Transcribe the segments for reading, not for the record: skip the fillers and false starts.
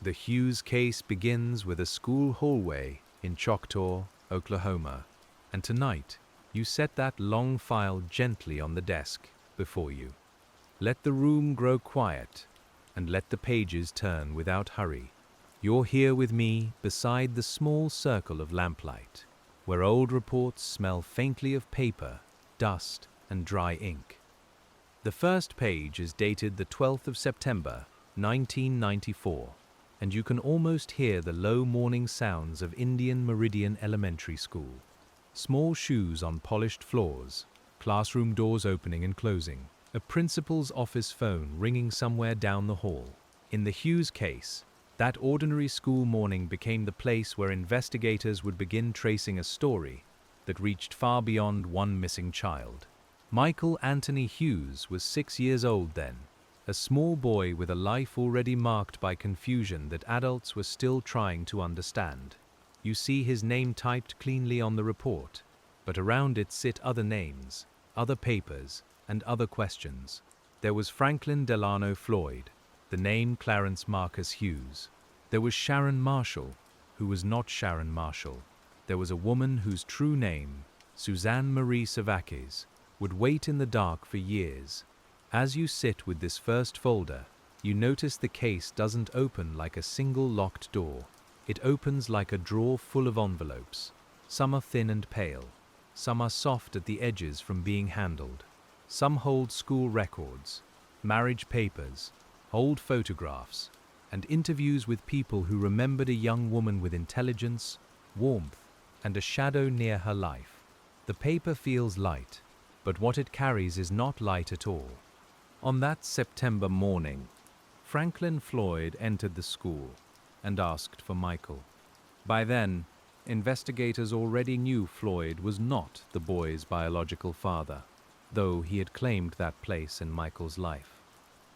The Hughes case begins with a school hallway in Choctaw, Oklahoma, and tonight you set that long file gently on the desk before you. Let the room grow quiet, and let the pages turn without hurry. You're here with me beside the small circle of lamplight, where old reports smell faintly of paper, dust, and dry ink. The first page is dated the 12th of September, 1994, and you can almost hear the low morning sounds of Indian Meridian Elementary School. Small shoes on polished floors, classroom doors opening and closing, a principal's office phone ringing somewhere down the hall. In the Hughes case, that ordinary school morning became the place where investigators would begin tracing a story that reached far beyond one missing child. Michael Anthony Hughes was 6 years old then, a small boy with a life already marked by confusion that adults were still trying to understand. You see his name typed cleanly on the report, but around it sit other names, other papers, and other questions. There was Franklin Delano Floyd, the name Clarence Marcus Hughes. There was Sharon Marshall, who was not Sharon Marshall. There was a woman whose true name, Suzanne Marie Savakis, would wait in the dark for years. As you sit with this first folder, you notice the case doesn't open like a single locked door. It opens like a drawer full of envelopes. Some are thin and pale. Some are soft at the edges from being handled. Some hold school records, marriage papers, old photographs, and interviews with people who remembered a young woman with intelligence, warmth, and a shadow near her life. The paper feels light, but what it carries is not light at all. On that September morning, Franklin Floyd entered the school and asked for Michael. By then, investigators already knew Floyd was not the boy's biological father, though he had claimed that place in Michael's life.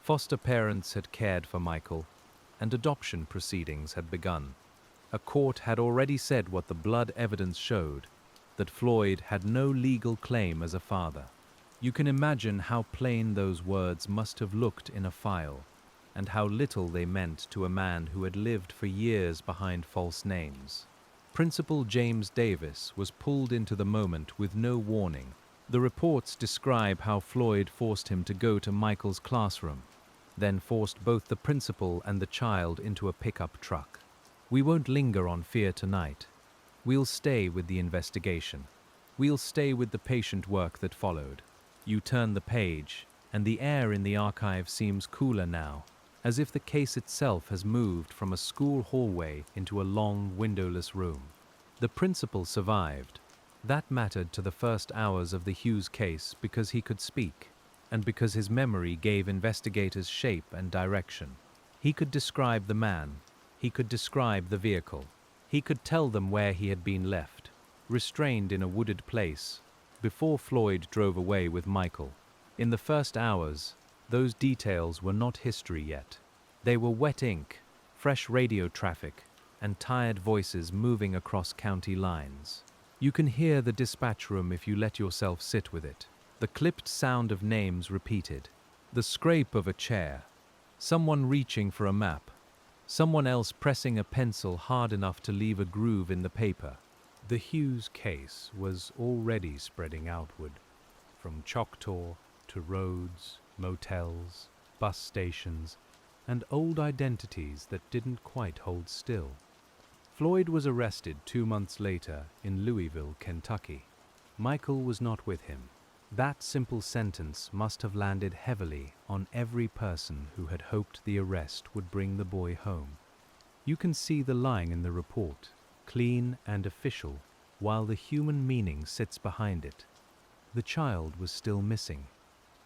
Foster parents had cared for Michael, and adoption proceedings had begun. A court had already said what the blood evidence showed, that Floyd had no legal claim as a father. You can imagine how plain those words must have looked in a file, and how little they meant to a man who had lived for years behind false names. Principal James Davis was pulled into the moment with no warning. The reports describe how Floyd forced him to go to Michael's classroom, then forced both the principal and the child into a pickup truck. We won't linger on fear tonight. We'll stay with the investigation. We'll stay with the patient work that followed. You turn the page, and the air in the archive seems cooler now, as if the case itself has moved from a school hallway into a long, windowless room. The principal survived. That mattered to the first hours of the Hughes case because he could speak, and because his memory gave investigators shape and direction. He could describe the man. He could describe the vehicle. He could tell them where he had been left, restrained in a wooded place, before Floyd drove away with Michael. In the first hours, those details were not history yet. They were wet ink, fresh radio traffic, and tired voices moving across county lines. You can hear the dispatch room if you let yourself sit with it. The clipped sound of names repeated. The scrape of a chair. Someone reaching for a map. Someone else pressing a pencil hard enough to leave a groove in the paper. The Hughes case was already spreading outward, from Choctaw to roads, motels, bus stations, and old identities that didn't quite hold still. Floyd was arrested 2 months later in Louisville, Kentucky. Michael was not with him. That simple sentence must have landed heavily on every person who had hoped the arrest would bring the boy home. You can see the line in the report, clean and official, while the human meaning sits behind it. The child was still missing.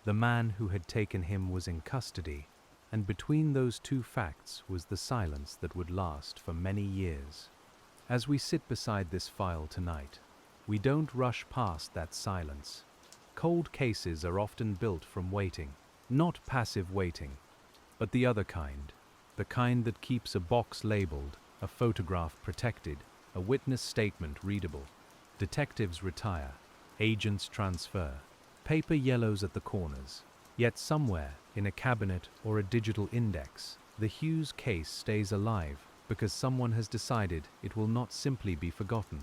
The man who had taken him was in custody, and between those two facts was the silence that would last for many years. As we sit beside this file tonight, we don't rush past that silence. Cold cases are often built from waiting, not passive waiting, but the other kind, the kind that keeps a box labeled, a photograph protected, a witness statement readable. Detectives retire, agents transfer, paper yellows at the corners, yet somewhere in a cabinet or a digital index, The Hughes case stays alive because someone has decided it will not simply be forgotten.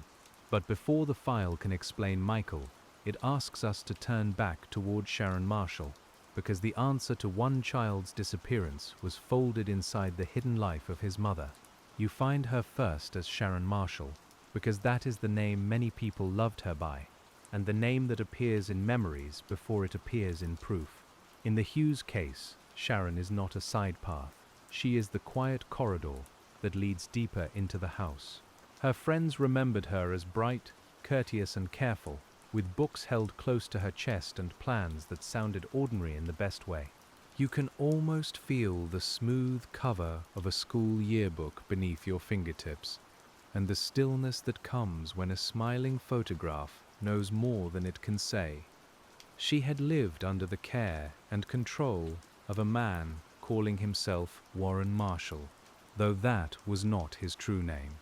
But before the file can explain Michael, it asks us to turn back toward Sharon Marshall, because the answer to one child's disappearance was folded inside the hidden life of his mother. You find her first as Sharon Marshall, because that is the name many people loved her by, and the name that appears in memories before it appears in proof. In the Hughes case, Sharon is not a side path. She is the quiet corridor that leads deeper into the house. Her friends remembered her as bright, courteous, and careful, with books held close to her chest and plans that sounded ordinary in the best way. You can almost feel the smooth cover of a school yearbook beneath your fingertips, and the stillness that comes when a smiling photograph knows more than it can say. She had lived under the care and control of a man calling himself Warren Marshall, though that was not his true name.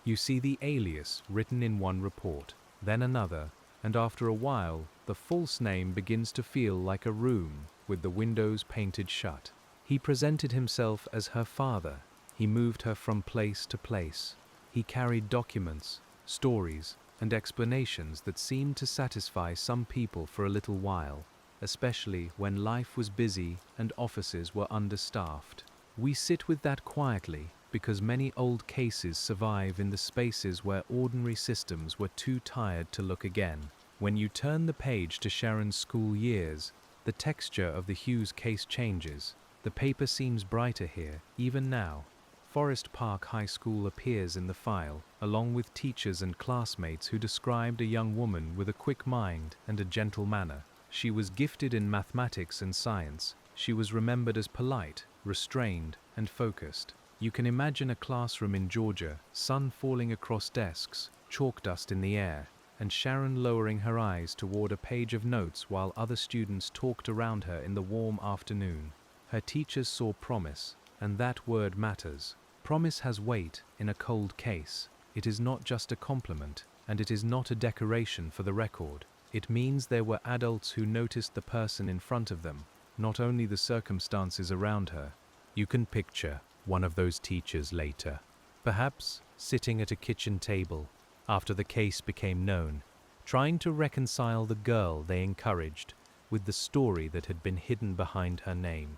You see the alias written in one report, then another, and after a while, the false name begins to feel like a room with the windows painted shut. He presented himself as her father. He moved her from place to place. He carried documents, stories, and explanations that seemed to satisfy some people for a little while, especially when life was busy and offices were understaffed. We sit with that quietly because many old cases survive in the spaces where ordinary systems were too tired to look again. When you turn the page to Sharon's school years, the texture of the Hughes case changes. The paper seems brighter here, even now. Forest Park High School appears in the file, along with teachers and classmates who described a young woman with a quick mind and a gentle manner. She was gifted in mathematics and science. She was remembered as polite, restrained, and focused. You can imagine a classroom in Georgia, sun falling across desks, chalk dust in the air, and Sharon lowering her eyes toward a page of notes while other students talked around her in the warm afternoon. Her teachers saw promise, and that word matters. Promise has weight in a cold case. It is not just a compliment, and it is not a decoration for the record. It means there were adults who noticed the person in front of them, not only the circumstances around her. You can picture one of those teachers later, perhaps sitting at a kitchen table after the case became known, trying to reconcile the girl they encouraged with the story that had been hidden behind her name.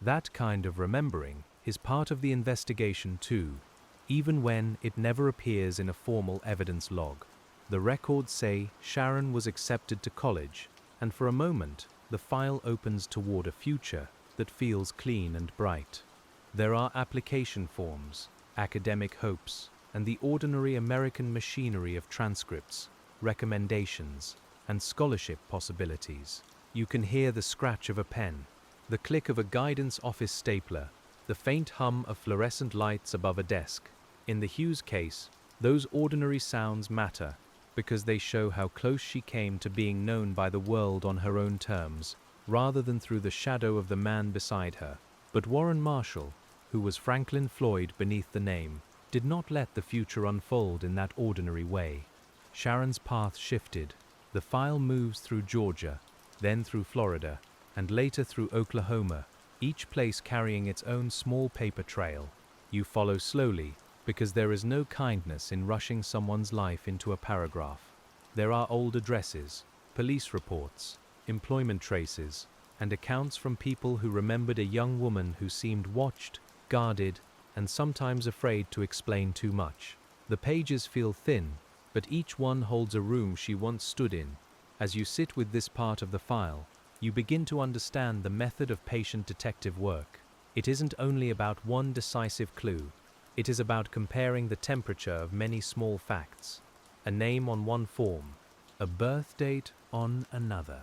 That kind of remembering is part of the investigation too, even when it never appears in a formal evidence log. The records say Sharon was accepted to college, and for a moment, the file opens toward a future that feels clean and bright. There are application forms, academic hopes, and the ordinary American machinery of transcripts, recommendations, and scholarship possibilities. You can hear the scratch of a pen, the click of a guidance office stapler, the faint hum of fluorescent lights above a desk. In the Hughes case, those ordinary sounds matter because they show how close she came to being known by the world on her own terms, rather than through the shadow of the man beside her. But Warren Marshall, who was Franklin Floyd beneath the name, did not let the future unfold in that ordinary way. Sharon's path shifted. The file moves through Georgia, then through Florida, and later through Oklahoma, each place carrying its own small paper trail. You follow slowly, because there is no kindness in rushing someone's life into a paragraph. There are old addresses, police reports, employment traces, and accounts from people who remembered a young woman who seemed watched, guarded, and sometimes afraid to explain too much. The pages feel thin, but each one holds a room she once stood in. As you sit with this part of the file, you begin to understand the method of patient detective work. It isn't only about one decisive clue. It is about comparing the temperature of many small facts. A name on one form, a birth date on another.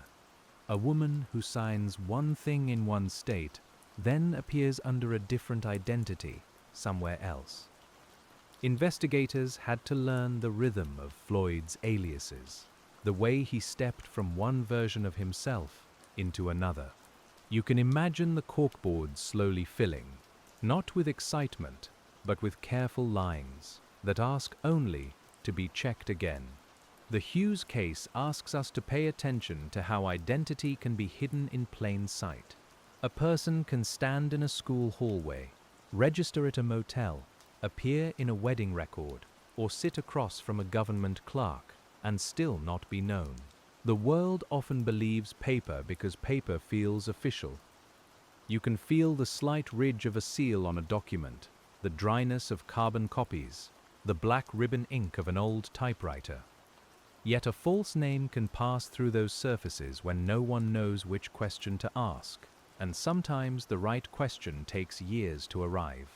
A woman who signs one thing in one state, then appears under a different identity somewhere else. Investigators had to learn the rhythm of Floyd's aliases, the way he stepped from one version of himself into another. You can imagine the corkboards slowly filling, not with excitement, but with careful lines that ask only to be checked again. The Hughes case asks us to pay attention to how identity can be hidden in plain sight. A person can stand in a school hallway, Register at a motel, appear in a wedding record, or sit across from a government clerk and still not be known. The world often believes paper because paper feels official. You can feel the slight ridge of a seal on a document, the dryness of carbon copies, the black ribbon ink of an old typewriter. Yet a false name can pass through those surfaces when no one knows which question to ask, and sometimes the right question takes years to arrive.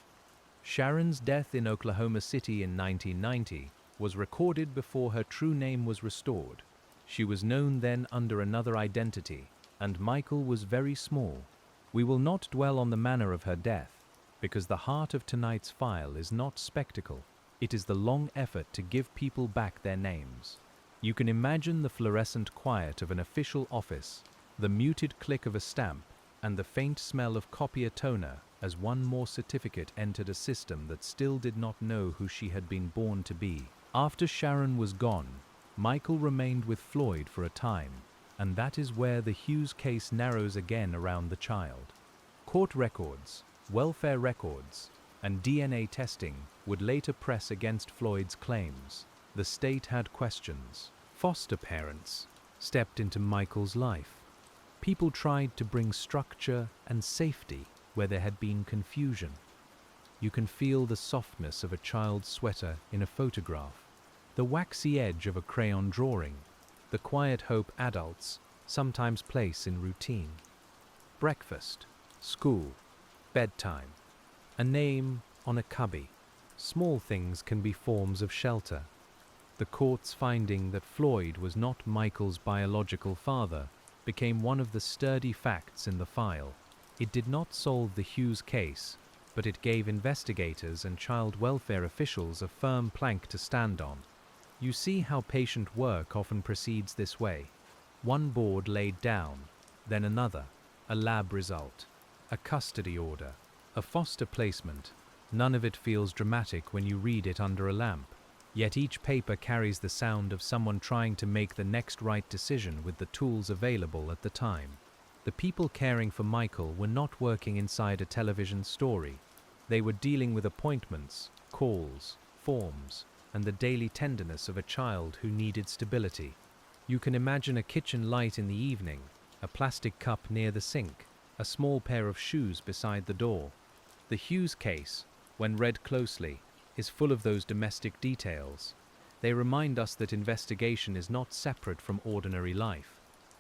Sharon's death in Oklahoma City in 1990 was recorded before her true name was restored. She was known then under another identity, and Michael was very small. We will not dwell on the manner of her death, because the heart of tonight's file is not spectacle. It is the long effort to give people back their names. You can imagine the fluorescent quiet of an official office, the muted click of a stamp, and the faint smell of copier toner as one more certificate entered a system that still did not know who she had been born to be. After Sharon was gone, Michael remained with Floyd for a time, and that is where the Hughes case narrows again around the child. Court records, welfare records, and DNA testing would later press against Floyd's claims. The state had questions. Foster parents stepped into Michael's life. People tried to bring structure and safety where there had been confusion. You can feel the softness of a child's sweater in a photograph, the waxy edge of a crayon drawing, the quiet hope adults sometimes place in routine. Breakfast, school, bedtime, a name on a cubby. Small things can be forms of shelter. The court's finding that Floyd was not Michael's biological father became one of the sturdy facts in the file. It did not solve the Hughes case, but it gave investigators and child welfare officials a firm plank to stand on. You see how patient work often proceeds this way. One board laid down, then another, a lab result, a custody order, a foster placement. None of it feels dramatic when you read it under a lamp. Yet each paper carries the sound of someone trying to make the next right decision with the tools available at the time. The people caring for Michael were not working inside a television story. They were dealing with appointments, calls, forms, and the daily tenderness of a child who needed stability. You can imagine a kitchen light in the evening, a plastic cup near the sink, a small pair of shoes beside the door. The Hughes case, when read closely, is full of those domestic details. They remind us that investigation is not separate from ordinary life.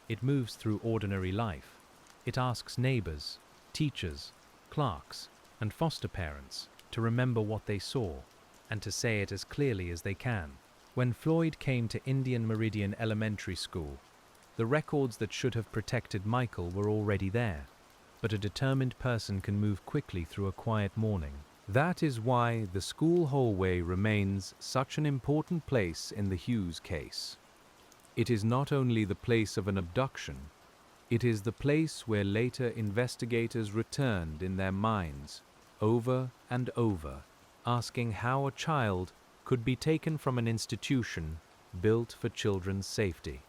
It moves through ordinary life. It asks neighbors, teachers, clerks, and foster parents to remember what they saw, and to say it as clearly as they can. When Floyd came to Indian Meridian Elementary School, the records that should have protected Michael were already there, but a determined person can move quickly through a quiet morning. That is why the school hallway remains such an important place in the Hughes case. It is not only the place of an abduction, it is the place where later investigators returned in their minds, over and over, asking how a child could be taken from an institution built for children's safety.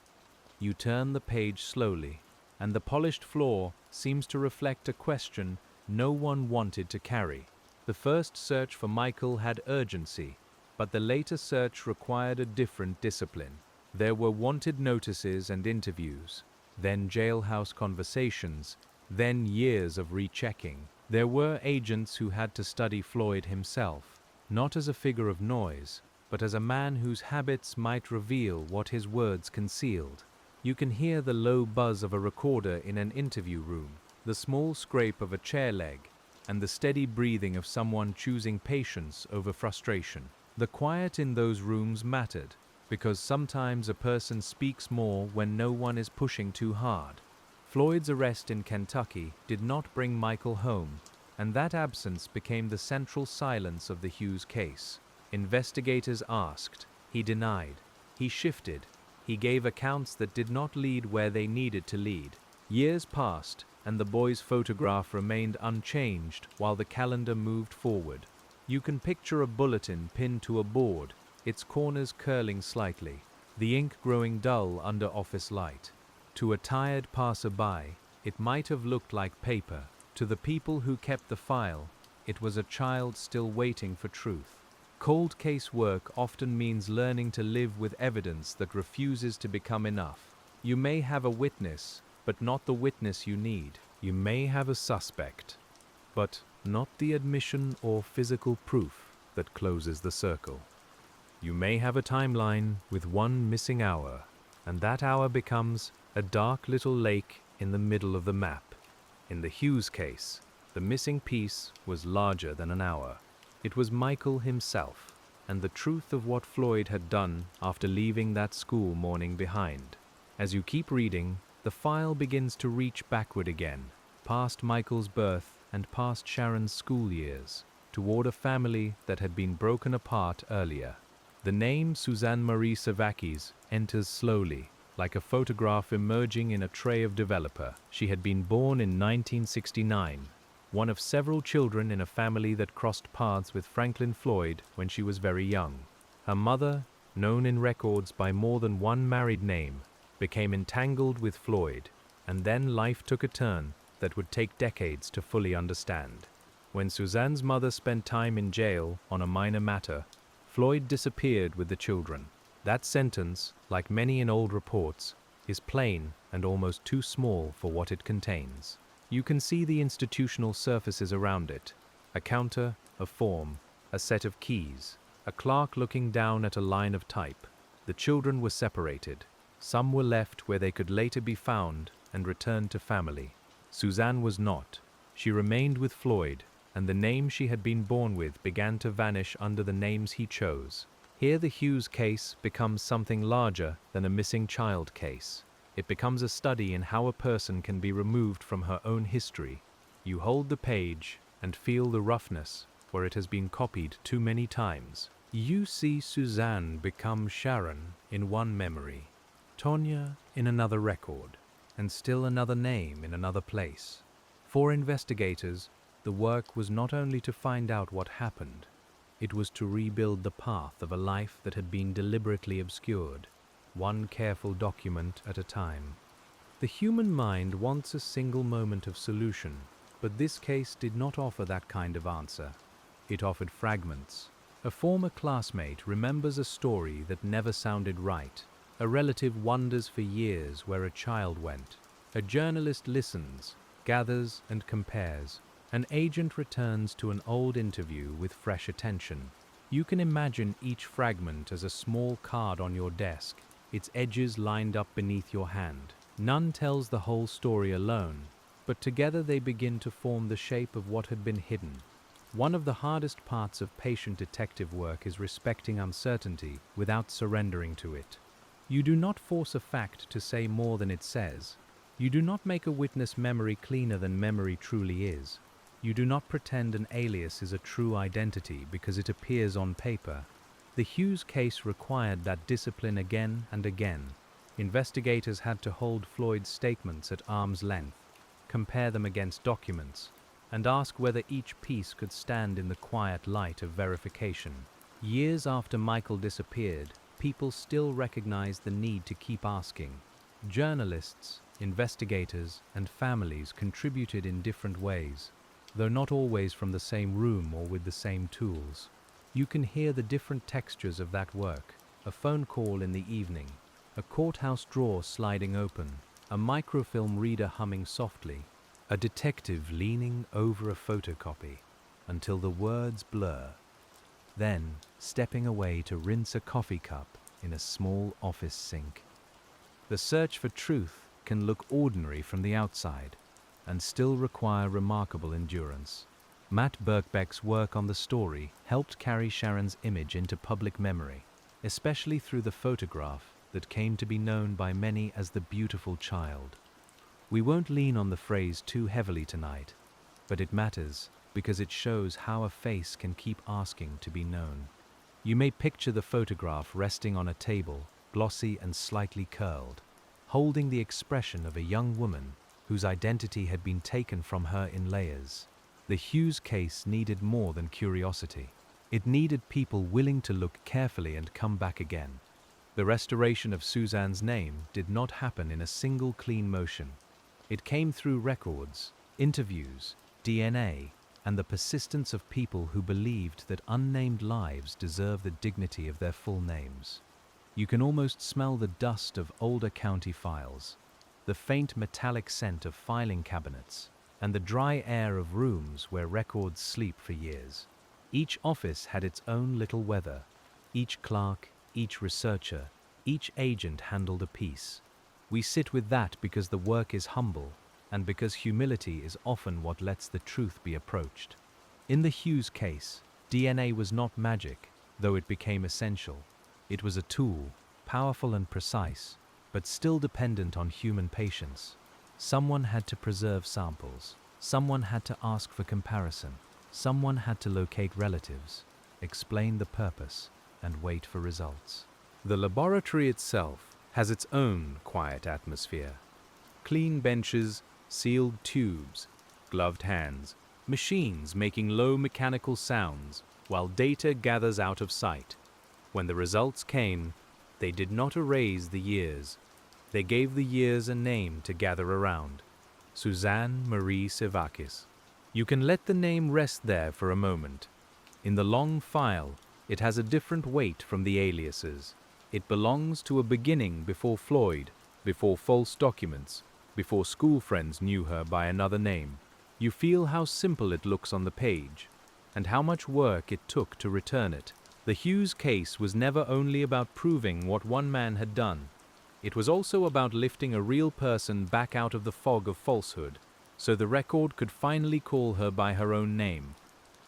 You turn the page slowly, and the polished floor seems to reflect a question no one wanted to carry. The first search for Michael had urgency, but the later search required a different discipline. There were wanted notices and interviews, then jailhouse conversations, then years of rechecking. There were agents who had to study Floyd himself, not as a figure of noise, but as a man whose habits might reveal what his words concealed. You can hear the low buzz of a recorder in an interview room, the small scrape of a chair leg, and the steady breathing of someone choosing patience over frustration. The quiet in those rooms mattered, because sometimes a person speaks more when no one is pushing too hard. Floyd's arrest in Kentucky did not bring Michael home, and that absence became the central silence of the Hughes case. Investigators asked, he denied, he shifted, he gave accounts that did not lead where they needed to lead. Years passed, and the boy's photograph remained unchanged while the calendar moved forward. You can picture a bulletin pinned to a board, its corners curling slightly, the ink growing dull under office light. To a tired passerby, it might have looked like paper. To the people who kept the file, it was a child still waiting for truth. Cold case work often means learning to live with evidence that refuses to become enough. You may have a witness, but not the witness you need. You may have a suspect, but not the admission or physical proof that closes the circle. You may have a timeline with one missing hour, and that hour becomes a dark little lake in the middle of the map. In the Hughes case, the missing piece was larger than an hour. It was Michael himself, and the truth of what Floyd had done after leaving that school morning behind. As you keep reading, the file begins to reach backward again, past Michael's birth and past Sharon's school years, toward a family that had been broken apart earlier. The name Suzanne Marie Savakis enters slowly, like a photograph emerging in a tray of developer. She had been born in 1969, one of several children in a family that crossed paths with Franklin Floyd when she was very young. Her mother, known in records by more than one married name, became entangled with Floyd, and then life took a turn that would take decades to fully understand. When Suzanne's mother spent time in jail on a minor matter, Floyd disappeared with the children. That sentence, like many in old reports, is plain and almost too small for what it contains. You can see the institutional surfaces around it: a counter, a form, a set of keys, a clerk looking down at a line of type. The children were separated. Some were left where they could later be found and returned to family. Suzanne was not. She remained with Floyd, and the name she had been born with began to vanish under the names he chose. Here the Hughes case becomes something larger than a missing child case. It becomes a study in how a person can be removed from her own history. You hold the page and feel the roughness where it has been copied too many times. You see Suzanne become Sharon in one memory, Tonya in another record, and still another name in another place. For investigators, the work was not only to find out what happened, it was to rebuild the path of a life that had been deliberately obscured, one careful document at a time. The human mind wants a single moment of solution, but this case did not offer that kind of answer. It offered fragments. A former classmate remembers a story that never sounded right. A relative wonders for years where a child went. A journalist listens, gathers, and compares. An agent returns to an old interview with fresh attention. You can imagine each fragment as a small card on your desk, its edges lined up beneath your hand. None tells the whole story alone, but together they begin to form the shape of what had been hidden. One of the hardest parts of patient detective work is respecting uncertainty without surrendering to it. You do not force a fact to say more than it says. You do not make a witness memory cleaner than memory truly is. You do not pretend an alias is a true identity because it appears on paper. The Hughes case required that discipline again and again. Investigators had to hold Floyd's statements at arm's length, compare them against documents, and ask whether each piece could stand in the quiet light of verification. Years after Michael disappeared, people still recognized the need to keep asking. Journalists, investigators, and families contributed in different ways, though not always from the same room or with the same tools. You can hear the different textures of that work: a phone call in the evening, a courthouse drawer sliding open, a microfilm reader humming softly, a detective leaning over a photocopy until the words blur, then stepping away to rinse a coffee cup in a small office sink. The search for truth can look ordinary from the outside and still require remarkable endurance. Matt Birkbeck's work on the story helped carry Sharon's image into public memory, especially through the photograph that came to be known by many as the beautiful child. We won't lean on the phrase too heavily tonight, but it matters because it shows how a face can keep asking to be known. You may picture the photograph resting on a table, glossy and slightly curled, holding the expression of a young woman whose identity had been taken from her in layers. The Hughes case needed more than curiosity. It needed people willing to look carefully and come back again. The restoration of Suzanne's name did not happen in a single clean motion. It came through records, interviews, DNA, and the persistence of people who believed that unnamed lives deserve the dignity of their full names. You can almost smell the dust of older county files, the faint metallic scent of filing cabinets, and the dry air of rooms where records sleep for years. Each office had its own little weather. Each clerk, each researcher, each agent handled a piece. We sit with that because the work is humble, and because humility is often what lets the truth be approached. In the Hughes case, DNA was not magic, though it became essential. It was a tool, powerful and precise, but still dependent on human patience. Someone had to preserve samples. Someone had to ask for comparison. Someone had to locate relatives, explain the purpose, and wait for results. The laboratory itself has its own quiet atmosphere. Clean benches, sealed tubes, gloved hands, machines making low mechanical sounds while data gathers out of sight. When the results came, they did not erase the years. They gave the years a name to gather around. Suzanne Marie Sevakis. You can let the name rest there for a moment. In the long file, it has a different weight from the aliases. It belongs to a beginning before Floyd, before false documents, before school friends knew her by another name. You feel how simple it looks on the page, and how much work it took to return it. The Hughes case was never only about proving what one man had done. It was also about lifting a real person back out of the fog of falsehood, so the record could finally call her by her own name.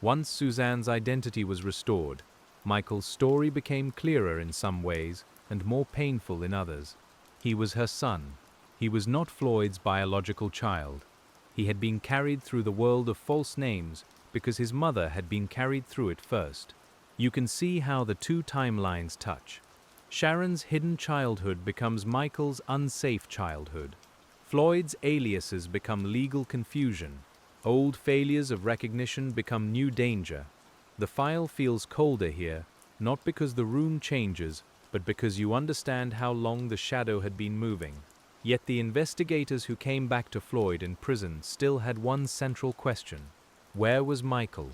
Once Suzanne's identity was restored, Michael's story became clearer in some ways and more painful in others. He was her son. He was not Floyd's biological child. He had been carried through the world of false names because his mother had been carried through it first. You can see how the two timelines touch. Sharon's hidden childhood becomes Michael's unsafe childhood. Floyd's aliases become legal confusion. Old failures of recognition become new danger. The file feels colder here, not because the room changes, but because you understand how long the shadow had been moving. Yet the investigators who came back to Floyd in prison still had one central question. Where was Michael?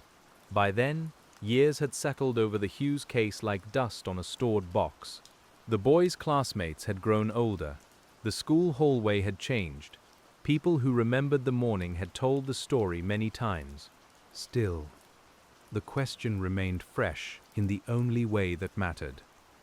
By then, years had settled over the Hughes case like dust on a stored box. The boys' classmates had grown older. The school hallway had changed. People who remembered the morning had told the story many times. Still, the question remained fresh in the only way that mattered.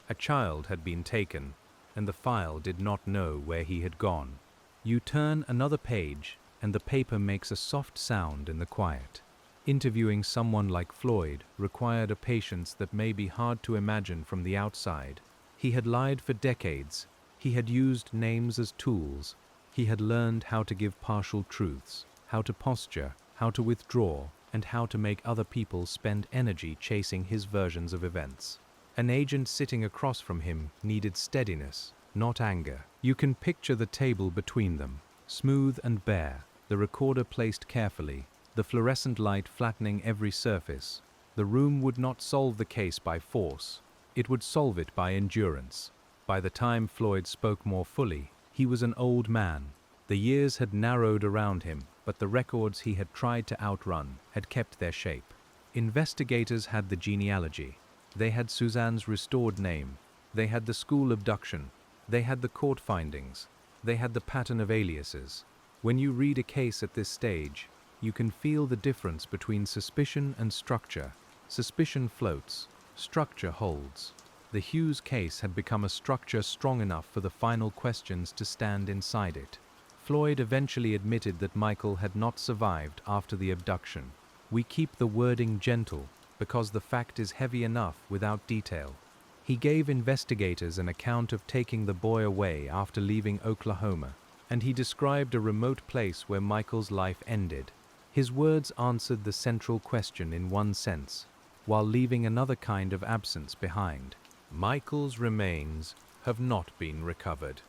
A child had been taken, and the file did not know where he had gone. You turn another page, and the paper makes a soft sound in the quiet. Interviewing someone like Floyd required a patience that may be hard to imagine from the outside. He had lied for decades. He had used names as tools. He had learned how to give partial truths, how to posture, how to withdraw, and how to make other people spend energy chasing his versions of events. An agent sitting across from him needed steadiness, not anger. You can picture the table between them, smooth and bare, the recorder placed carefully, the fluorescent light flattening every surface. The room would not solve the case by force. It would solve it by endurance. By the time Floyd spoke more fully, he was an old man. The years had narrowed around him, but the records he had tried to outrun had kept their shape. Investigators had the genealogy. They had Suzanne's restored name. They had the school abduction. They had the court findings. They had the pattern of aliases. When you read a case at this stage, you can feel the difference between suspicion and structure. Suspicion floats. Structure holds. The Hughes case had become a structure strong enough for the final questions to stand inside it. Floyd eventually admitted that Michael had not survived after the abduction. We keep the wording gentle because the fact is heavy enough without detail. He gave investigators an account of taking the boy away after leaving Oklahoma, and he described a remote place where Michael's life ended. His words answered the central question in one sense, while leaving another kind of absence behind. Michael's remains have not been recovered.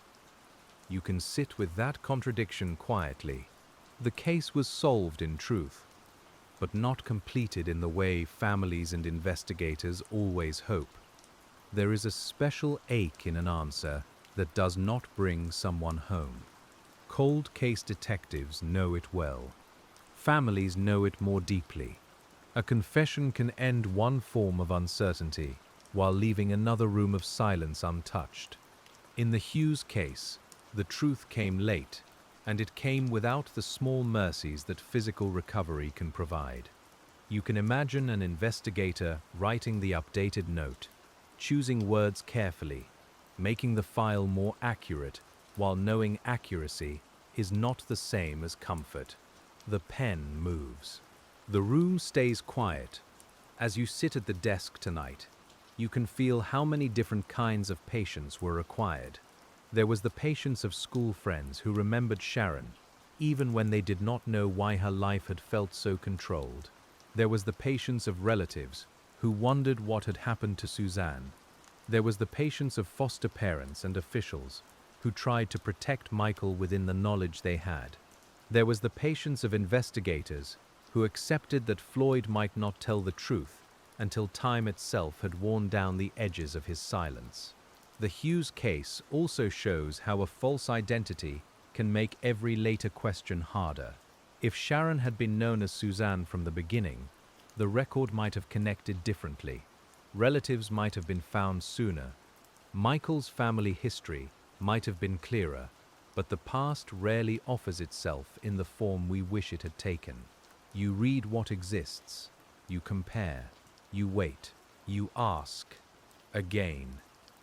You can sit with that contradiction quietly. The case was solved in truth, but not completed in the way families and investigators always hope. There is a special ache in an answer that does not bring someone home. Cold case detectives know it well. Families know it more deeply. A confession can end one form of uncertainty while leaving another room of silence untouched. In the Hughes case, the truth came late, and it came without the small mercies that physical recovery can provide. You can imagine an investigator writing the updated note, choosing words carefully, making the file more accurate while knowing accuracy is not the same as comfort. The pen moves. The room stays quiet. As you sit at the desk tonight, you can feel how many different kinds of patience were required. There was the patience of school friends who remembered Sharon, even when they did not know why her life had felt so controlled. There was the patience of relatives who wondered what had happened to Suzanne. There was the patience of foster parents and officials who tried to protect Michael within the knowledge they had. There was the patience of investigators who accepted that Floyd might not tell the truth until time itself had worn down the edges of his silence. The Hughes case also shows how a false identity can make every later question harder. If Sharon had been known as Suzanne from the beginning, the record might have connected differently. Relatives might have been found sooner. Michael's family history might have been clearer, but the past rarely offers itself in the form we wish it had taken. You read what exists, you compare, you wait, you ask. Again,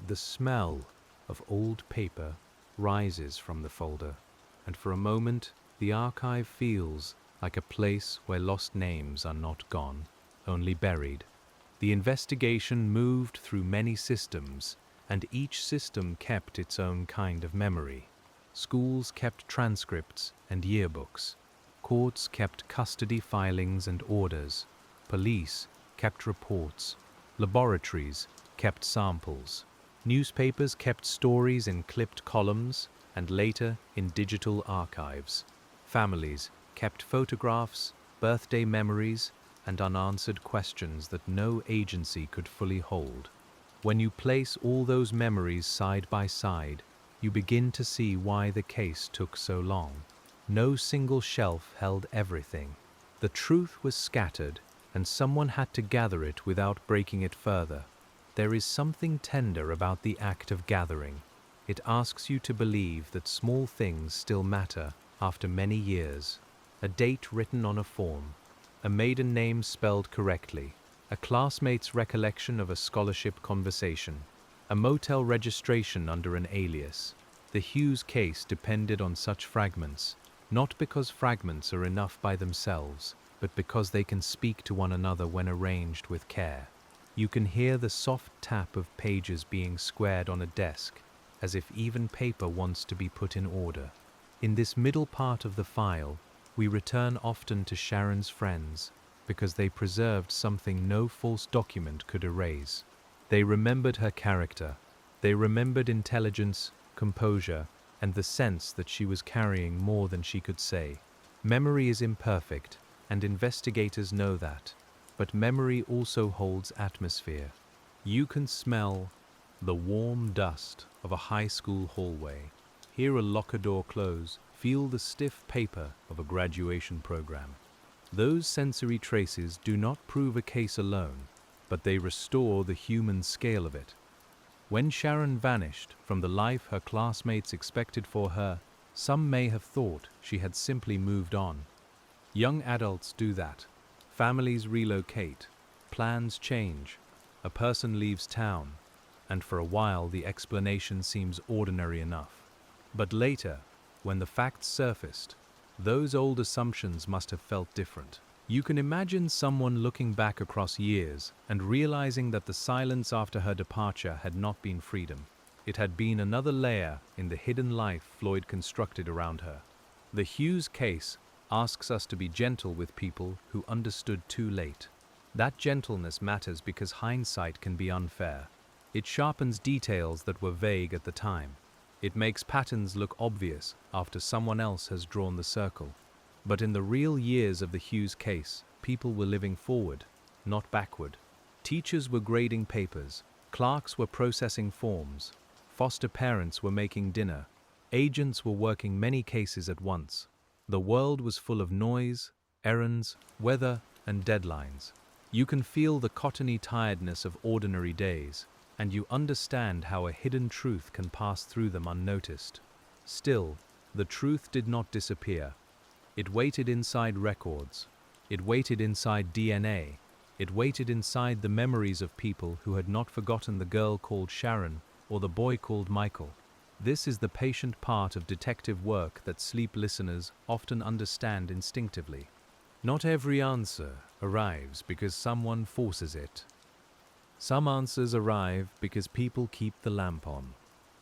the smell of old paper rises from the folder, and for a moment the archive feels like a place where lost names are not gone, only buried. The investigation moved through many systems, and each system kept its own kind of memory. Schools kept transcripts and yearbooks. Courts kept custody filings and orders. Police kept reports. Laboratories kept samples. Newspapers kept stories in clipped columns and later in digital archives. Families kept photographs, birthday memories, and unanswered questions that no agency could fully hold. When you place all those memories side by side, you begin to see why the case took so long. No single shelf held everything. The truth was scattered, and someone had to gather it without breaking it further. There is something tender about the act of gathering. It asks you to believe that small things still matter after many years. A date written on a form, a maiden name spelled correctly, a classmate's recollection of a scholarship conversation, a motel registration under an alias. The Hughes case depended on such fragments, not because fragments are enough by themselves, but because they can speak to one another when arranged with care. You can hear the soft tap of pages being squared on a desk, as if even paper wants to be put in order. In this middle part of the file, we return often to Sharon's friends, because they preserved something no false document could erase. They remembered her character. They remembered intelligence, composure, and the sense that she was carrying more than she could say. Memory is imperfect, and investigators know that, but memory also holds atmosphere. You can smell the warm dust of a high school hallway, hear a locker door close, feel the stiff paper of a graduation program. Those sensory traces do not prove a case alone, but they restore the human scale of it. When Sharon vanished from the life her classmates expected for her, some may have thought she had simply moved on. Young adults do that. Families relocate, plans change, a person leaves town, and for a while the explanation seems ordinary enough. But later, when the facts surfaced, those old assumptions must have felt different. You can imagine someone looking back across years and realizing that the silence after her departure had not been freedom. It had been another layer in the hidden life Floyd constructed around her. The Hughes case asks us to be gentle with people who understood too late. That gentleness matters because hindsight can be unfair. It sharpens details that were vague at the time. It makes patterns look obvious after someone else has drawn the circle. But in the real years of the Hughes case, people were living forward, not backward. Teachers were grading papers, clerks were processing forms, foster parents were making dinner, agents were working many cases at once. The world was full of noise, errands, weather, and deadlines. You can feel the cottony tiredness of ordinary days, and you understand how a hidden truth can pass through them unnoticed. Still, the truth did not disappear. It waited inside records. It waited inside DNA. It waited inside the memories of people who had not forgotten the girl called Sharon or the boy called Michael. This is the patient part of detective work that sleep listeners often understand instinctively. Not every answer arrives because someone forces it. Some answers arrive because people keep the lamp on.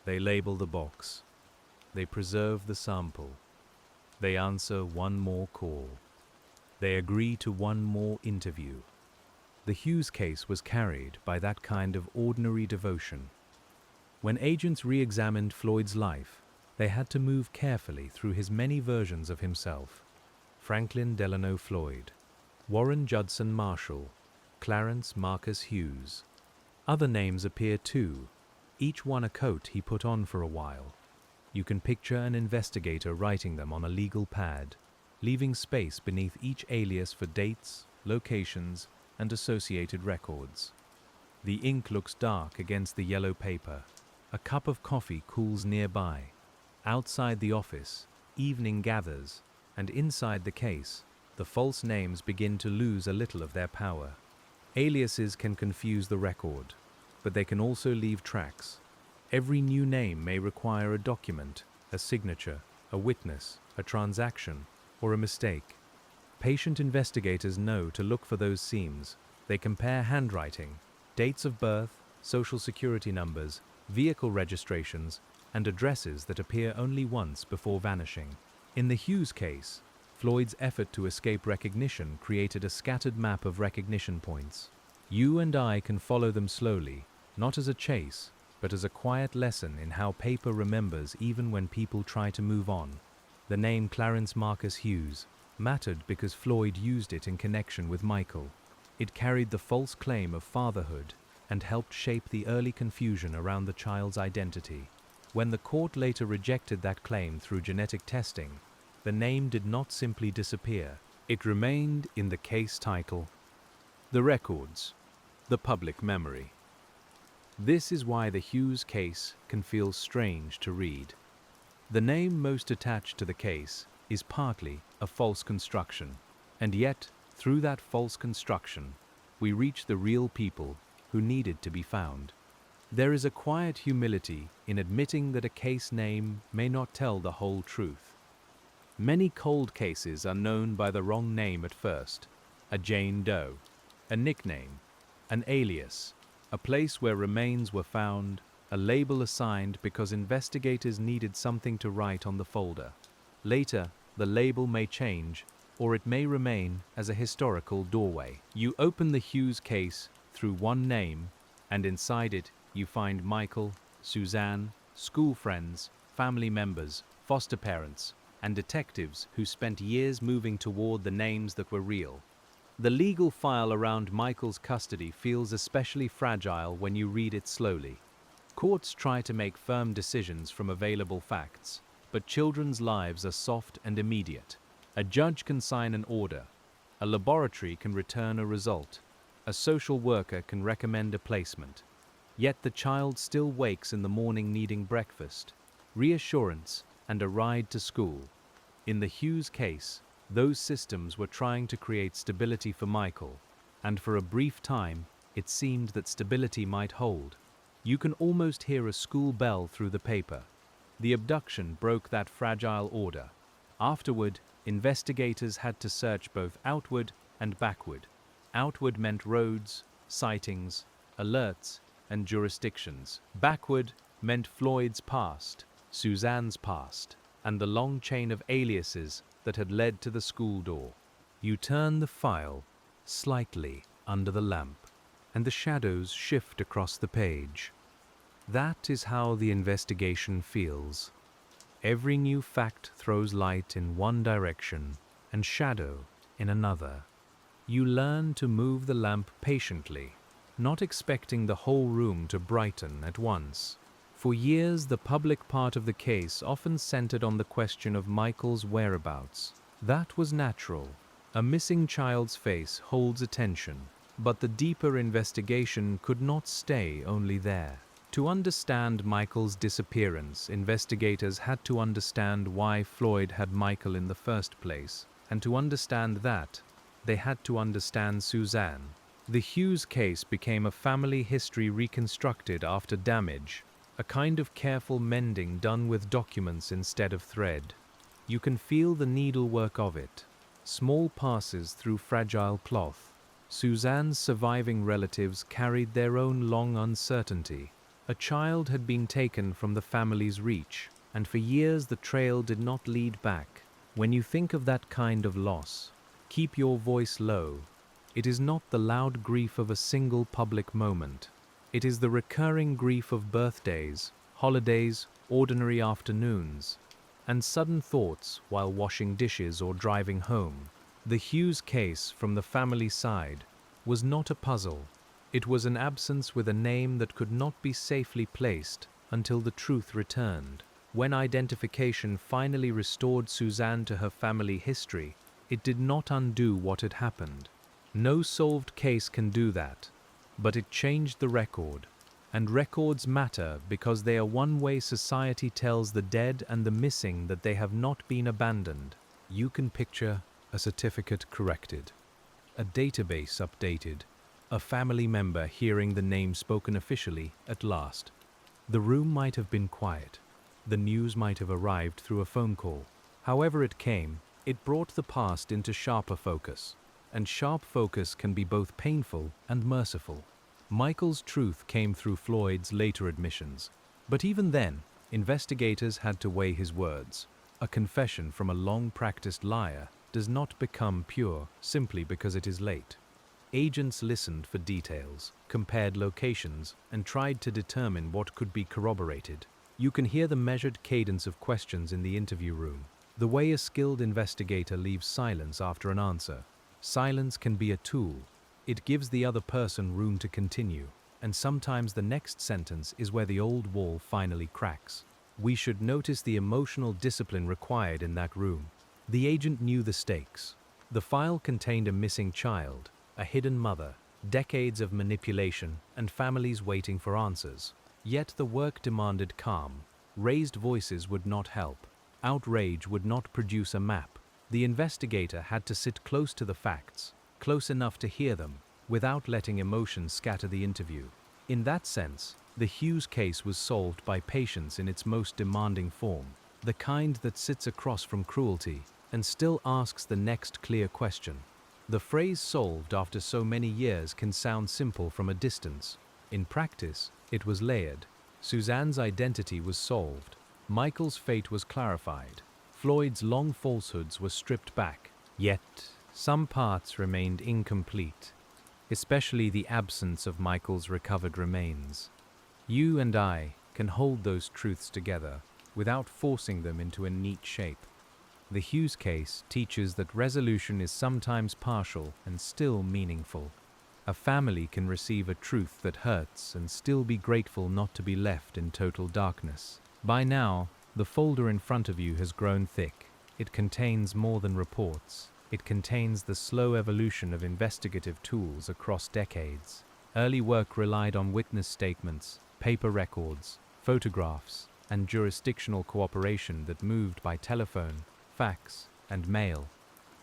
They label the box. They preserve the sample. They answer one more call. They agree to one more interview. The Hughes case was carried by that kind of ordinary devotion. When agents re-examined Floyd's life, they had to move carefully through his many versions of himself. Franklin Delano Floyd, Warren Judson Marshall, Clarence Marcus Hughes. Other names appear too, each one a coat he put on for a while. You can picture an investigator writing them on a legal pad, leaving space beneath each alias for dates, locations, and associated records. The ink looks dark against the yellow paper. A cup of coffee cools nearby. Outside the office, evening gathers, and inside the case, the false names begin to lose a little of their power. Aliases can confuse the record, but they can also leave tracks. Every new name may require a document, a signature, a witness, a transaction, or a mistake. Patient investigators know to look for those seams. They compare handwriting, dates of birth, social security numbers, vehicle registrations, and addresses that appear only once before vanishing. In the Hughes case, Floyd's effort to escape recognition created a scattered map of recognition points. You and I can follow them slowly, not as a chase, but as a quiet lesson in how paper remembers even when people try to move on. The name Clarence Marcus Hughes mattered because Floyd used it in connection with Michael. It carried the false claim of fatherhood and helped shape the early confusion around the child's identity. When the court later rejected that claim through genetic testing, the name did not simply disappear. It remained in the case title, the records, the public memory. This is why the Hughes case can feel strange to read. The name most attached to the case is partly a false construction, and yet, through that false construction, we reach the real people who needed to be found. There is a quiet humility in admitting that a case name may not tell the whole truth. Many cold cases are known by the wrong name at first: a Jane Doe, a nickname, an alias, a place where remains were found, a label assigned because investigators needed something to write on the folder. Later, the label may change, or it may remain as a historical doorway. You open the Hughes case through one name, and inside it you find Michael, Suzanne, school friends, family members, foster parents, and detectives who spent years moving toward the names that were real. The legal file around Michael's custody feels especially fragile when you read it slowly. Courts try to make firm decisions from available facts, but children's lives are soft and immediate. A judge can sign an order. A laboratory can return a result. A social worker can recommend a placement. Yet the child still wakes in the morning needing breakfast, reassurance, and a ride to school. In the Hughes case, those systems were trying to create stability for Michael, and for a brief time, it seemed that stability might hold. You can almost hear a school bell through the paper. The abduction broke that fragile order. Afterward, investigators had to search both outward and backward. Outward meant roads, sightings, alerts, and jurisdictions. Backward meant Floyd's past, Suzanne's past, and the long chain of aliases that had led to the school door. You turn the file slightly under the lamp, and the shadows shift across the page. That is how the investigation feels. Every new fact throws light in one direction and shadow in another. You learn to move the lamp patiently, not expecting the whole room to brighten at once. For years, the public part of the case often centered on the question of Michael's whereabouts. That was natural. A missing child's face holds attention, but the deeper investigation could not stay only there. To understand Michael's disappearance, investigators had to understand why Floyd had Michael in the first place, and to understand that, they had to understand Suzanne. The Hughes case became a family history reconstructed after damage, a kind of careful mending done with documents instead of thread. You can feel the needlework of it. Small passes through fragile cloth. Suzanne's surviving relatives carried their own long uncertainty. A child had been taken from the family's reach, and for years the trail did not lead back. When you think of that kind of loss, keep your voice low. It is not the loud grief of a single public moment. It is the recurring grief of birthdays, holidays, ordinary afternoons, and sudden thoughts while washing dishes or driving home. The Hughes case from the family side was not a puzzle. It was an absence with a name that could not be safely placed until the truth returned. When identification finally restored Suzanne to her family history, it did not undo what had happened. No solved case can do that, but it changed the record. And records matter because they are one way society tells the dead and the missing that they have not been abandoned. You can picture a certificate corrected, a database updated, a family member hearing the name spoken officially at last. The room might have been quiet. The news might have arrived through a phone call. However it came, it brought the past into sharper focus. And sharp focus can be both painful and merciful. Michael's truth came through Floyd's later admissions. But even then, investigators had to weigh his words. A confession from a long-practiced liar does not become pure simply because it is late. Agents listened for details, compared locations, and tried to determine what could be corroborated. You can hear the measured cadence of questions in the interview room, the way a skilled investigator leaves silence after an answer. Silence can be a tool. It gives the other person room to continue, and sometimes the next sentence is where the old wall finally cracks. We should notice the emotional discipline required in that room. The agent knew the stakes. The file contained a missing child, a hidden mother, decades of manipulation, and families waiting for answers. Yet the work demanded calm. Raised voices would not help. Outrage would not produce a map. The investigator had to sit close to the facts, close enough to hear them, without letting emotions scatter the interview. In that sense, the Hughes case was solved by patience in its most demanding form, the kind that sits across from cruelty and still asks the next clear question. The phrase "solved after so many years" can sound simple from a distance. In practice, it was layered. Suzanne's identity was solved. Michael's fate was clarified. Floyd's long falsehoods were stripped back. Yet, some parts remained incomplete, especially the absence of Michael's recovered remains. You and I can hold those truths together without forcing them into a neat shape. The Hughes case teaches that resolution is sometimes partial and still meaningful. A family can receive a truth that hurts and still be grateful not to be left in total darkness. By now, the folder in front of you has grown thick. It contains more than reports. It contains the slow evolution of investigative tools across decades. Early work relied on witness statements, paper records, photographs, and jurisdictional cooperation that moved by telephone, fax, and mail.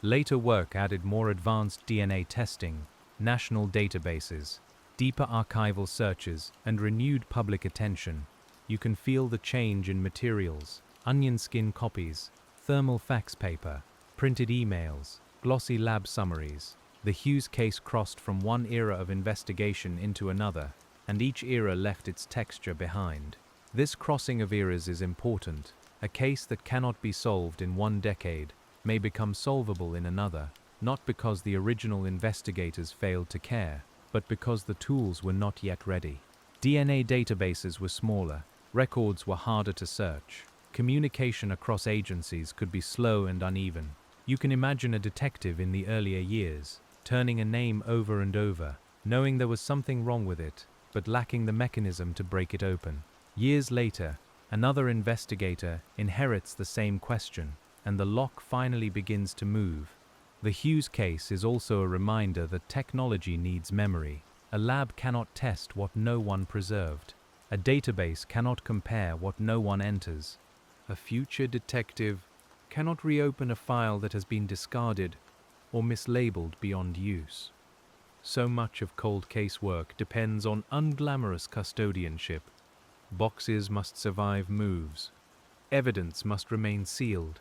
Later work added more advanced DNA testing, national databases, deeper archival searches, and renewed public attention. You can feel the change in materials: onion skin copies, thermal fax paper, printed emails, glossy lab summaries. The Hughes case crossed from one era of investigation into another, and each era left its texture behind. This crossing of eras is important. A case that cannot be solved in one decade may become solvable in another, not because the original investigators failed to care, but because the tools were not yet ready. DNA databases were smaller, records were harder to search, communication across agencies could be slow and uneven. You can imagine a detective in the earlier years, turning a name over and over, knowing there was something wrong with it, but lacking the mechanism to break it open. Years later, another investigator inherits the same question, and the lock finally begins to move. The Hughes case is also a reminder that technology needs memory. A lab cannot test what no one preserved. A database cannot compare what no one enters. A future detective cannot reopen a file that has been discarded or mislabeled beyond use. So much of cold case work depends on unglamorous custodianship. Boxes must survive moves. Evidence must remain sealed.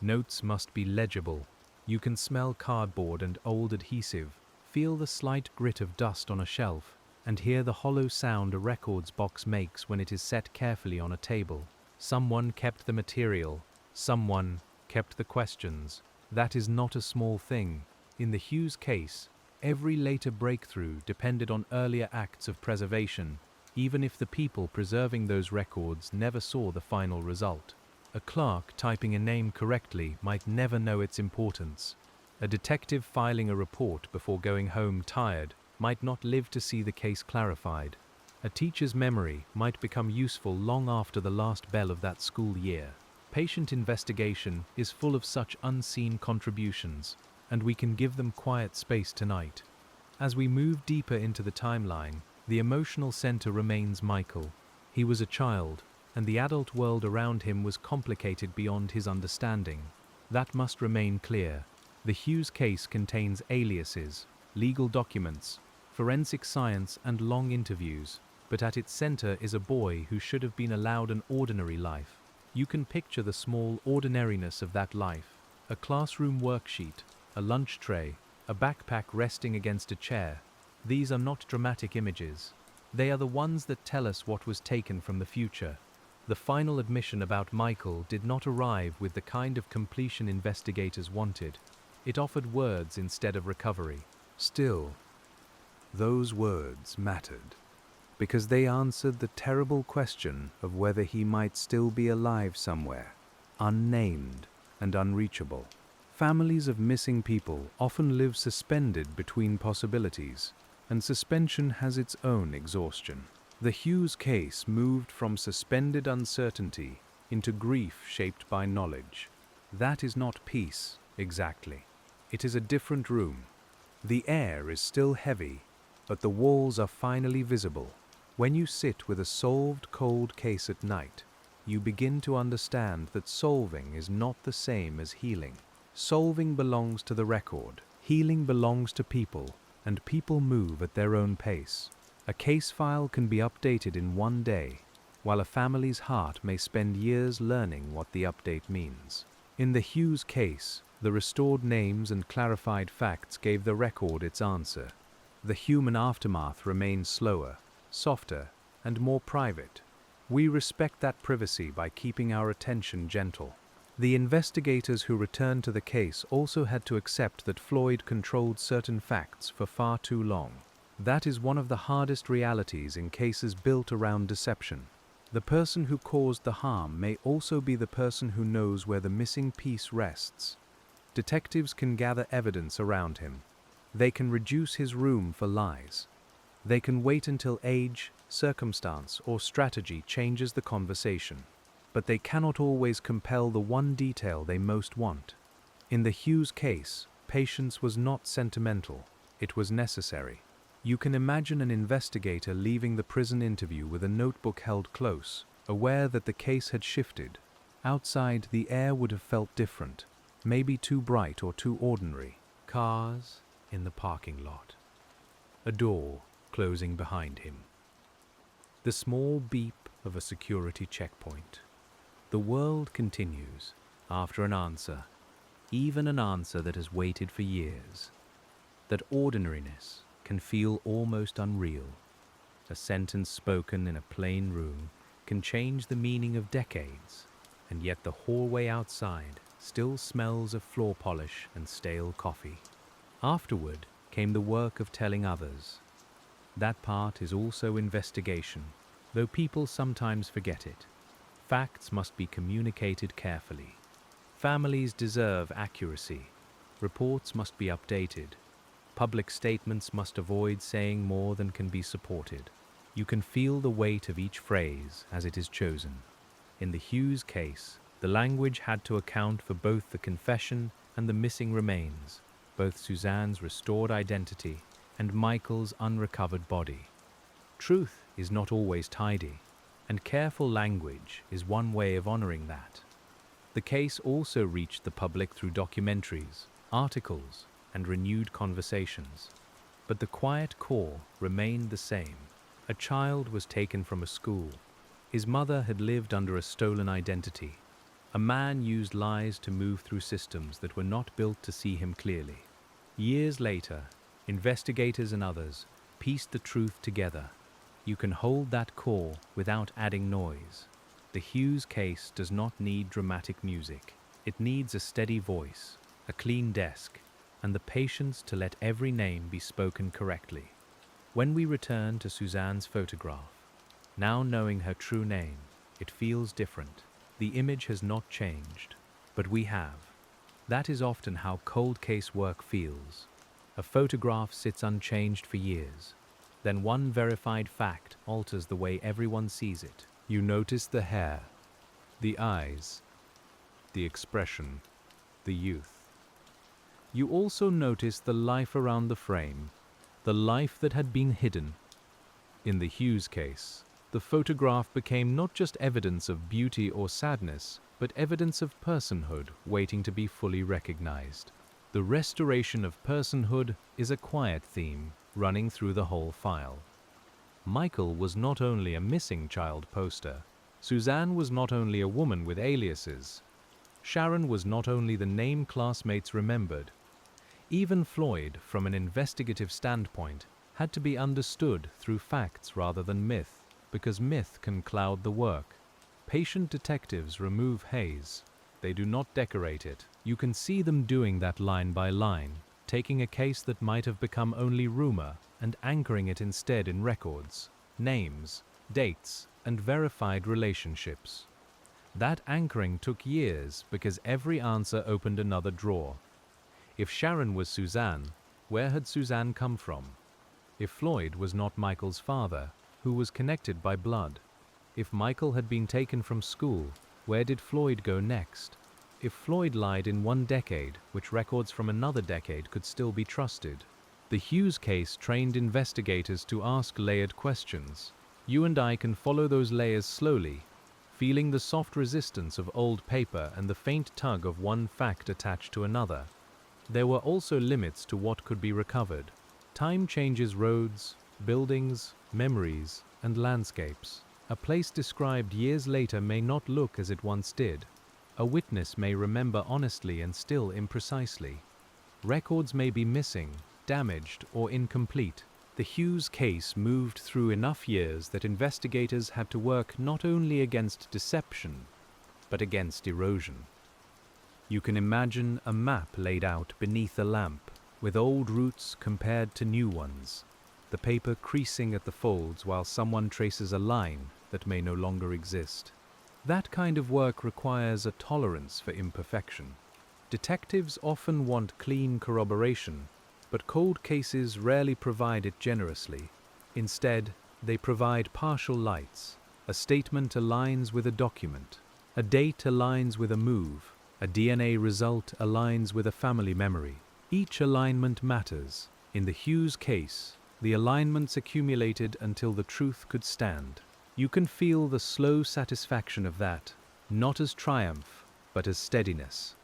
Notes must be legible. You can smell cardboard and old adhesive, feel the slight grit of dust on a shelf, and hear the hollow sound a records box makes when it is set carefully on a table. Someone kept the material. Someone kept the questions. That is not a small thing. In the Hughes case, every later breakthrough depended on earlier acts of preservation, even if the people preserving those records never saw the final result. A clerk typing a name correctly might never know its importance. A detective filing a report before going home tired might not live to see the case clarified. A teacher's memory might become useful long after the last bell of that school year. Patient investigation is full of such unseen contributions, and we can give them quiet space tonight. As we move deeper into the timeline, the emotional center remains Michael. He was a child, and the adult world around him was complicated beyond his understanding. That must remain clear. The Hughes case contains aliases, legal documents, forensic science, and long interviews, but at its center is a boy who should have been allowed an ordinary life. You can picture the small ordinariness of that life: a classroom worksheet, a lunch tray, a backpack resting against a chair. These are not dramatic images. They are the ones that tell us what was taken from the future. The final admission about Michael did not arrive with the kind of completion investigators wanted. It offered words instead of recovery. Still, those words mattered, because they answered the terrible question of whether he might still be alive somewhere, unnamed and unreachable. Families of missing people often live suspended between possibilities, and suspension has its own exhaustion. The Hughes case moved from suspended uncertainty into grief shaped by knowledge. That is not peace, exactly. It is a different room. The air is still heavy, but the walls are finally visible. When you sit with a solved cold case at night, you begin to understand that solving is not the same as healing. Solving belongs to the record, healing belongs to people, and people move at their own pace. A case file can be updated in one day, while a family's heart may spend years learning what the update means. In the Hughes case, the restored names and clarified facts gave the record its answer. The human aftermath remains slower, softer, and more private. We respect that privacy by keeping our attention gentle. The investigators who returned to the case also had to accept that Floyd controlled certain facts for far too long. That is one of the hardest realities in cases built around deception. The person who caused the harm may also be the person who knows where the missing piece rests. Detectives can gather evidence around him. They can reduce his room for lies. They can wait until age, circumstance, or strategy changes the conversation. But they cannot always compel the one detail they most want. In the Hughes case, patience was not sentimental, it was necessary. You can imagine an investigator leaving the prison interview with a notebook held close, aware that the case had shifted. Outside, the air would have felt different, maybe too bright or too ordinary. Cars in the parking lot. A door closing behind him. The small beep of a security checkpoint. The world continues after an answer, even an answer that has waited for years. That ordinariness can feel almost unreal. A sentence spoken in a plain room can change the meaning of decades, and yet the hallway outside still smells of floor polish and stale coffee. Afterward came the work of telling others. That part is also investigation, though people sometimes forget it. Facts must be communicated carefully. Families deserve accuracy. Reports must be updated. Public statements must avoid saying more than can be supported. You can feel the weight of each phrase as it is chosen. In the Hughes case, the language had to account for both the confession and the missing remains. both Suzanne's restored identity and Michael's unrecovered body. Truth is not always tidy, and careful language is one way of honoring that. The case also reached the public through documentaries, articles, and renewed conversations. But the quiet core remained the same. A child was taken from a school. His mother had lived under a stolen identity. A man used lies to move through systems that were not built to see him clearly. Years later, investigators and others pieced the truth together. You can hold that core without adding noise. The Hughes case does not need dramatic music. It needs a steady voice, a clean desk, and the patience to let every name be spoken correctly. When we return to Suzanne's photograph, now knowing her true name, it feels different. The image has not changed, but we have. That is often how cold case work feels. A photograph sits unchanged for years. Then one verified fact alters the way everyone sees it. You notice the hair, the eyes, the expression, the youth. You also notice the life around the frame, the life that had been hidden. In the Hughes case, the photograph became not just evidence of beauty or sadness, but evidence of personhood waiting to be fully recognized. The restoration of personhood is a quiet theme running through the whole file. Michael was not only a missing child poster. Suzanne was not only a woman with aliases. Sharon was not only the name classmates remembered. Even Floyd, from an investigative standpoint, had to be understood through facts rather than myth, because myth can cloud the work. Patient detectives remove haze. They do not decorate it. You can see them doing that line by line, taking a case that might have become only rumor and anchoring it instead in records, names, dates, and verified relationships. That anchoring took years because every answer opened another drawer. If Sharon was Suzanne, where had Suzanne come from? If Floyd was not Michael's father, who was connected by blood? If Michael had been taken from school, where did Floyd go next? If Floyd lied in one decade, which records from another decade could still be trusted? The Hughes case trained investigators to ask layered questions. You and I can follow those layers slowly, feeling the soft resistance of old paper and the faint tug of one fact attached to another. There were also limits to what could be recovered. Time changes roads, buildings, memories, and landscapes. A place described years later may not look as it once did. A witness may remember honestly and still imprecisely. Records may be missing, damaged, or incomplete. The Hughes case moved through enough years that investigators had to work not only against deception, but against erosion. You can imagine a map laid out beneath a lamp, with old routes compared to new ones, the paper creasing at the folds while someone traces a line that may no longer exist. That kind of work requires a tolerance for imperfection. Detectives often want clean corroboration, but cold cases rarely provide it generously. Instead, they provide partial lights. A statement aligns with a document. A date aligns with a move. A DNA result aligns with a family memory. Each alignment matters. In the Hughes case, the alignments accumulated until the truth could stand. You can feel the slow satisfaction of that, not as triumph, but as steadiness.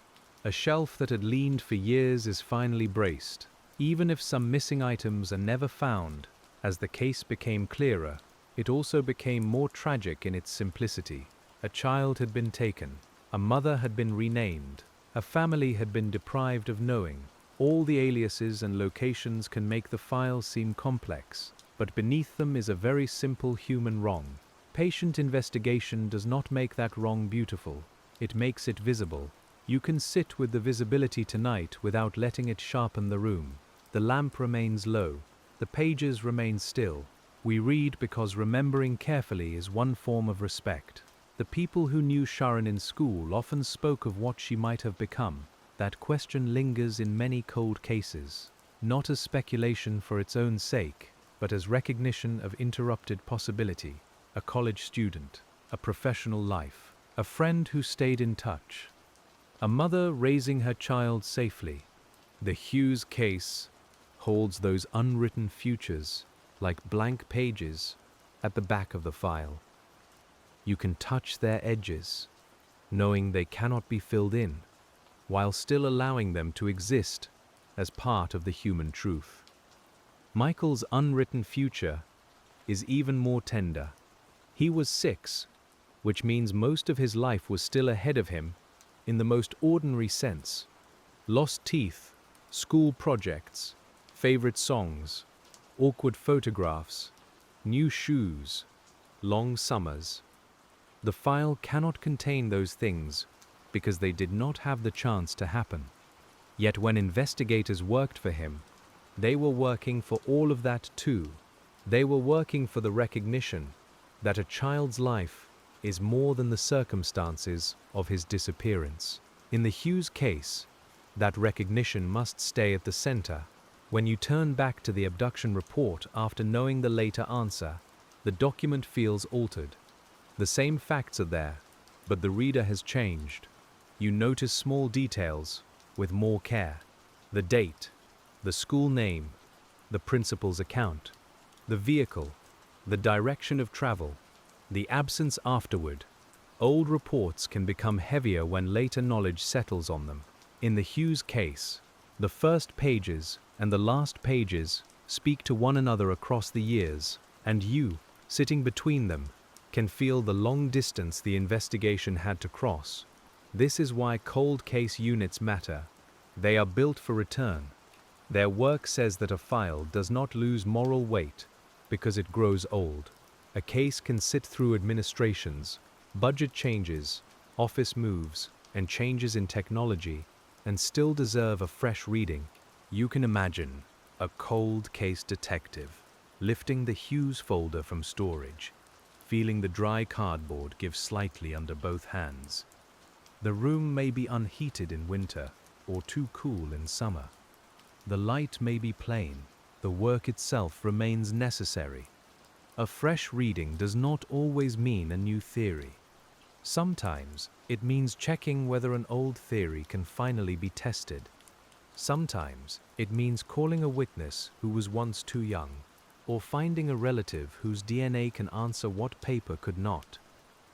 A shelf that had leaned for years is finally braced. Even if some missing items are never found, as the case became clearer, it also became more tragic in its simplicity. A child had been taken. A mother had been renamed. A family had been deprived of knowing. All the aliases and locations can make the file seem complex, but beneath them is a very simple human wrong. Patient investigation does not make that wrong beautiful. It makes it visible. You can sit with the visibility tonight without letting it sharpen the room. The lamp remains low. The pages remain still. We read because remembering carefully is one form of respect. The people who knew Sharon in school often spoke of what she might have become. That question lingers in many cold cases, not as speculation for its own sake, but as recognition of interrupted possibility. A college student, a professional life, a friend who stayed in touch, a mother raising her child safely. The Hughes case holds those unwritten futures like blank pages at the back of the file. You can touch their edges, knowing they cannot be filled in, while still allowing them to exist as part of the human truth. Michael's unwritten future is even more tender. He was 6, which means most of his life was still ahead of him in the most ordinary sense. Lost teeth, school projects, favorite songs, awkward photographs, new shoes, long summers. The file cannot contain those things because they did not have the chance to happen. Yet when investigators worked for him, they were working for all of that too. They were working for the recognition that a child's life is more than the circumstances of his disappearance. In the Hughes case, that recognition must stay at the center. When you turn back to the abduction report after knowing the later answer, the document feels altered. The same facts are there, but the reader has changed. You notice small details with more care. The date, the school name, the principal's account, the vehicle, the direction of travel, the absence afterward. Old reports can become heavier when later knowledge settles on them. In the Hughes case, the first pages and the last pages speak to one another across the years, and you, sitting between them, can feel the long distance the investigation had to cross. This is why cold case units matter. They are built for return. Their work says that a file does not lose moral weight because it grows old. A case can sit through administrations, budget changes, office moves, and changes in technology, and still deserve a fresh reading. You can imagine a cold case detective lifting the Hughes folder from storage, feeling the dry cardboard give slightly under both hands. The room may be unheated in winter or too cool in summer. The light may be plain, the work itself remains necessary. A fresh reading does not always mean a new theory. Sometimes it means checking whether an old theory can finally be tested. Sometimes it means calling a witness who was once too young, or finding a relative whose DNA can answer what paper could not.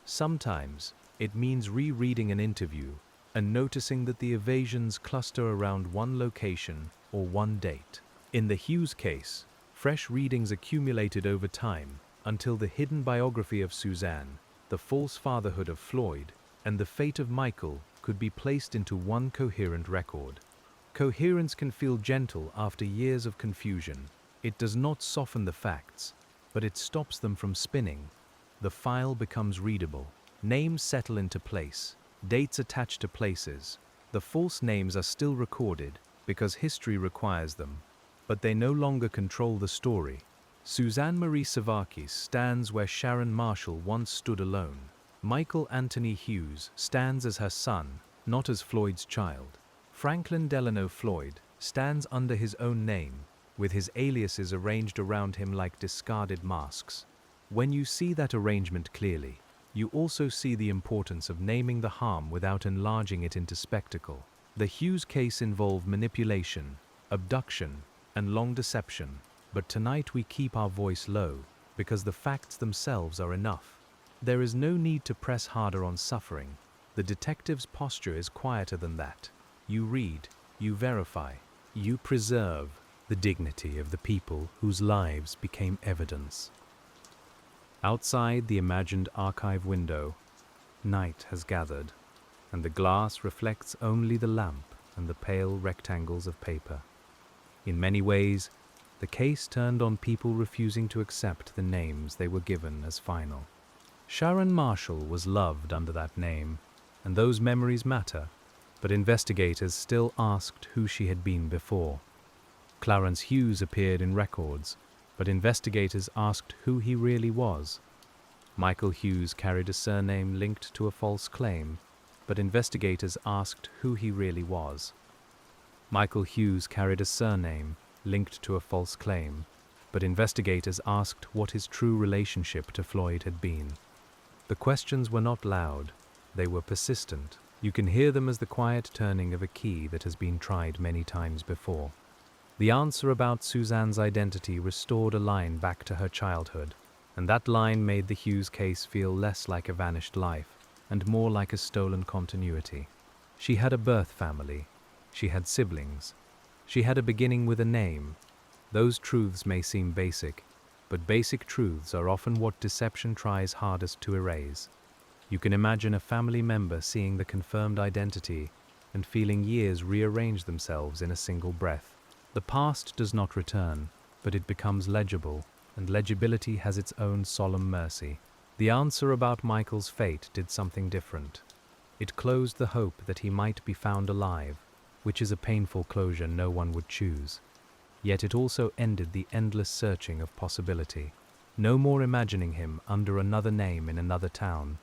Sometimes it means rereading an interview and noticing that the evasions cluster around one location or one date. In the Hughes case, fresh readings accumulated over time until the hidden biography of Suzanne, the false fatherhood of Floyd, and the fate of Michael could be placed into one coherent record. Coherence can feel gentle after years of confusion. It does not soften the facts, but it stops them from spinning. The file becomes readable. Names settle into place, dates attached to places. The false names are still recorded because history requires them, but they no longer control the story. Suzanne Marie Savakis stands where Sharon Marshall once stood alone. Michael Anthony Hughes stands as her son, not as Floyd's child. Franklin Delano Floyd stands under his own name, with his aliases arranged around him like discarded masks. When you see that arrangement clearly, you also see the importance of naming the harm without enlarging it into spectacle. The Hughes case involved manipulation, abduction, and long deception, but tonight we keep our voice low because the facts themselves are enough. There is no need to press harder on suffering. The detective's posture is quieter than that. You read, you verify, you preserve the dignity of the people whose lives became evidence. Outside the imagined archive window, night has gathered, and the glass reflects only the lamp and the pale rectangles of paper. In many ways, the case turned on people refusing to accept the names they were given as final. Sharon Marshall was loved under that name, and those memories matter, but investigators still asked who she had been before. Clarence Hughes appeared in records, but investigators asked who he really was. Michael Hughes carried a surname linked to a false claim, but investigators asked who he really was. Michael Hughes carried a surname linked to a false claim, but investigators asked what his true relationship to Floyd had been. The questions were not loud, they were persistent. You can hear them as the quiet turning of a key that has been tried many times before. The answer about Suzanne's identity restored a line back to her childhood, and that line made the Hughes case feel less like a vanished life and more like a stolen continuity. She had a birth family. She had siblings. She had a beginning with a name. Those truths may seem basic, but basic truths are often what deception tries hardest to erase. You can imagine a family member seeing the confirmed identity and feeling years rearrange themselves in a single breath. The past does not return, but it becomes legible, and legibility has its own solemn mercy. The answer about Michael's fate did something different. It closed the hope that he might be found alive, which is a painful closure no one would choose. Yet it also ended the endless searching of possibility. No more imagining him under another name in another town.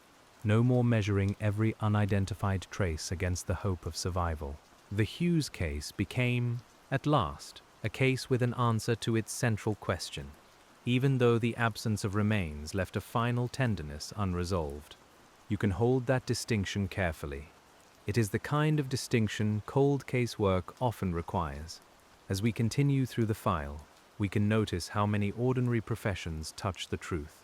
No more measuring every unidentified trace against the hope of survival. The Hughes case became, at last, a case with an answer to its central question, even though the absence of remains left a final tenderness unresolved. You can hold that distinction carefully. It is the kind of distinction cold case work often requires. As we continue through the file, we can notice how many ordinary professions touch the truth.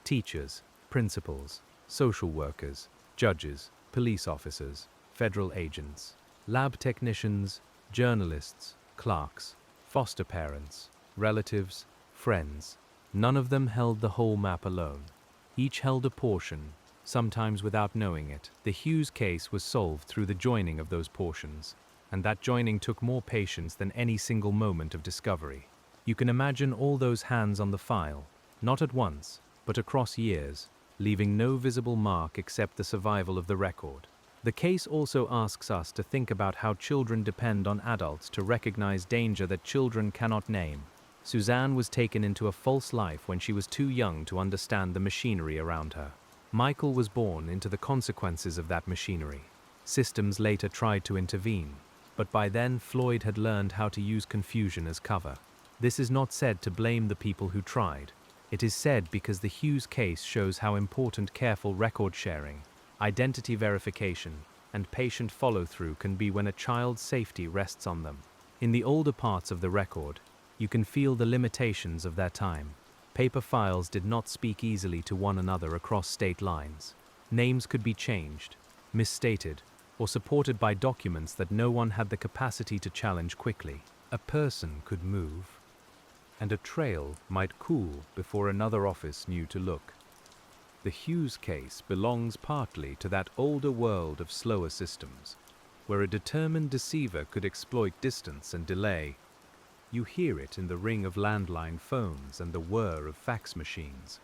Teachers, principals, social workers, judges, police officers, federal agents, lab technicians, journalists, clerks, foster parents, relatives, friends. None of them held the whole map alone. Each held a portion, sometimes without knowing it. The Hughes case was solved through the joining of those portions, and that joining took more patience than any single moment of discovery. You can imagine all those hands on the file, not at once, but across years, leaving no visible mark except the survival of the record. The case also asks us to think about how children depend on adults to recognize danger that children cannot name. Suzanne was taken into a false life when she was too young to understand the machinery around her. Michael was born into the consequences of that machinery. Systems later tried to intervene, but by then Floyd had learned how to use confusion as cover. This is not said to blame the people who tried. It is said because the Hughes case shows how important careful record sharing, identity verification, and patient follow-through can be when a child's safety rests on them. In the older parts of the record, you can feel the limitations of their time. Paper files did not speak easily to one another across state lines. Names could be changed, misstated, or supported by documents that no one had the capacity to challenge quickly. A person could move, and a trail might cool before another office knew to look. The Hughes case belongs partly to that older world of slower systems, where a determined deceiver could exploit distance and delay. You hear it in the ring of landline phones and the whir of fax machines.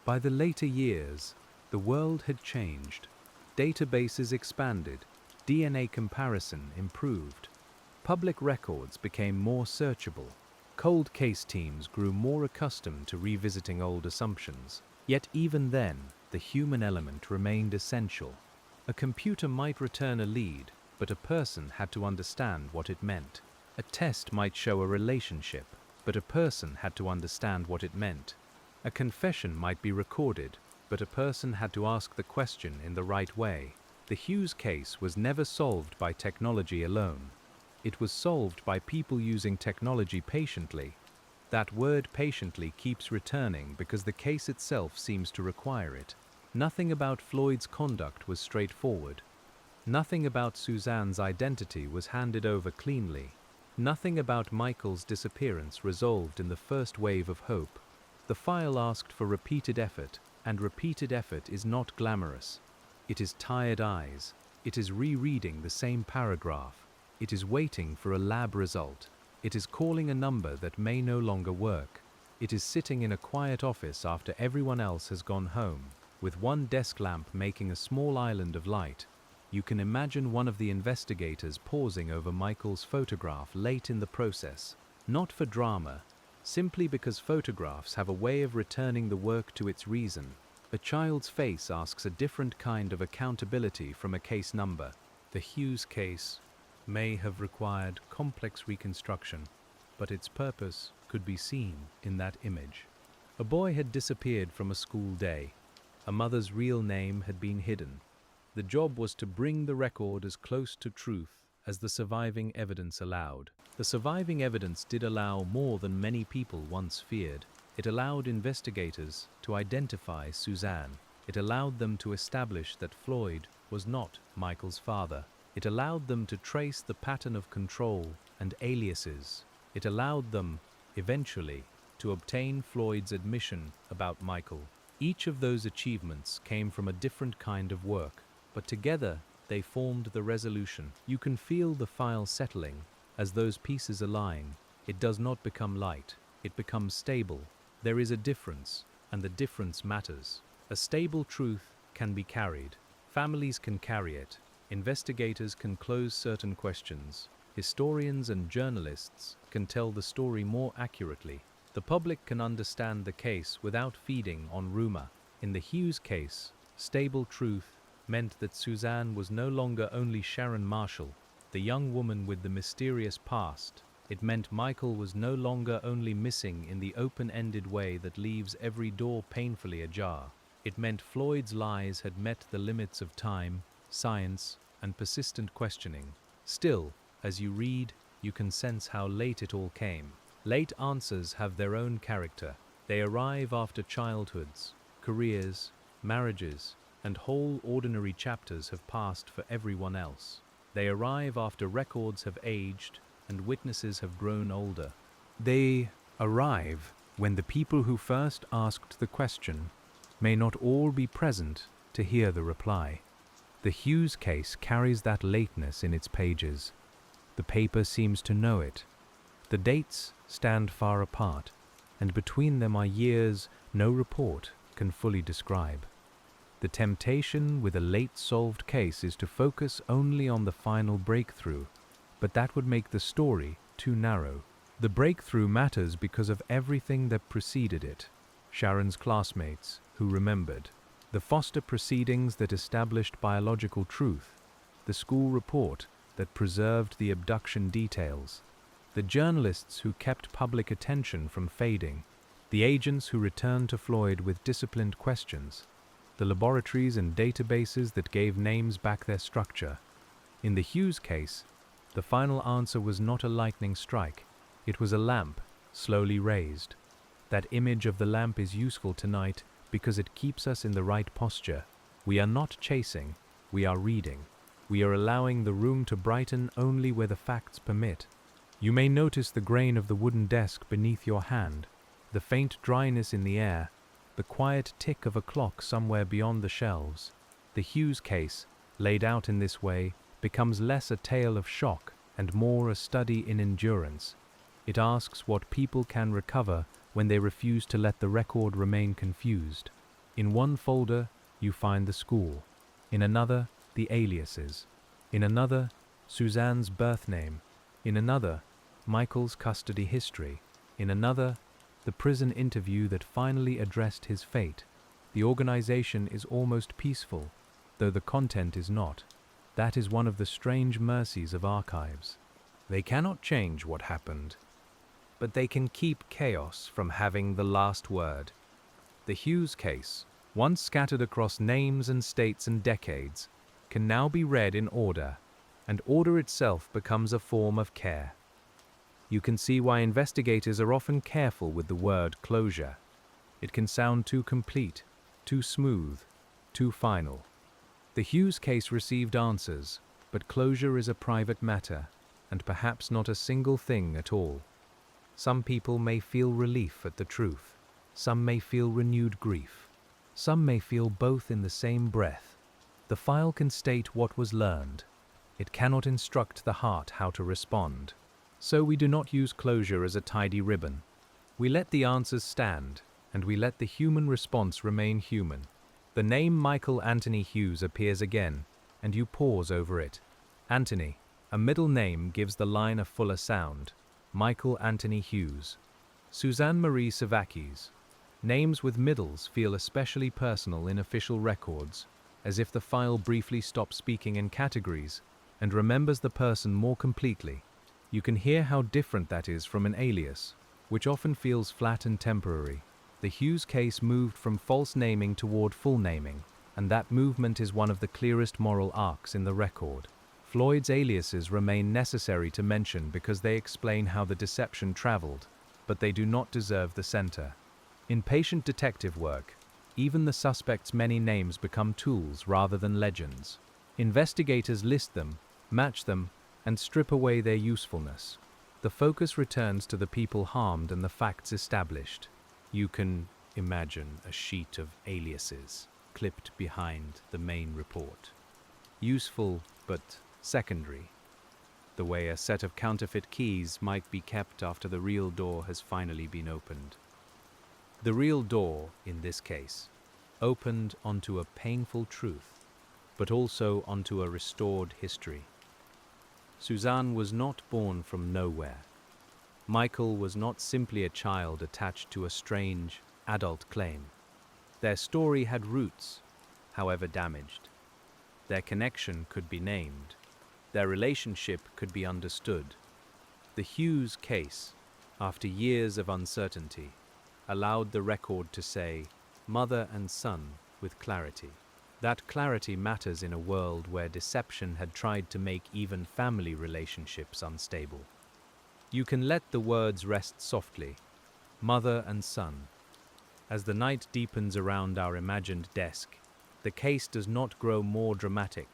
By the later years, the world had changed. Databases expanded, DNA comparison improved. Public records became more searchable. Cold case teams grew more accustomed to revisiting old assumptions. Yet even then, the human element remained essential. A computer might return a lead, but a person had to understand what it meant. A test might show a relationship, but a person had to understand what it meant. A confession might be recorded, but a person had to ask the question in the right way. The Hughes case was never solved by technology alone. It was solved by people using technology patiently. That word patiently keeps returning because the case itself seems to require it. Nothing about Floyd's conduct was straightforward. Nothing about Suzanne's identity was handed over cleanly. Nothing about Michael's disappearance resolved in the first wave of hope. The file asked for repeated effort, and repeated effort is not glamorous. It is tired eyes. It is rereading the same paragraph. It is waiting for a lab result. It is calling a number that may no longer work. It is sitting in a quiet office after everyone else has gone home, with one desk lamp making a small island of light. You can imagine one of the investigators pausing over Michael's photograph late in the process, not for drama, simply because photographs have a way of returning the work to its reason. A child's face asks a different kind of accountability from a case number. The Hughes case may have required complex reconstruction, but its purpose could be seen in that image. A boy had disappeared from a school day. A mother's real name had been hidden. The job was to bring the record as close to truth as the surviving evidence allowed. The surviving evidence did allow more than many people once feared. It allowed investigators to identify Suzanne. It allowed them to establish that Floyd was not Michael's father. It allowed them to trace the pattern of control and aliases. It allowed them, eventually, to obtain Floyd's admission about Michael. Each of those achievements came from a different kind of work, but together they formed the resolution. You can feel the file settling as those pieces are lying. It does not become light, it becomes stable. There is a difference, and the difference matters. A stable truth can be carried. Families can carry it. Investigators can close certain questions. Historians and journalists can tell the story more accurately. The public can understand the case without feeding on rumor. In the Hughes case, stable truth meant that Suzanne was no longer only Sharon Marshall, the young woman with the mysterious past. It meant Michael was no longer only missing in the open-ended way that leaves every door painfully ajar. It meant Floyd's lies had met the limits of time, science, and persistent questioning. Still, as you read, you can sense how late it all came. Late answers have their own character. They arrive after childhoods, careers, marriages, and whole ordinary chapters have passed for everyone else. They arrive after records have aged and witnesses have grown older. They arrive when the people who first asked the question may not all be present to hear the reply. The Hughes case carries that lateness in its pages. The paper seems to know it. The dates stand far apart, and between them are years no report can fully describe. The temptation with a late-solved case is to focus only on the final breakthrough, but that would make the story too narrow. The breakthrough matters because of everything that preceded it. Sharon's classmates, who remembered. The foster proceedings that established biological truth. The school report that preserved the abduction details. The journalists who kept public attention from fading. The agents who returned to Floyd with disciplined questions. The laboratories and databases that gave names back their structure. In the Hughes case, the final answer was not a lightning strike. It was a lamp, slowly raised. That image of the lamp is useful tonight because it keeps us in the right posture. We are not chasing, we are reading. We are allowing the room to brighten only where the facts permit. You may notice the grain of the wooden desk beneath your hand, the faint dryness in the air, the quiet tick of a clock somewhere beyond the shelves. The Hughes case, laid out in this way, becomes less a tale of shock and more a study in endurance. It asks what people can recover when they refuse to let the record remain confused. In one folder, you find the school. In another, the aliases. In another, Suzanne's birth name. In another, Michael's custody history. In another, the prison interview that finally addressed his fate. The organization is almost peaceful, though the content is not. That is one of the strange mercies of archives. They cannot change what happened, but they can keep chaos from having the last word. The Hughes case, once scattered across names and states and decades, can now be read in order, and order itself becomes a form of care. You can see why investigators are often careful with the word closure. It can sound too complete, too smooth, too final. The Hughes case received answers, but closure is a private matter, and perhaps not a single thing at all. Some people may feel relief at the truth. Some may feel renewed grief. Some may feel both in the same breath. The file can state what was learned. It cannot instruct the heart how to respond. So we do not use closure as a tidy ribbon. We let the answers stand, and we let the human response remain human. The name Michael Anthony Hughes appears again, and you pause over it. Anthony, a middle name, gives the line a fuller sound. Michael Anthony Hughes. Suzanne Marie Savakis. Names with middles feel especially personal in official records, as if the file briefly stops speaking in categories and remembers the person more completely. You can hear how different that is from an alias, which often feels flat and temporary. The Hughes case moved from false naming toward full naming, and that movement is one of the clearest moral arcs in the record. Floyd's aliases remain necessary to mention because they explain how the deception traveled, but they do not deserve the center. In patient detective work, even the suspect's many names become tools rather than legends. Investigators list them, match them, and strip away their usefulness. The focus returns to the people harmed and the facts established. You can imagine a sheet of aliases clipped behind the main report. Useful, but secondary. The way a set of counterfeit keys might be kept after the real door has finally been opened. The real door, in this case, opened onto a painful truth, but also onto a restored history. Suzanne was not born from nowhere. Michael was not simply a child attached to a strange, adult claim. Their story had roots, however damaged. Their connection could be named. Their relationship could be understood. The Hughes case, after years of uncertainty, allowed the record to say mother and son with clarity. That clarity matters in a world where deception had tried to make even family relationships unstable. You can let the words rest softly, mother and son. As the night deepens around our imagined desk, the case does not grow more dramatic.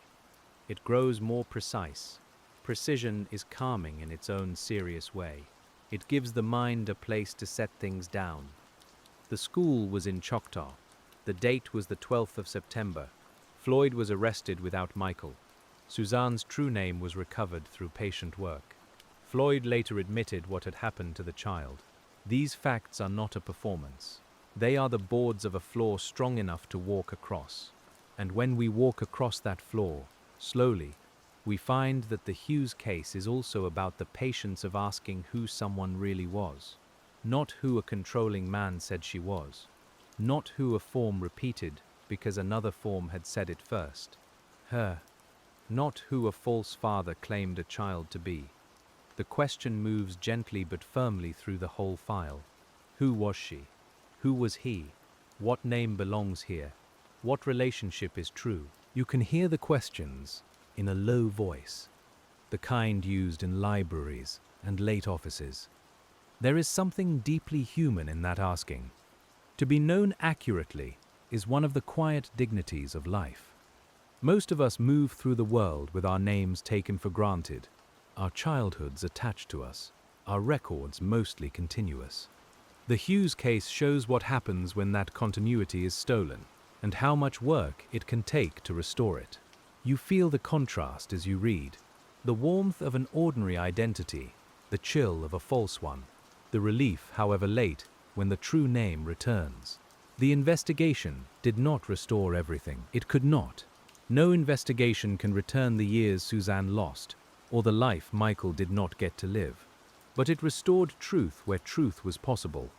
It grows more precise. Precision is calming in its own serious way. It gives the mind a place to set things down. The school was in Choctaw. The date was the 12th of September. Floyd was arrested without Michael. Suzanne's true name was recovered through patient work. Floyd later admitted what had happened to the child. These facts are not a performance. They are the boards of a floor strong enough to walk across. And when we walk across that floor, slowly, we find that the Hughes case is also about the patience of asking who someone really was. Not who a controlling man said she was. Not who a form repeated because another form had said it first. Her. Not who a false father claimed a child to be. The question moves gently but firmly through the whole file. Who was she? Who was he? What name belongs here? What relationship is true? You can hear the questions in a low voice, the kind used in libraries and late offices. There is something deeply human in that asking. To be known accurately is one of the quiet dignities of life. Most of us move through the world with our names taken for granted, our childhoods attached to us, our records mostly continuous. The Hughes case shows what happens when that continuity is stolen, and how much work it can take to restore it. You feel the contrast as you read, the warmth of an ordinary identity, the chill of a false one, the relief, however late, when the true name returns. The investigation did not restore everything. It could not. No investigation can return the years Suzanne lost, or the life Michael did not get to live. But it restored truth where truth was possible.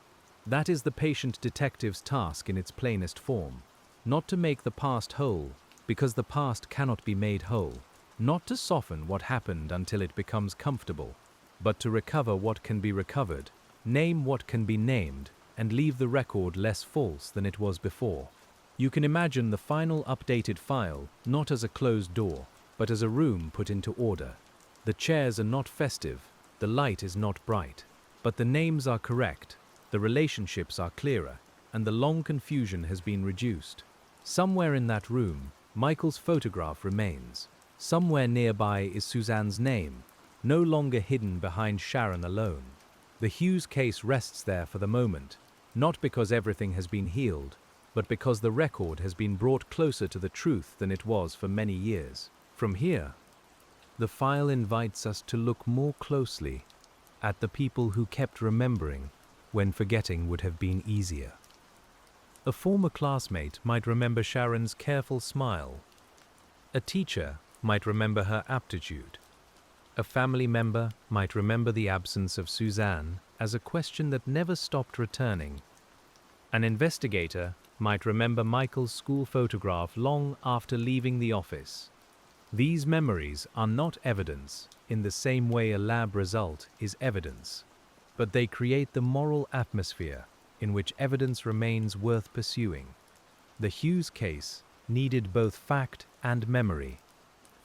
That is the patient detective's task in its plainest form. Not to make the past whole, because the past cannot be made whole. Not to soften what happened until it becomes comfortable, but to recover what can be recovered, name what can be named, and leave the record less false than it was before. You can imagine the final updated file not as a closed door, but as a room put into order. The chairs are not festive, the light is not bright, but the names are correct, the relationships are clearer, and the long confusion has been reduced. Somewhere in that room, Michael's photograph remains. Somewhere nearby is Suzanne's name, no longer hidden behind Sharon alone. The Hughes case rests there for the moment, not because everything has been healed, but because the record has been brought closer to the truth than it was for many years. From here, the file invites us to look more closely at the people who kept remembering when forgetting would have been easier. A former classmate might remember Sharon's careful smile. A teacher might remember her aptitude. A family member might remember the absence of Suzanne as a question that never stopped returning. An investigator might remember Michael's school photograph long after leaving the office. These memories are not evidence in the same way a lab result is evidence, but they create the moral atmosphere in which evidence remains worth pursuing. The Hughes case needed both fact and memory.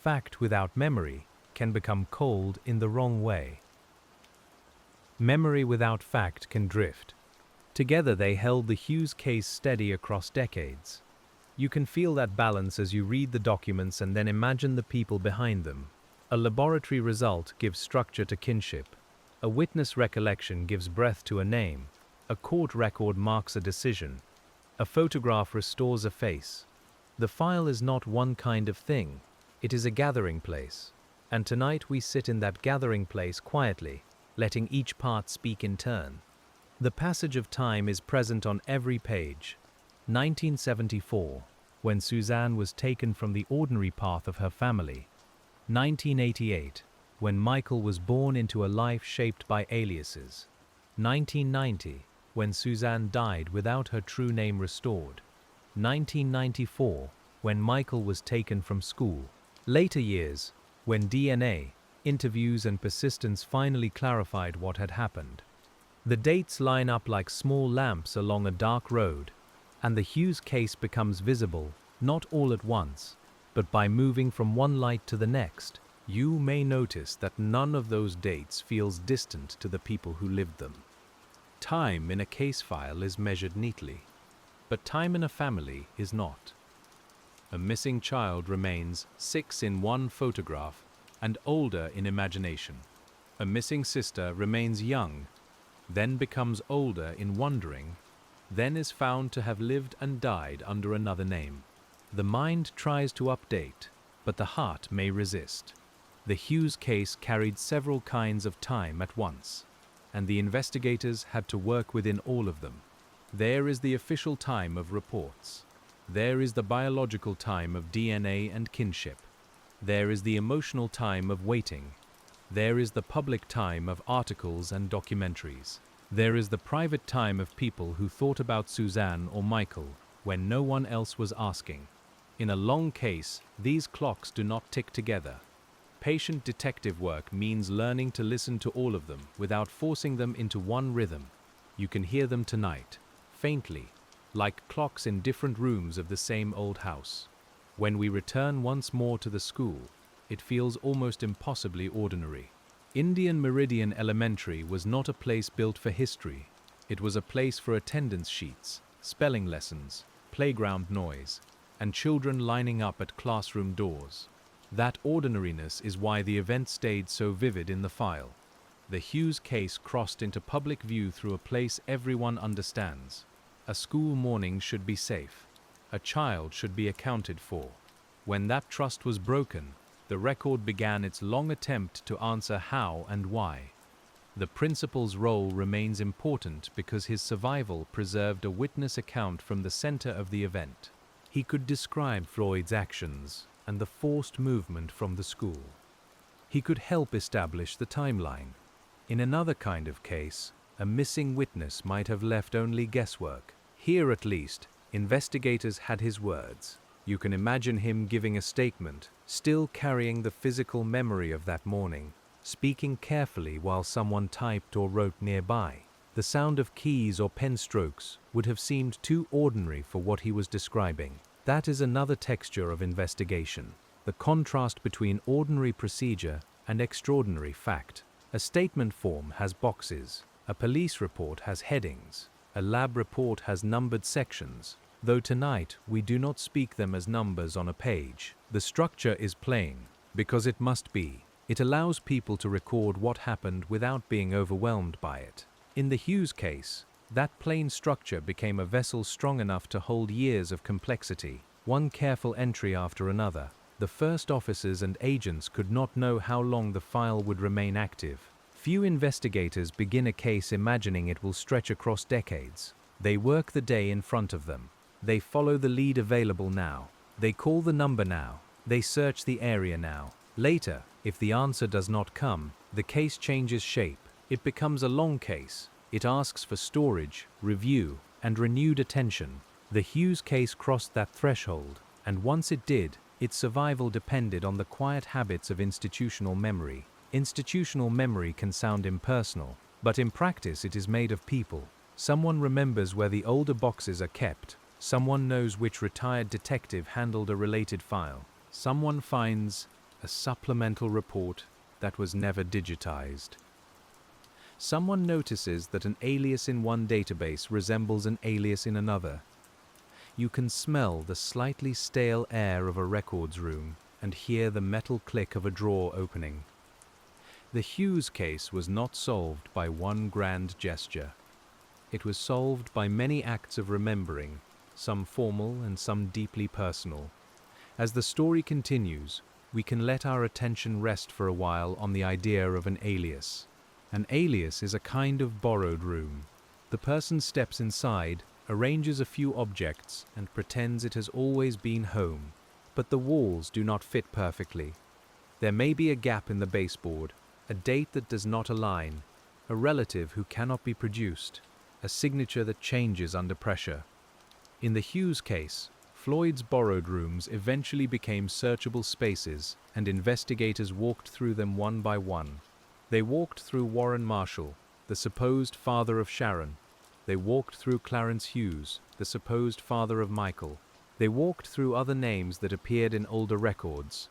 Fact without memory can become cold in the wrong way. Memory without fact can drift. Together they held the Hughes case steady across decades. You can feel that balance as you read the documents and then imagine the people behind them. A laboratory result gives structure to kinship. A witness recollection gives breath to a name. A court record marks a decision. A photograph restores a face. The file is not one kind of thing. It is a gathering place. And tonight we sit in that gathering place quietly, letting each part speak in turn. The passage of time is present on every page. 1974, when Suzanne was taken from the ordinary path of her family. 1988, when Michael was born into a life shaped by aliases. 1990, when Suzanne died without her true name restored. 1994, when Michael was taken from school. Later years, when DNA, interviews and persistence finally clarified what had happened. The dates line up like small lamps along a dark road, and the Hughes case becomes visible, not all at once, but by moving from one light to the next. You may notice that none of those dates feels distant to the people who lived them. Time in a case file is measured neatly, but time in a family is not. A missing child remains 6 in one photograph and older in imagination. A missing sister remains young, then becomes older in wondering, then is found to have lived and died under another name. The mind tries to update, but the heart may resist. The Hughes case carried several kinds of time at once, and the investigators had to work within all of them. There is the official time of reports. There is the biological time of DNA and kinship. There is the emotional time of waiting. There is the public time of articles and documentaries. There is the private time of people who thought about Suzanne or Michael when no one else was asking. In a long case, these clocks do not tick together. Patient detective work means learning to listen to all of them without forcing them into one rhythm. You can hear them tonight, faintly, like clocks in different rooms of the same old house. When we return once more to the school, it feels almost impossibly ordinary. Indian Meridian Elementary was not a place built for history. It was a place for attendance sheets, spelling lessons, playground noise, and children lining up at classroom doors. That ordinariness is why the event stayed so vivid in the file. The Hughes case crossed into public view through a place everyone understands. A school morning should be safe. A child should be accounted for. When that trust was broken, the record began its long attempt to answer how and why. The principal's role remains important because his survival preserved a witness account from the center of the event. He could describe Floyd's actions and the forced movement from the school. He could help establish the timeline. In another kind of case, a missing witness might have left only guesswork. Here, at least, investigators had his words. You can imagine him giving a statement, still carrying the physical memory of that morning, speaking carefully while someone typed or wrote nearby. The sound of keys or pen strokes would have seemed too ordinary for what he was describing. That is another texture of investigation, the contrast between ordinary procedure and extraordinary fact. A statement form has boxes, a police report has headings, a lab report has numbered sections, though tonight we do not speak them as numbers on a page. The structure is plain, because it must be. It allows people to record what happened without being overwhelmed by it. In the Hughes case, that plain structure became a vessel strong enough to hold years of complexity, one careful entry after another. The first officers and agents could not know how long the file would remain active. Few investigators begin a case imagining it will stretch across decades. They work the day in front of them. They follow the lead available now. They call the number now. They search the area now. Later, if the answer does not come, the case changes shape. It becomes a long case. It asks for storage, review, and renewed attention. The Hughes case crossed that threshold, and once it did, its survival depended on the quiet habits of institutional memory. Institutional memory can sound impersonal, but in practice it is made of people. Someone remembers where the older boxes are kept. Someone knows which retired detective handled a related file. Someone finds a supplemental report that was never digitized. Someone notices that an alias in one database resembles an alias in another. You can smell the slightly stale air of a records room and hear the metal click of a drawer opening. The Hughes case was not solved by one grand gesture. It was solved by many acts of remembering, some formal and some deeply personal. As the story continues, we can let our attention rest for a while on the idea of an alias. An alias is a kind of borrowed room. The person steps inside, arranges a few objects, and pretends it has always been home. But the walls do not fit perfectly. There may be a gap in the baseboard, a date that does not align, a relative who cannot be produced, a signature that changes under pressure. In the Hughes case, Floyd's borrowed rooms eventually became searchable spaces, and investigators walked through them one by one. They walked through Warren Marshall, the supposed father of Sharon. They walked through Clarence Hughes, the supposed father of Michael. They walked through other names that appeared in older records.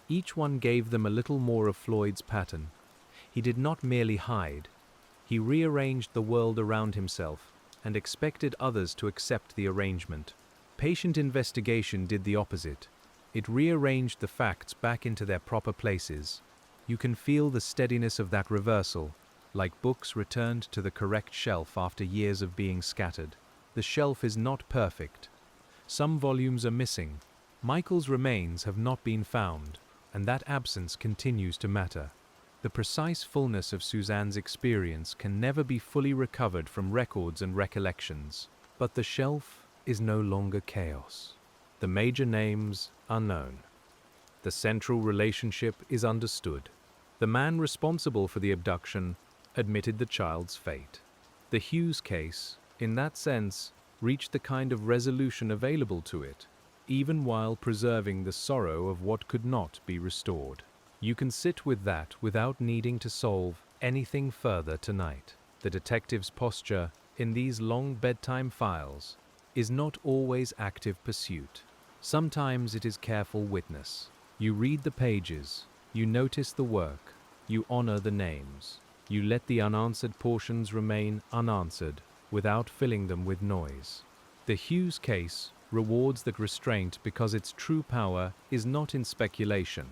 Each one gave them a little more of Floyd's pattern. He did not merely hide. He rearranged the world around himself and expected others to accept the arrangement. Patient investigation did the opposite. It rearranged the facts back into their proper places. You can feel the steadiness of that reversal, like books returned to the correct shelf after years of being scattered. The shelf is not perfect. Some volumes are missing. Michael's remains have not been found, and that absence continues to matter. The precise fullness of Suzanne's experience can never be fully recovered from records and recollections. But the shelf is no longer chaos. The major names are known. The central relationship is understood. The man responsible for the abduction admitted the child's fate. The Hughes case, in that sense, reached the kind of resolution available to it, even while preserving the sorrow of what could not be restored. You can sit with that without needing to solve anything further tonight. The detective's posture in these long bedtime files is not always active pursuit. Sometimes it is careful witness. You read the pages, you notice the work, you honor the names. You let the unanswered portions remain unanswered without filling them with noise. The Hughes case rewards that restraint because its true power is not in speculation.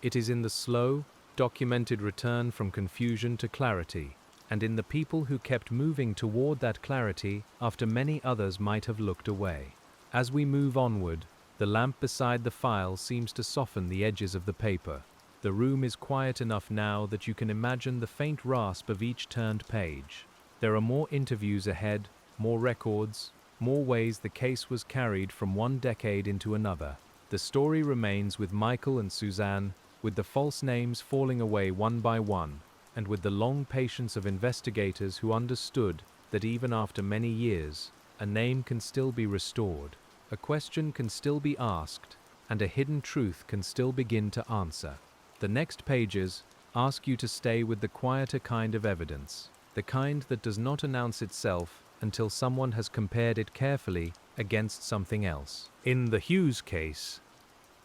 It is in the slow, documented return from confusion to clarity, and in the people who kept moving toward that clarity after many others might have looked away. As we move onward, the lamp beside the file seems to soften the edges of the paper. The room is quiet enough now that you can imagine the faint rasp of each turned page. There are more interviews ahead, more records, more ways the case was carried from one decade into another. The story remains with Michael and Suzanne, with the false names falling away one by one, and with the long patience of investigators who understood that even after many years, a name can still be restored, a question can still be asked, and a hidden truth can still begin to answer. The next pages ask you to stay with the quieter kind of evidence, the kind that does not announce itself until someone has compared it carefully against something else. In the Hughes case,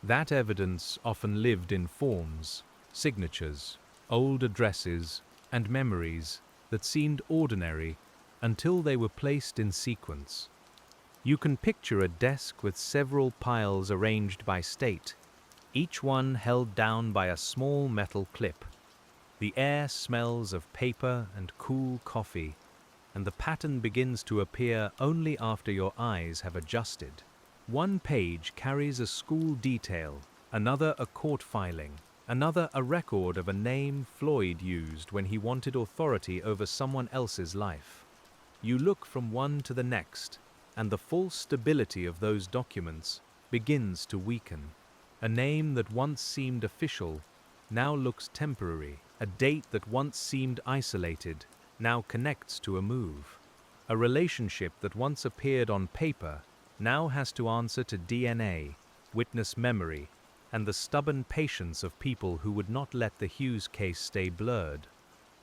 that evidence often lived in forms, signatures, old addresses, and memories that seemed ordinary until they were placed in sequence. You can picture a desk with several piles arranged by state, each one held down by a small metal clip. The air smells of paper and cool coffee, and the pattern begins to appear only after your eyes have adjusted. One page carries a school detail, another a court filing, another a record of a name Floyd used when he wanted authority over someone else's life. You look from one to the next, and the false stability of those documents begins to weaken. A name that once seemed official now looks temporary. A date that once seemed isolated now connects to a move. A relationship that once appeared on paper now has to answer to DNA, witness memory, and the stubborn patience of people who would not let the Hughes case stay blurred.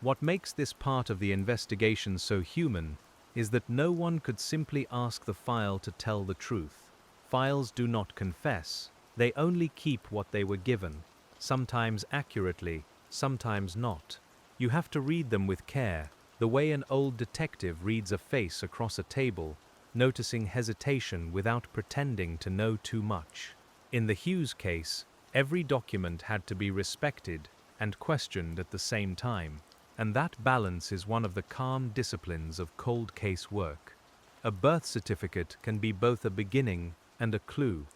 What makes this part of the investigation so human is that no one could simply ask the file to tell the truth. Files do not confess, they only keep what they were given, sometimes accurately, sometimes not. You have to read them with care, the way an old detective reads a face across a table, noticing hesitation without pretending to know too much. In the Hughes case, every document had to be respected and questioned at the same time, and that balance is one of the calm disciplines of cold case work. A birth certificate can be both a beginning and a clue.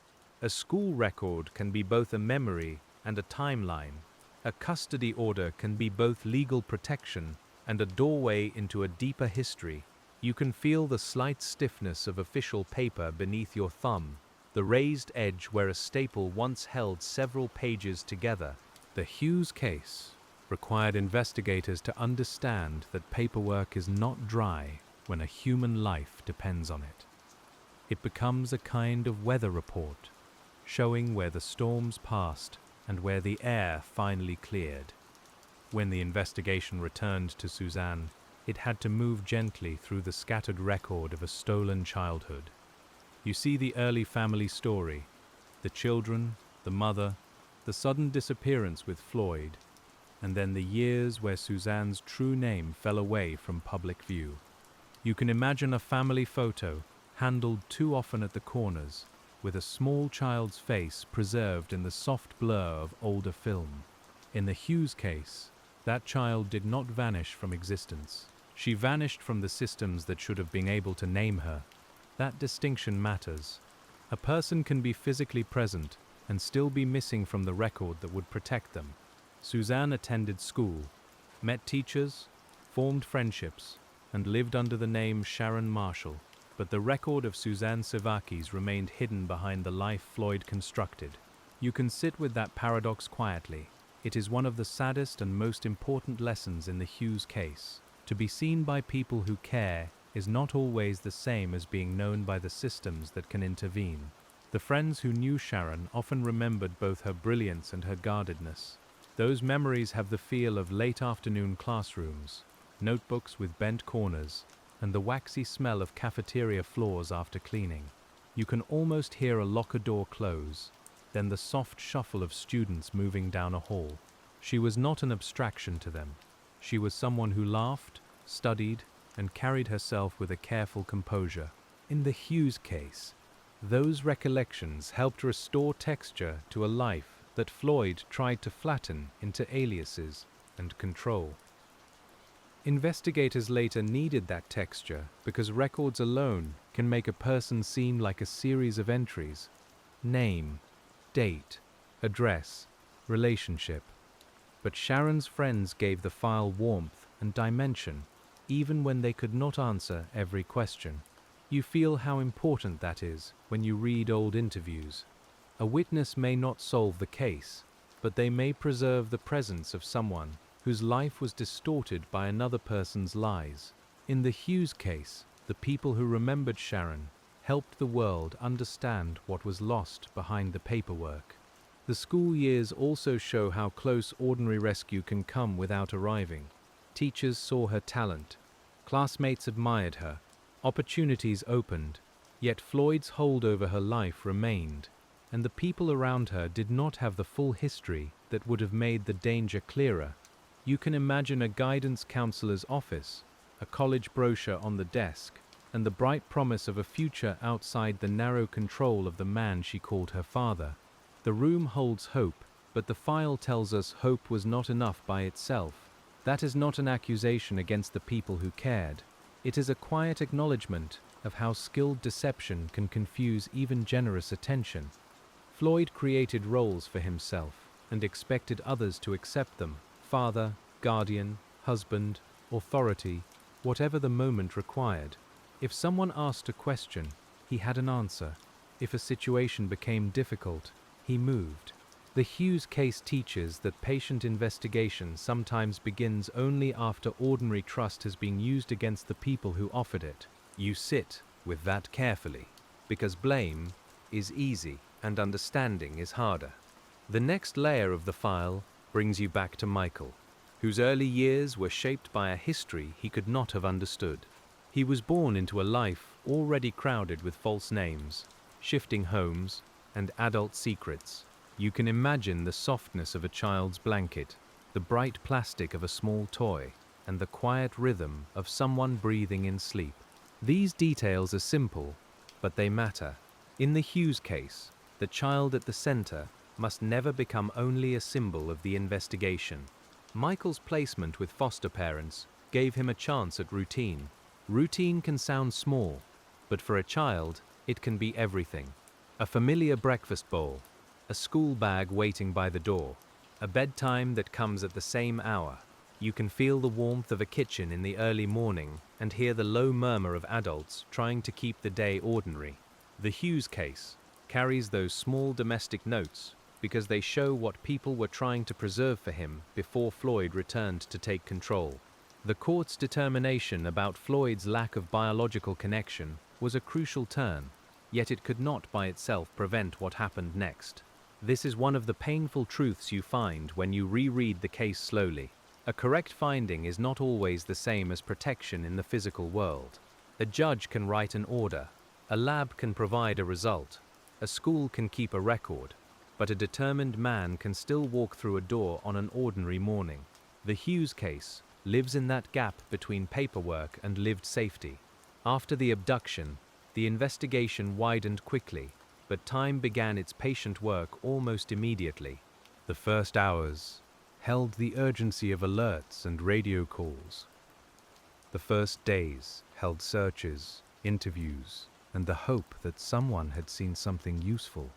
A school record can be both a memory and a timeline. A custody order can be both legal protection and a doorway into a deeper history. You can feel the slight stiffness of official paper beneath your thumb, the raised edge where a staple once held several pages together. The Hughes case required investigators to understand that paperwork is not dry when a human life depends on it. It becomes a kind of weather report, showing where the storms passed and where the air finally cleared. When the investigation returned to Suzanne, it had to move gently through the scattered record of a stolen childhood. You see the early family story, the children, the mother, the sudden disappearance with Floyd, and then the years where Suzanne's true name fell away from public view. You can imagine a family photo, handled too often at the corners, with a small child's face preserved in the soft blur of older film. In the Hughes case, that child did not vanish from existence. She vanished from the systems that should have been able to name her. That distinction matters. A person can be physically present and still be missing from the record that would protect them. Suzanne attended school, met teachers, formed friendships, and lived under the name Sharon Marshall. But the record of Suzanne Sevakis remained hidden behind the life Floyd constructed. You can sit with that paradox quietly. It is one of the saddest and most important lessons in the Hughes case. To be seen by people who care is not always the same as being known by the systems that can intervene. The friends who knew Sharon often remembered both her brilliance and her guardedness. Those memories have the feel of late afternoon classrooms, notebooks with bent corners, and the waxy smell of cafeteria floors after cleaning. You can almost hear a locker door close, then the soft shuffle of students moving down a hall. She was not an abstraction to them. She was someone who laughed, studied, and carried herself with a careful composure. In the Hughes case, those recollections helped restore texture to a life that Floyd tried to flatten into aliases and control. Investigators later needed that texture because records alone can make a person seem like a series of entries: name, date, address, relationship. But Sharon's friends gave the file warmth and dimension, even when they could not answer every question. You feel how important that is when you read old interviews. A witness may not solve the case, but they may preserve the presence of someone whose life was distorted by another person's lies. In the Hughes case, the people who remembered Sharon helped the world understand what was lost behind the paperwork. The school years also show how close ordinary rescue can come without arriving. Teachers saw her talent, classmates admired her, opportunities opened, yet Floyd's hold over her life remained, and the people around her did not have the full history that would have made the danger clearer. You can imagine a guidance counselor's office, a college brochure on the desk, and the bright promise of a future outside the narrow control of the man she called her father. The room holds hope, but the file tells us hope was not enough by itself. That is not an accusation against the people who cared. It is a quiet acknowledgement of how skilled deception can confuse even generous attention. Floyd created roles for himself and expected others to accept them: father, guardian, husband, authority, whatever the moment required. If someone asked a question, he had an answer. If a situation became difficult, he moved. The Hughes case teaches that patient investigation sometimes begins only after ordinary trust has been used against the people who offered it. You sit with that carefully, because blame is easy and understanding is harder. The next layer of the file brings you back to Michael, whose early years were shaped by a history he could not have understood. He was born into a life already crowded with false names, shifting homes, and adult secrets. You can imagine the softness of a child's blanket, the bright plastic of a small toy, and the quiet rhythm of someone breathing in sleep. These details are simple, but they matter. In the Hughes case, the child at the center must never become only a symbol of the investigation. Michael's placement with foster parents gave him a chance at routine. Routine can sound small, but for a child, it can be everything. A familiar breakfast bowl, a school bag waiting by the door, a bedtime that comes at the same hour. You can feel the warmth of a kitchen in the early morning and hear the low murmur of adults trying to keep the day ordinary. The Hughes case carries those small domestic notes because they show what people were trying to preserve for him before Floyd returned to take control. The court's determination about Floyd's lack of biological connection was a crucial turn, yet it could not by itself prevent what happened next. This is one of the painful truths you find when you reread the case slowly. A correct finding is not always the same as protection in the physical world. A judge can write an order, a lab can provide a result, a school can keep a record, but a determined man can still walk through a door on an ordinary morning. The Hughes case lives in that gap between paperwork and lived safety. After the abduction, the investigation widened quickly, but time began its patient work almost immediately. The first hours held the urgency of alerts and radio calls. The first days held searches, interviews, and the hope that someone had seen something useful.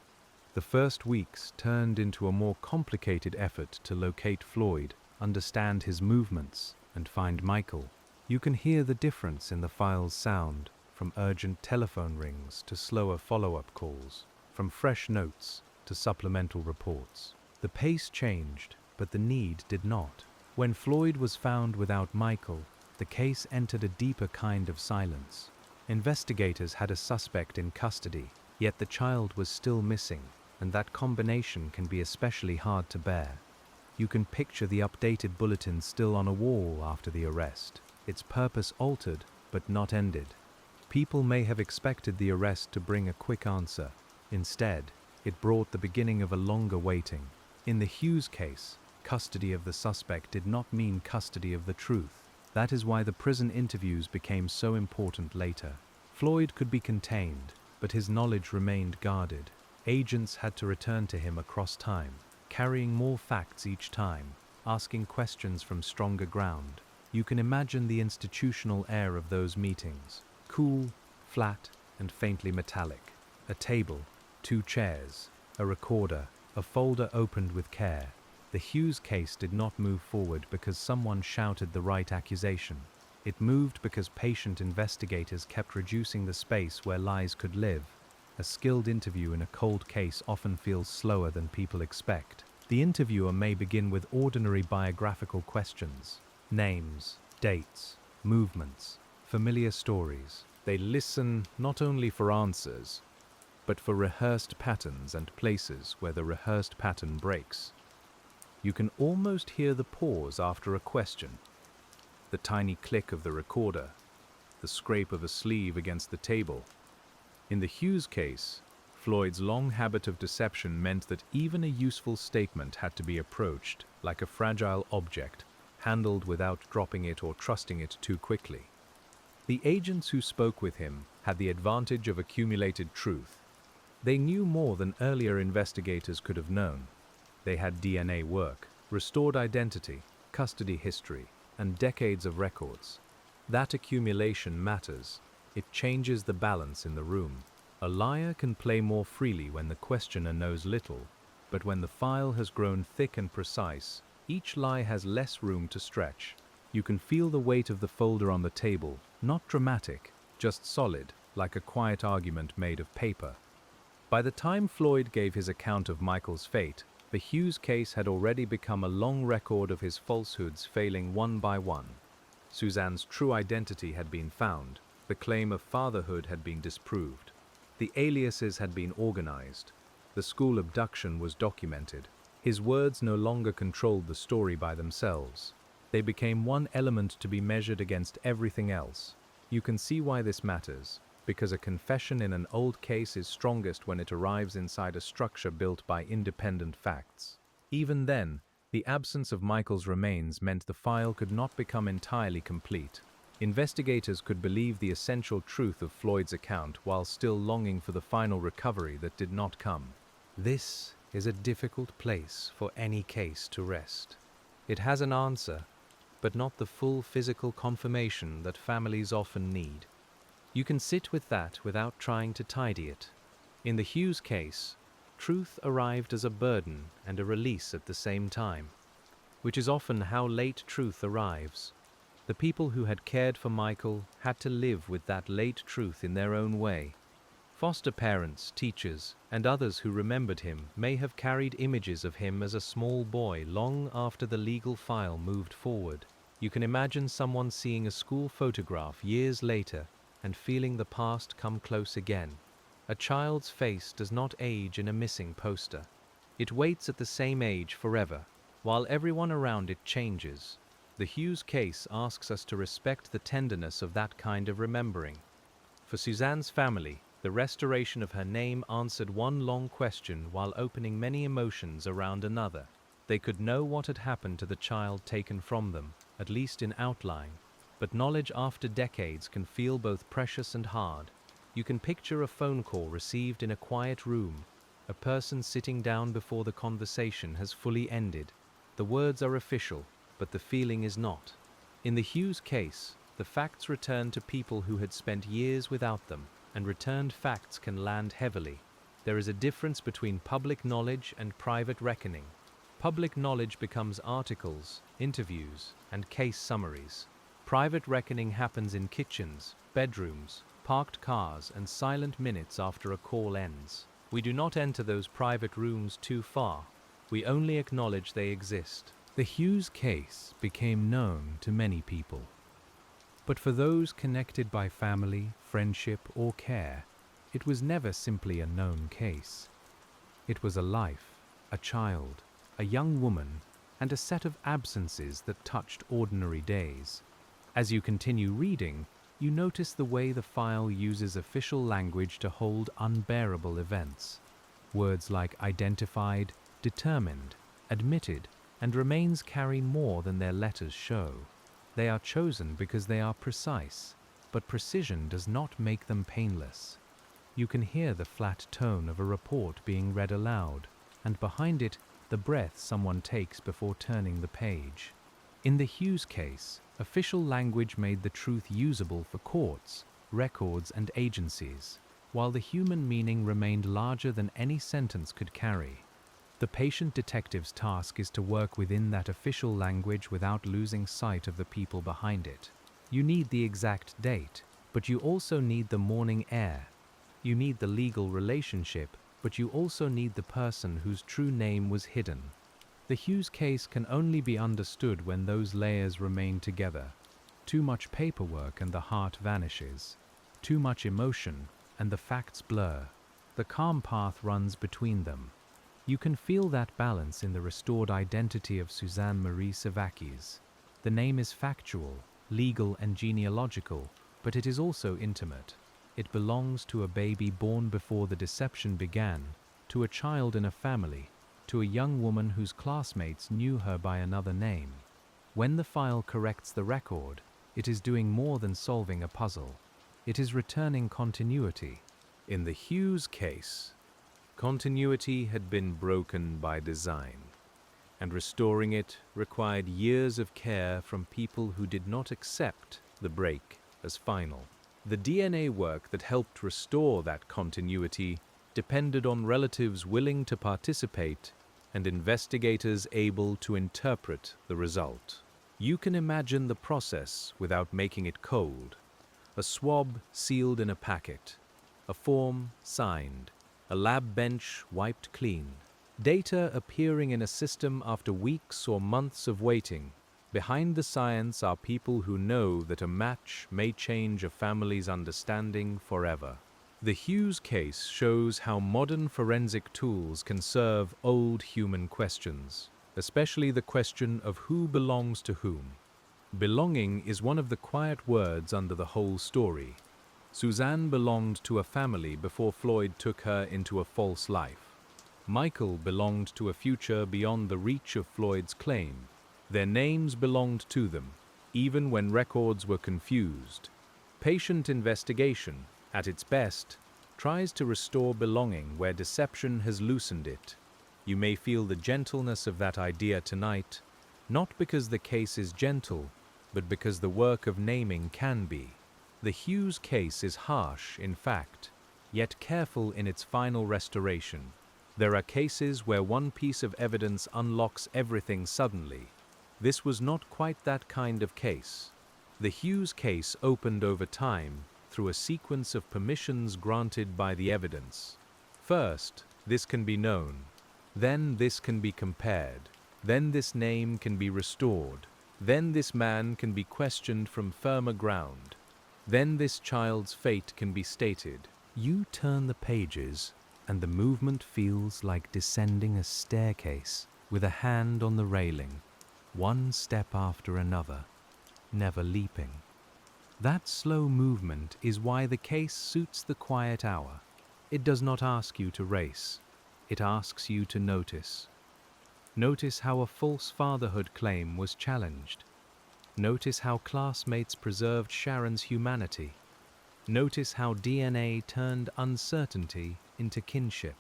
The first weeks turned into a more complicated effort to locate Floyd, understand his movements, and find Michael. You can hear the difference in the file's sound, from urgent telephone rings to slower follow-up calls, from fresh notes to supplemental reports. The pace changed, but the need did not. When Floyd was found without Michael, the case entered a deeper kind of silence. Investigators had a suspect in custody, yet the child was still missing, and that combination can be especially hard to bear. You can picture the updated bulletin still on a wall after the arrest, its purpose altered but not ended. People may have expected the arrest to bring a quick answer. Instead, it brought the beginning of a longer waiting. In the Hughes case, custody of the suspect did not mean custody of the truth. That is why the prison interviews became so important later. Floyd could be contained, but his knowledge remained guarded. Agents had to return to him across time, carrying more facts each time, asking questions from stronger ground. You can imagine the institutional air of those meetings. Cool, flat, and faintly metallic. A table, 2 chairs, a recorder, a folder opened with care. The Hughes case did not move forward because someone shouted the right accusation. It moved because patient investigators kept reducing the space where lies could live. A skilled interview in a cold case often feels slower than people expect. The interviewer may begin with ordinary biographical questions. Names, dates, movements, familiar stories. They listen not only for answers, but for rehearsed patterns and places where the rehearsed pattern breaks. You can almost hear the pause after a question, the tiny click of the recorder, the scrape of a sleeve against the table. In the Hughes case, Floyd's long habit of deception meant that even a useful statement had to be approached like a fragile object, handled without dropping it or trusting it too quickly. The agents who spoke with him had the advantage of accumulated truth. They knew more than earlier investigators could have known. They had DNA work, restored identity, custody history, and decades of records. That accumulation matters. It changes the balance in the room. A liar can play more freely when the questioner knows little, but when the file has grown thick and precise, each lie has less room to stretch. You can feel the weight of the folder on the table, not dramatic, just solid, like a quiet argument made of paper. By the time Floyd gave his account of Michael's fate, the Hughes case had already become a long record of his falsehoods failing one by one. Suzanne's true identity had been found, the claim of fatherhood had been disproved. The aliases had been organized. The school abduction was documented. His words no longer controlled the story by themselves. They became one element to be measured against everything else. You can see why this matters, because a confession in an old case is strongest when it arrives inside a structure built by independent facts. Even then, the absence of Michael's remains meant the file could not become entirely complete. Investigators could believe the essential truth of Floyd's account while still longing for the final recovery that did not come. This is a difficult place for any case to rest. It has an answer, but not the full physical confirmation that families often need. You can sit with that without trying to tidy it. In the Hughes case, truth arrived as a burden and a release at the same time, which is often how late truth arrives. The people who had cared for Michael had to live with that late truth in their own way. Foster parents, teachers, and others who remembered him may have carried images of him as a small boy long after the legal file moved forward. You can imagine someone seeing a school photograph years later and feeling the past come close again. A child's face does not age in a missing poster. It waits at the same age forever, while everyone around it changes. The Hughes case asks us to respect the tenderness of that kind of remembering. For Suzanne's family, the restoration of her name answered one long question while opening many emotions around another. They could know what had happened to the child taken from them, at least in outline, but knowledge after decades can feel both precious and hard. You can picture a phone call received in a quiet room, a person sitting down before the conversation has fully ended. The words are official, but the feeling is not. In the Hughes case, the facts return to people who had spent years without them, and returned facts can land heavily. There is a difference between public knowledge and private reckoning. Public knowledge becomes articles, interviews, and case summaries. Private reckoning happens in kitchens, bedrooms, parked cars, and silent minutes after a call ends. We do not enter those private rooms too far. We only acknowledge they exist. The Hughes case became known to many people. But for those connected by family, friendship, or care, it was never simply a known case. It was a life, a child, a young woman, and a set of absences that touched ordinary days. As you continue reading, you notice the way the file uses official language to hold unbearable events. Words like identified, determined, admitted, and remains carry more than their letters show. They are chosen because they are precise, but precision does not make them painless. You can hear the flat tone of a report being read aloud, and behind it, the breath someone takes before turning the page. In the Hughes case, official language made the truth usable for courts, records, and agencies, while the human meaning remained larger than any sentence could carry. The patient detective's task is to work within that official language without losing sight of the people behind it. You need the exact date, but you also need the morning air. You need the legal relationship, but you also need the person whose true name was hidden. The Hughes case can only be understood when those layers remain together. Too much paperwork and the heart vanishes. Too much emotion and the facts blur. The calm path runs between them. You can feel that balance in the restored identity of Suzanne Marie Savakis. The name is factual, legal, and genealogical, but it is also intimate. It belongs to a baby born before the deception began, to a child in a family, to a young woman whose classmates knew her by another name. When the file corrects the record, it is doing more than solving a puzzle. It is returning continuity. In the Hughes case, continuity had been broken by design, and restoring it required years of care from people who did not accept the break as final. The DNA work that helped restore that continuity depended on relatives willing to participate and investigators able to interpret the result. You can imagine the process without making it cold. A swab sealed in a packet, a form signed, a lab bench wiped clean, data appearing in a system after weeks or months of waiting. Behind the science are people who know that a match may change a family's understanding forever. The Hughes case shows how modern forensic tools can serve old human questions, especially the question of who belongs to whom. Belonging is one of the quiet words under the whole story. Suzanne belonged to a family before Floyd took her into a false life. Michael belonged to a future beyond the reach of Floyd's claim. Their names belonged to them, even when records were confused. Patient investigation, at its best, tries to restore belonging where deception has loosened it. You may feel the gentleness of that idea tonight, not because the case is gentle, but because the work of naming can be. The Hughes case is harsh, in fact, yet careful in its final restoration. There are cases where one piece of evidence unlocks everything suddenly. This was not quite that kind of case. The Hughes case opened over time through a sequence of permissions granted by the evidence. First, this can be known. Then this can be compared. Then this name can be restored. Then this man can be questioned from firmer ground. Then this child's fate can be stated. You turn the pages, and the movement feels like descending a staircase with a hand on the railing, one step after another, never leaping. That slow movement is why the case suits the quiet hour. It does not ask you to race. It asks you to notice. Notice how a false fatherhood claim was challenged. Notice how classmates preserved Sharon's humanity. Notice how DNA turned uncertainty into kinship.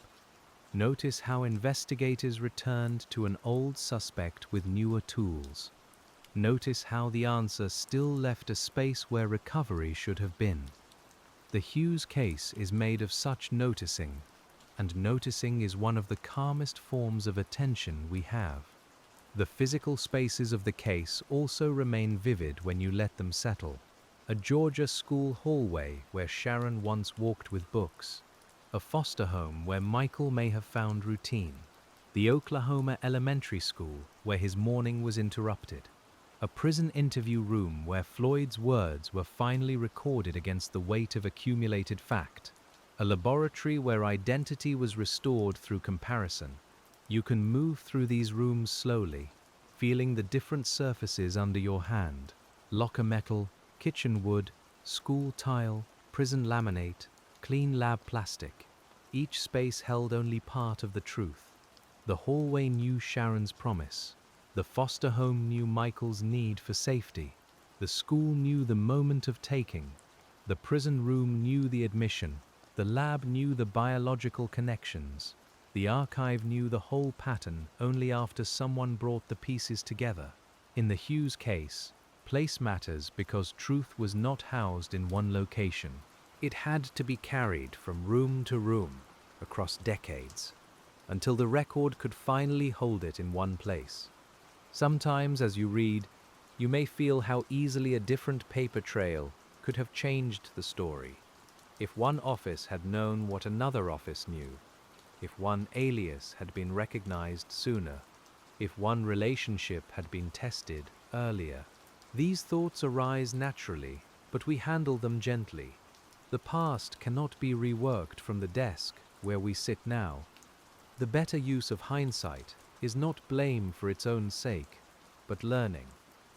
Notice how investigators returned to an old suspect with newer tools. Notice how the answer still left a space where recovery should have been. The Hughes case is made of such noticing, and noticing is one of the calmest forms of attention we have. The physical spaces of the case also remain vivid when you let them settle. A Georgia school hallway where Sharon once walked with books. A foster home where Michael may have found routine. The Oklahoma elementary school where his morning was interrupted. A prison interview room where Floyd's words were finally recorded against the weight of accumulated fact. A laboratory where identity was restored through comparison. You can move through these rooms slowly, feeling the different surfaces under your hand. Locker metal, kitchen wood, school tile, prison laminate, clean lab plastic. Each space held only part of the truth. The hallway knew Sharon's promise. The foster home knew Michael's need for safety. The school knew the moment of taking. The prison room knew the admission. The lab knew the biological connections. The archive knew the whole pattern only after someone brought the pieces together. In the Hughes case, place matters because truth was not housed in one location. It had to be carried from room to room, across decades, until the record could finally hold it in one place. Sometimes, as you read, you may feel how easily a different paper trail could have changed the story. If one office had known what another office knew, if one alias had been recognized sooner, if one relationship had been tested earlier. These thoughts arise naturally, but we handle them gently. The past cannot be reworked from the desk where we sit now. The better use of hindsight is not blame for its own sake, but learning.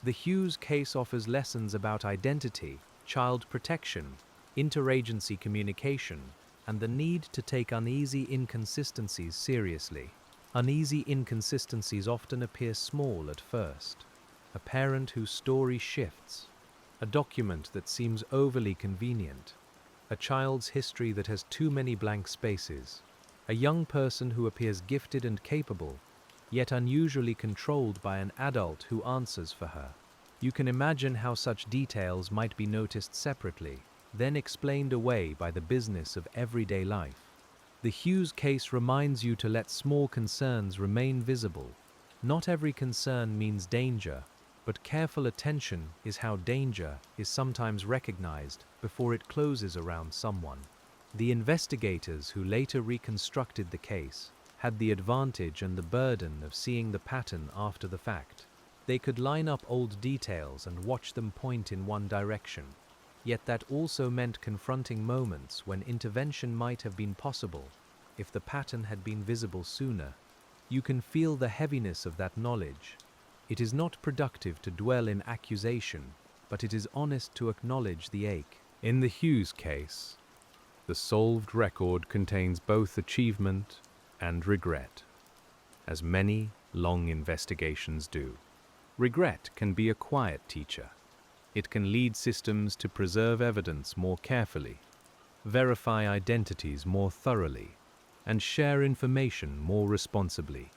The Hughes case offers lessons about identity, child protection, interagency communication, and the need to take uneasy inconsistencies seriously. Uneasy inconsistencies often appear small at first. A parent whose story shifts, a document that seems overly convenient, a child's history that has too many blank spaces, a young person who appears gifted and capable, yet unusually controlled by an adult who answers for her. You can imagine how such details might be noticed separately, then explained away by the business of everyday life. The Hughes case reminds you to let small concerns remain visible. Not every concern means danger, but careful attention is how danger is sometimes recognized before it closes around someone. The investigators who later reconstructed the case had the advantage and the burden of seeing the pattern after the fact. They could line up old details and watch them point in one direction. Yet that also meant confronting moments when intervention might have been possible if the pattern had been visible sooner. You can feel the heaviness of that knowledge. It is not productive to dwell in accusation, but it is honest to acknowledge the ache. In the Hughes case, the solved record contains both achievement and regret, as many long investigations do. Regret can be a quiet teacher. It can lead systems to preserve evidence more carefully, verify identities more thoroughly, and share information more responsibly.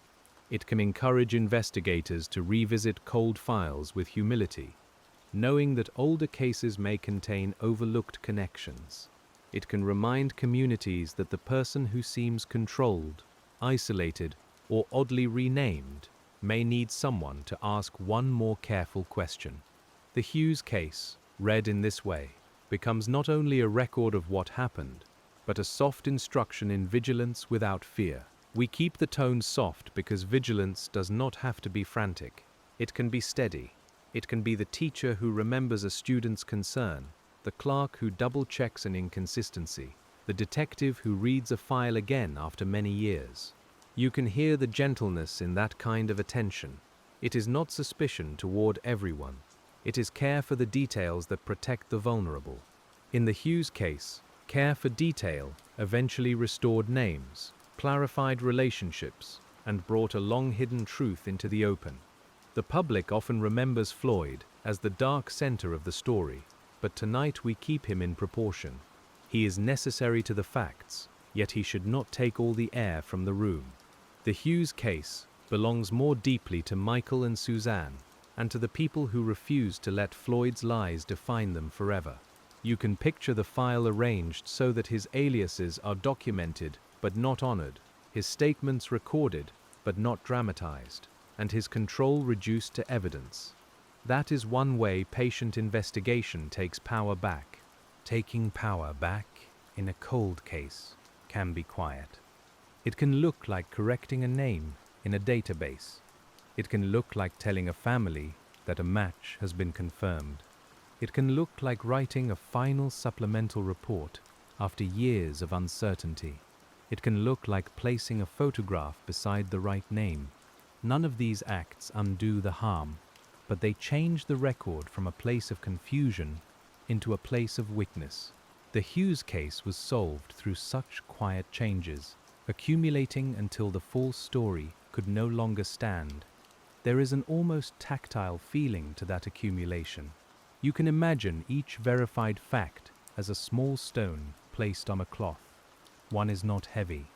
It can encourage investigators to revisit cold files with humility, knowing that older cases may contain overlooked connections. It can remind communities that the person who seems controlled, isolated, or oddly renamed may need someone to ask one more careful question. The Hughes case, read in this way, becomes not only a record of what happened, but a soft instruction in vigilance without fear. We keep the tone soft because vigilance does not have to be frantic. It can be steady. It can be the teacher who remembers a student's concern, the clerk who double-checks an inconsistency, the detective who reads a file again after many years. You can hear the gentleness in that kind of attention. It is not suspicion toward everyone. It is care for the details that protect the vulnerable. In the Hughes case, care for detail eventually restored names, clarified relationships, and brought a long-hidden truth into the open. The public often remembers Floyd as the dark center of the story, but tonight we keep him in proportion. He is necessary to the facts, yet he should not take all the air from the room. The Hughes case belongs more deeply to Michael and Suzanne, and to the people who refused to let Floyd's lies define them forever. You can picture the file arranged so that his aliases are documented but not honored, his statements recorded but not dramatized, and his control reduced to evidence. That is one way patient investigation takes power back. Taking power back in a cold case can be quiet. It can look like correcting a name in a database. It can look like telling a family that a match has been confirmed. It can look like writing a final supplemental report after years of uncertainty. It can look like placing a photograph beside the right name. None of these acts undo the harm, but they change the record from a place of confusion into a place of witness. The Hughes case was solved through such quiet changes, accumulating until the full story could no longer stand. There is an almost tactile feeling to that accumulation. You can imagine each verified fact as a small stone placed on a cloth. One is not heavy.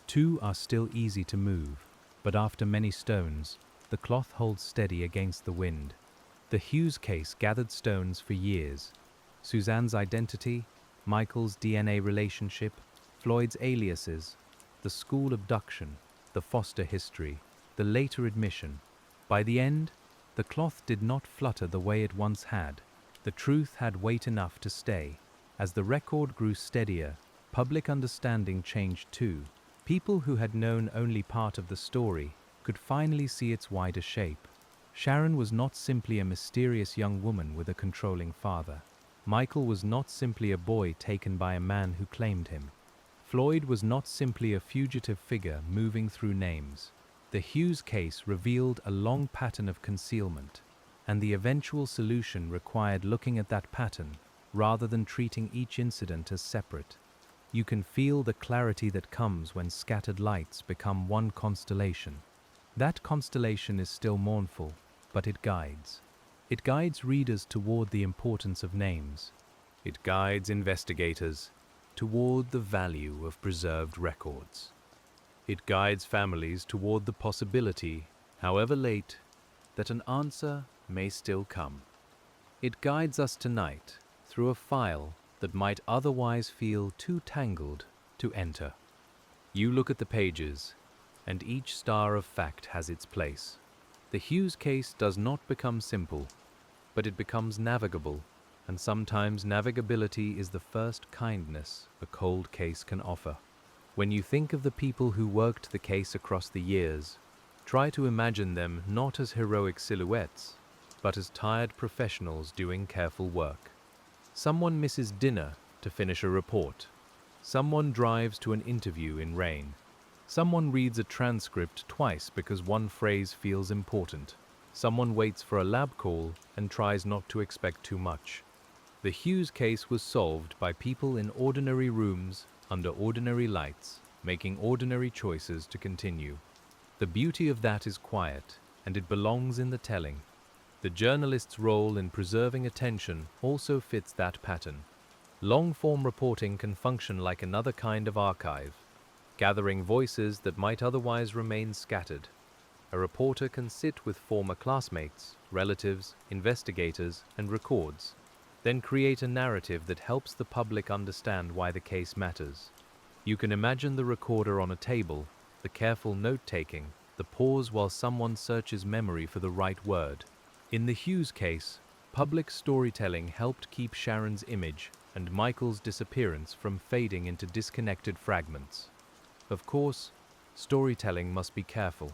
Two are still easy to move, but after many stones, the cloth holds steady against the wind. The Hughes case gathered stones for years. Suzanne's identity, Michael's DNA relationship, Floyd's aliases, the school abduction, the foster history, the later admission. By the end, the cloth did not flutter the way it once had. The truth had weight enough to stay. As the record grew steadier, public understanding changed too. People who had known only part of the story could finally see its wider shape. Sharon was not simply a mysterious young woman with a controlling father. Michael was not simply a boy taken by a man who claimed him. Floyd was not simply a fugitive figure moving through names. The Hughes case revealed a long pattern of concealment, and the eventual solution required looking at that pattern rather than treating each incident as separate. You can feel the clarity that comes when scattered lights become one constellation. That constellation is still mournful, but it guides. It guides readers toward the importance of names. It guides investigators toward the value of preserved records. It guides families toward the possibility, however late, that an answer may still come. It guides us tonight through a file that might otherwise feel too tangled to enter. You look at the pages, and each star of fact has its place. The Hughes case does not become simple, but it becomes navigable, and sometimes navigability is the first kindness a cold case can offer. When you think of the people who worked the case across the years, try to imagine them not as heroic silhouettes, but as tired professionals doing careful work. Someone misses dinner to finish a report. Someone drives to an interview in rain. Someone reads a transcript twice because one phrase feels important. Someone waits for a lab call and tries not to expect too much. The Hughes case was solved by people in ordinary rooms, under ordinary lights, making ordinary choices to continue. The beauty of that is quiet, and it belongs in the telling. The journalist's role in preserving attention also fits that pattern. Long-form reporting can function like another kind of archive, gathering voices that might otherwise remain scattered. A reporter can sit with former classmates, relatives, investigators, and records, then create a narrative that helps the public understand why the case matters. You can imagine the recorder on a table, the careful note-taking, the pause while someone searches memory for the right word. In the Hughes case, public storytelling helped keep Sharon's image and Michael's disappearance from fading into disconnected fragments. Of course, storytelling must be careful.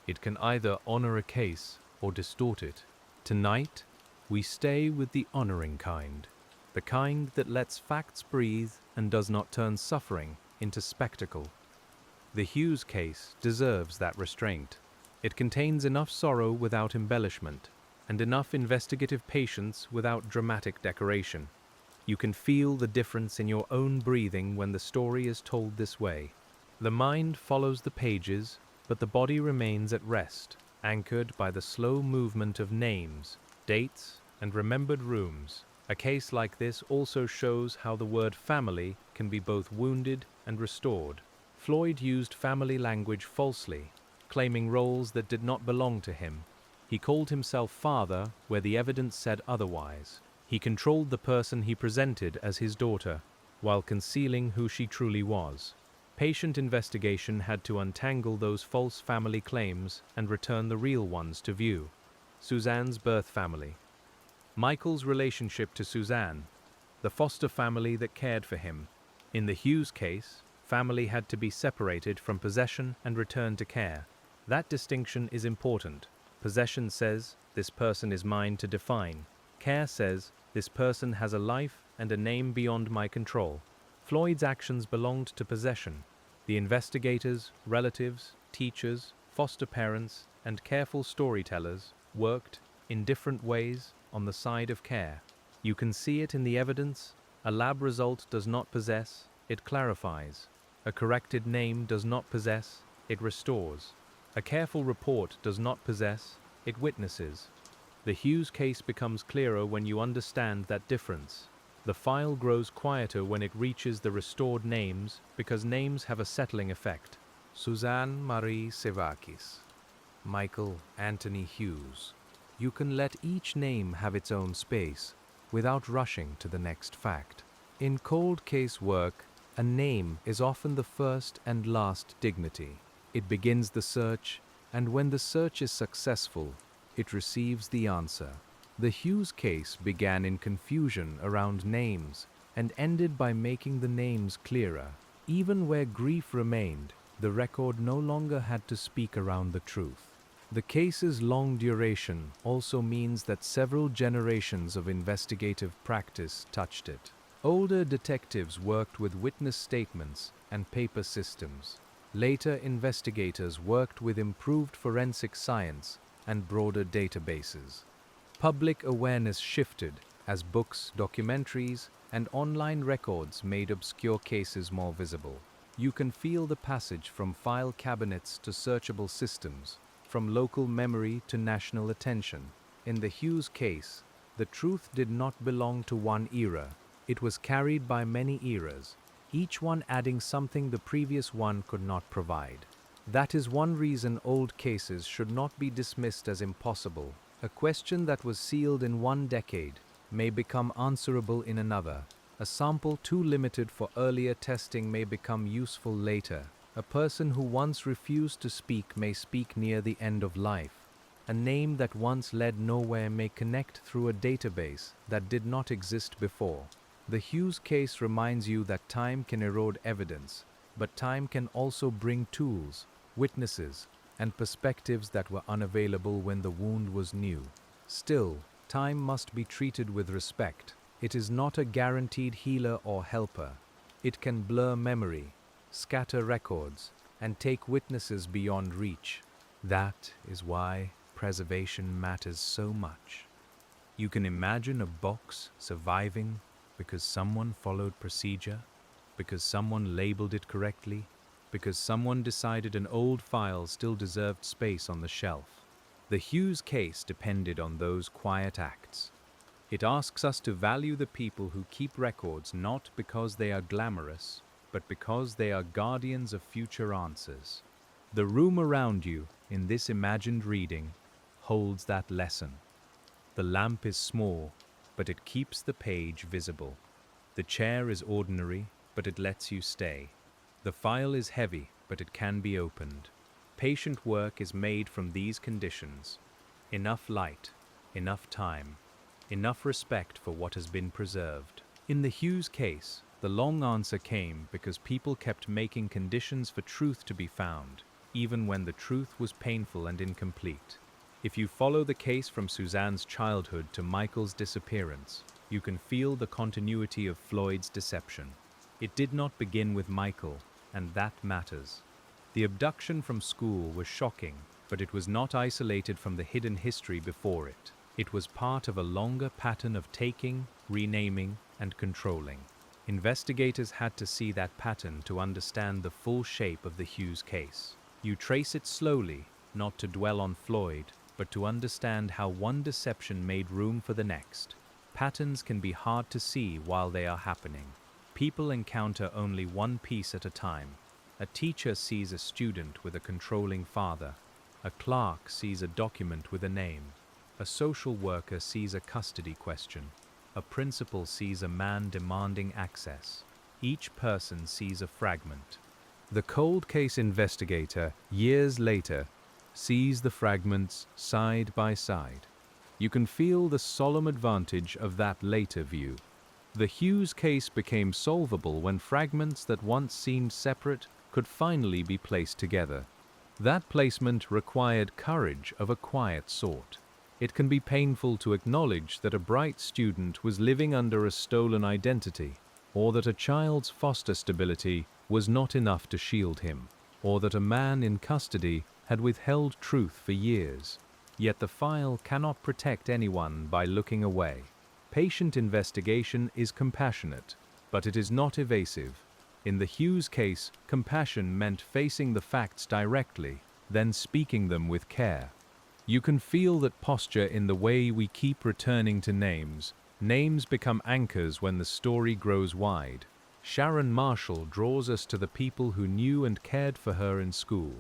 It can either honor a case or distort it. Tonight, we stay with the honoring kind, the kind that lets facts breathe and does not turn suffering into spectacle. The Hughes case deserves that restraint. It contains enough sorrow without embellishment, and enough investigative patience without dramatic decoration. You can feel the difference in your own breathing when the story is told this way. The mind follows the pages, but the body remains at rest, anchored by the slow movement of names, dates, and remembered rooms. A case like this also shows how the word family can be both wounded and restored. Floyd used family language falsely, claiming roles that did not belong to him. He called himself father where the evidence said otherwise. He controlled the person he presented as his daughter, while concealing who she truly was. Patient investigation had to untangle those false family claims and return the real ones to view. Suzanne's birth family. Michael's relationship to Suzanne, the foster family that cared for him. In the Hughes case, family had to be separated from possession and returned to care. That distinction is important. Possession says, this person is mine to define. Care says, this person has a life and a name beyond my control. Floyd's actions belonged to possession. The investigators, relatives, teachers, foster parents, and careful storytellers worked, in different ways, on the side of care. You can see it in the evidence. A lab result does not possess, it clarifies. A corrected name does not possess, it restores. A careful report does not possess, it witnesses. The Hughes case becomes clearer when you understand that difference. The file grows quieter when it reaches the restored names because names have a settling effect. Suzanne Marie Sevakis, Michael Anthony Hughes. You can let each name have its own space without rushing to the next fact. In cold case work, a name is often the first and last dignity. It begins the search, and when the search is successful, it receives the answer. The Hughes case began in confusion around names and ended by making the names clearer. Even where grief remained, the record no longer had to speak around the truth. The case's long duration also means that several generations of investigative practice touched it. Older detectives worked with witness statements and paper systems. Later investigators worked with improved forensic science and broader databases. Public awareness shifted as books, documentaries, and online records made obscure cases more visible. You can feel the passage from file cabinets to searchable systems, from local memory to national attention. In the Hughes case, the truth did not belong to one era. It was carried by many eras, each one adding something the previous one could not provide. That is one reason old cases should not be dismissed as impossible. A question that was sealed in one decade may become answerable in another. A sample too limited for earlier testing may become useful later. A person who once refused to speak may speak near the end of life. A name that once led nowhere may connect through a database that did not exist before. The Hughes case reminds you that time can erode evidence, but time can also bring tools, witnesses, and perspectives that were unavailable when the wound was new. Still, time must be treated with respect. It is not a guaranteed healer or helper. It can blur memory, scatter records, and take witnesses beyond reach. That is why preservation matters so much. You can imagine a box surviving because someone followed procedure, because someone labeled it correctly, because someone decided an old file still deserved space on the shelf. The Hughes case depended on those quiet acts. It asks us to value the people who keep records not because they are glamorous, but because they are guardians of future answers. The room around you, in this imagined reading, holds that lesson. The lamp is small, but it keeps the page visible. The chair is ordinary, but it lets you stay. The file is heavy, but it can be opened. Patient work is made from these conditions. Enough light, enough time, enough respect for what has been preserved. In the Hughes case, the long answer came because people kept making conditions for truth to be found, even when the truth was painful and incomplete. If you follow the case from Suzanne's childhood to Michael's disappearance, you can feel the continuity of Floyd's deception. It did not begin with Michael, and that matters. The abduction from school was shocking, but it was not isolated from the hidden history before it. It was part of a longer pattern of taking, renaming, and controlling. Investigators had to see that pattern to understand the full shape of the Hughes case. You trace it slowly, not to dwell on Floyd, but to understand how one deception made room for the next. Patterns can be hard to see while they are happening. People encounter only one piece at a time. A teacher sees a student with a controlling father. A clerk sees a document with a name. A social worker sees a custody question. A principal sees a man demanding access. Each person sees a fragment. The cold case investigator, years later, sees the fragments side by side. You can feel the solemn advantage of that later view. The Hughes case became solvable when fragments that once seemed separate could finally be placed together. That placement required courage of a quiet sort. It can be painful to acknowledge that a bright student was living under a stolen identity, or that a child's foster stability was not enough to shield him, or that a man in custody had withheld truth for years. Yet the file cannot protect anyone by looking away. Patient investigation is compassionate, but it is not evasive. In the Hughes case, compassion meant facing the facts directly, then speaking them with care. You can feel that posture in the way we keep returning to names. Names become anchors when the story grows wide. Sharon Marshall draws us to the people who knew and cared for her in school.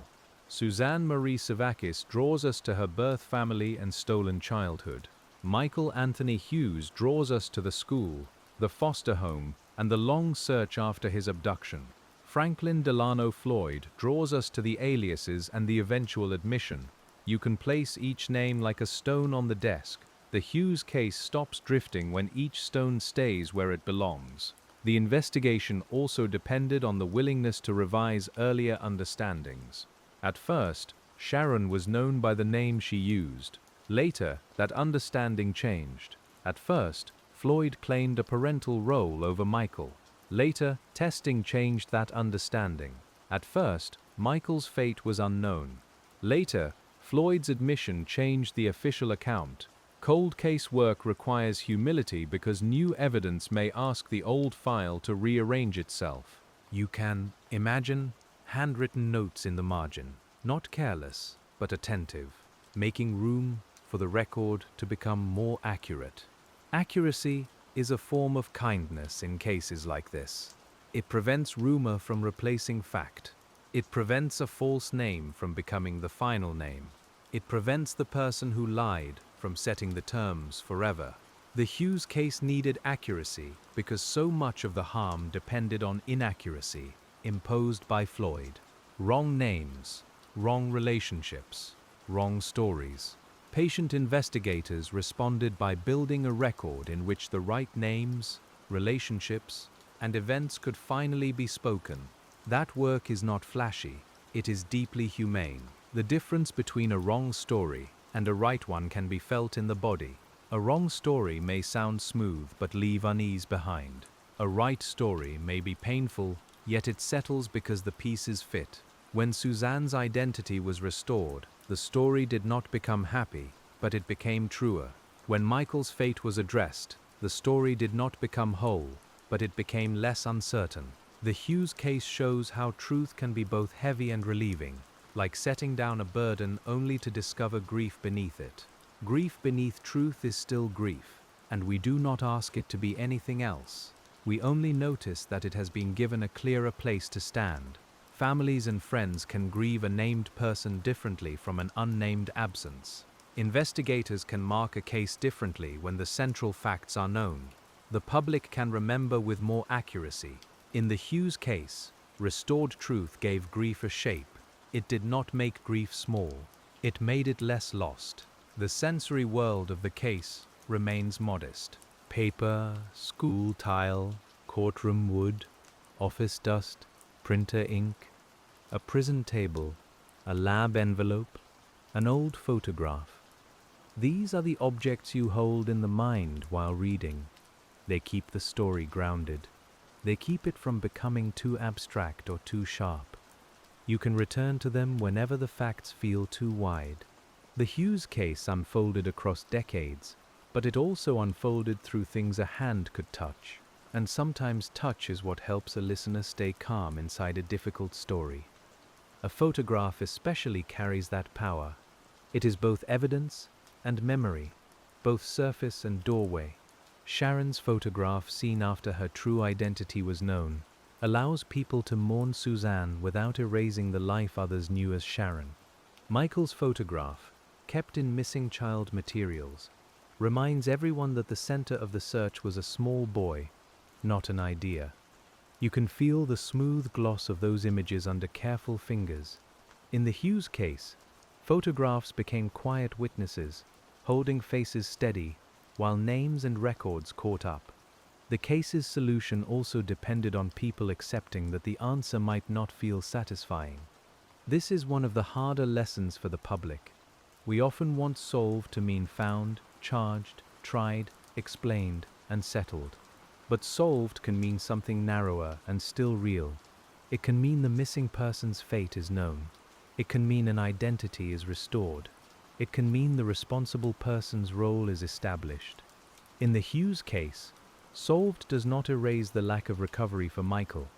Suzanne Marie Savakis draws us to her birth family and stolen childhood. Michael Anthony Hughes draws us to the school, the foster home, and the long search after his abduction. Franklin Delano Floyd draws us to the aliases and the eventual admission. You can place each name like a stone on the desk. The Hughes case stops drifting when each stone stays where it belongs. The investigation also depended on the willingness to revise earlier understandings. At first, Sharon was known by the name she used. Later, that understanding changed. At first, Floyd claimed a parental role over Michael. Later, testing changed that understanding. At first, Michael's fate was unknown. Later, Floyd's admission changed the official account. Cold case work requires humility because new evidence may ask the old file to rearrange itself. You can imagine handwritten notes in the margin, not careless, but attentive, making room for the record to become more accurate. Accuracy is a form of kindness in cases like this. It prevents rumor from replacing fact. It prevents a false name from becoming the final name. It prevents the person who lied from setting the terms forever. The Hughes case needed accuracy because so much of the harm depended on inaccuracy imposed by Floyd. Wrong names, wrong relationships, wrong stories. Patient investigators responded by building a record in which the right names, relationships, and events could finally be spoken. That work is not flashy, it is deeply humane. The difference between a wrong story and a right one can be felt in the body. A wrong story may sound smooth but leave unease behind. A right story may be painful, yet it settles because the pieces fit. When Suzanne's identity was restored, the story did not become happy, but it became truer. When Michael's fate was addressed, the story did not become whole, but it became less uncertain. The Hughes case shows how truth can be both heavy and relieving, like setting down a burden only to discover grief beneath it. Grief beneath truth is still grief, and we do not ask it to be anything else. We only notice that it has been given a clearer place to stand. Families and friends can grieve a named person differently from an unnamed absence. Investigators can mark a case differently when the central facts are known. The public can remember with more accuracy. In the Hughes case, restored truth gave grief a shape. It did not make grief small. It made it less lost. The sensory world of the case remains modest. Paper, school tile, courtroom wood, office dust, printer ink, a prison table, a lab envelope, an old photograph. These are the objects you hold in the mind while reading. They keep the story grounded. They keep it from becoming too abstract or too sharp. You can return to them whenever the facts feel too wide. The Hughes case unfolded across decades, but it also unfolded through things a hand could touch. And sometimes touch is what helps a listener stay calm inside a difficult story. A photograph especially carries that power. It is both evidence and memory, both surface and doorway. Sharon's photograph, seen after her true identity was known, allows people to mourn Suzanne without erasing the life others knew as Sharon. Michael's photograph, kept in missing child materials, reminds everyone that the center of the search was a small boy, not an idea. You can feel the smooth gloss of those images under careful fingers. In the Hughes case, photographs became quiet witnesses, holding faces steady, while names and records caught up. The case's solution also depended on people accepting that the answer might not feel satisfying. This is one of the harder lessons for the public. We often want solved to mean found, charged, tried, explained, and settled. But solved can mean something narrower and still real. It can mean the missing person's fate is known. It can mean an identity is restored. It can mean the responsible person's role is established. In the Hughes case, solved does not erase the lack of recovery for Michael,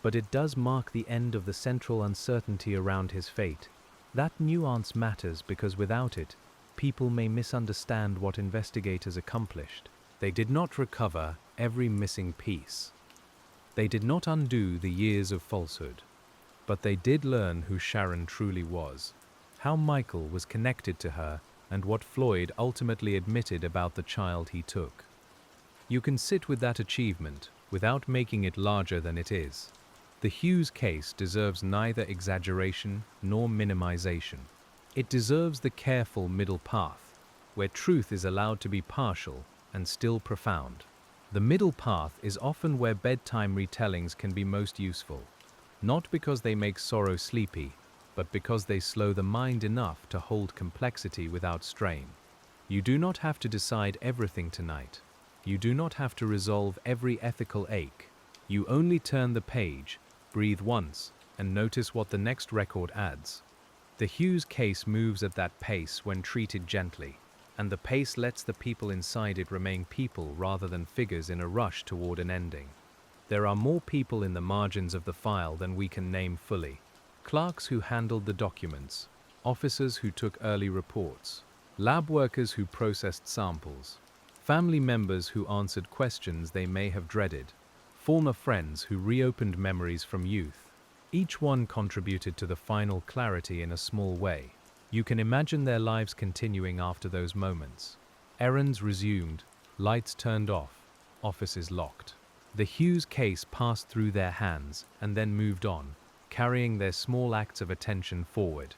but it does mark the end of the central uncertainty around his fate. That nuance matters because without it, people may misunderstand what investigators accomplished. They did not recover every missing piece. They did not undo the years of falsehood, but they did learn who Sharon truly was, how Michael was connected to her, and what Floyd ultimately admitted about the child he took. You can sit with that achievement without making it larger than it is. The Hughes case deserves neither exaggeration nor minimization. It deserves the careful middle path, where truth is allowed to be partial and still profound. The middle path is often where bedtime retellings can be most useful, not because they make sorrow sleepy, but because they slow the mind enough to hold complexity without strain. You do not have to decide everything tonight. You do not have to resolve every ethical ache. You only turn the page, breathe once, and notice what the next record adds. The Hughes case moves at that pace when treated gently, and the pace lets the people inside it remain people rather than figures in a rush toward an ending. There are more people in the margins of the file than we can name fully. Clerks who handled the documents, officers who took early reports, lab workers who processed samples, family members who answered questions they may have dreaded, former friends who reopened memories from youth. Each one contributed to the final clarity in a small way. You can imagine their lives continuing after those moments. Errands resumed, lights turned off, offices locked. The Hughes case passed through their hands and then moved on, carrying their small acts of attention forward.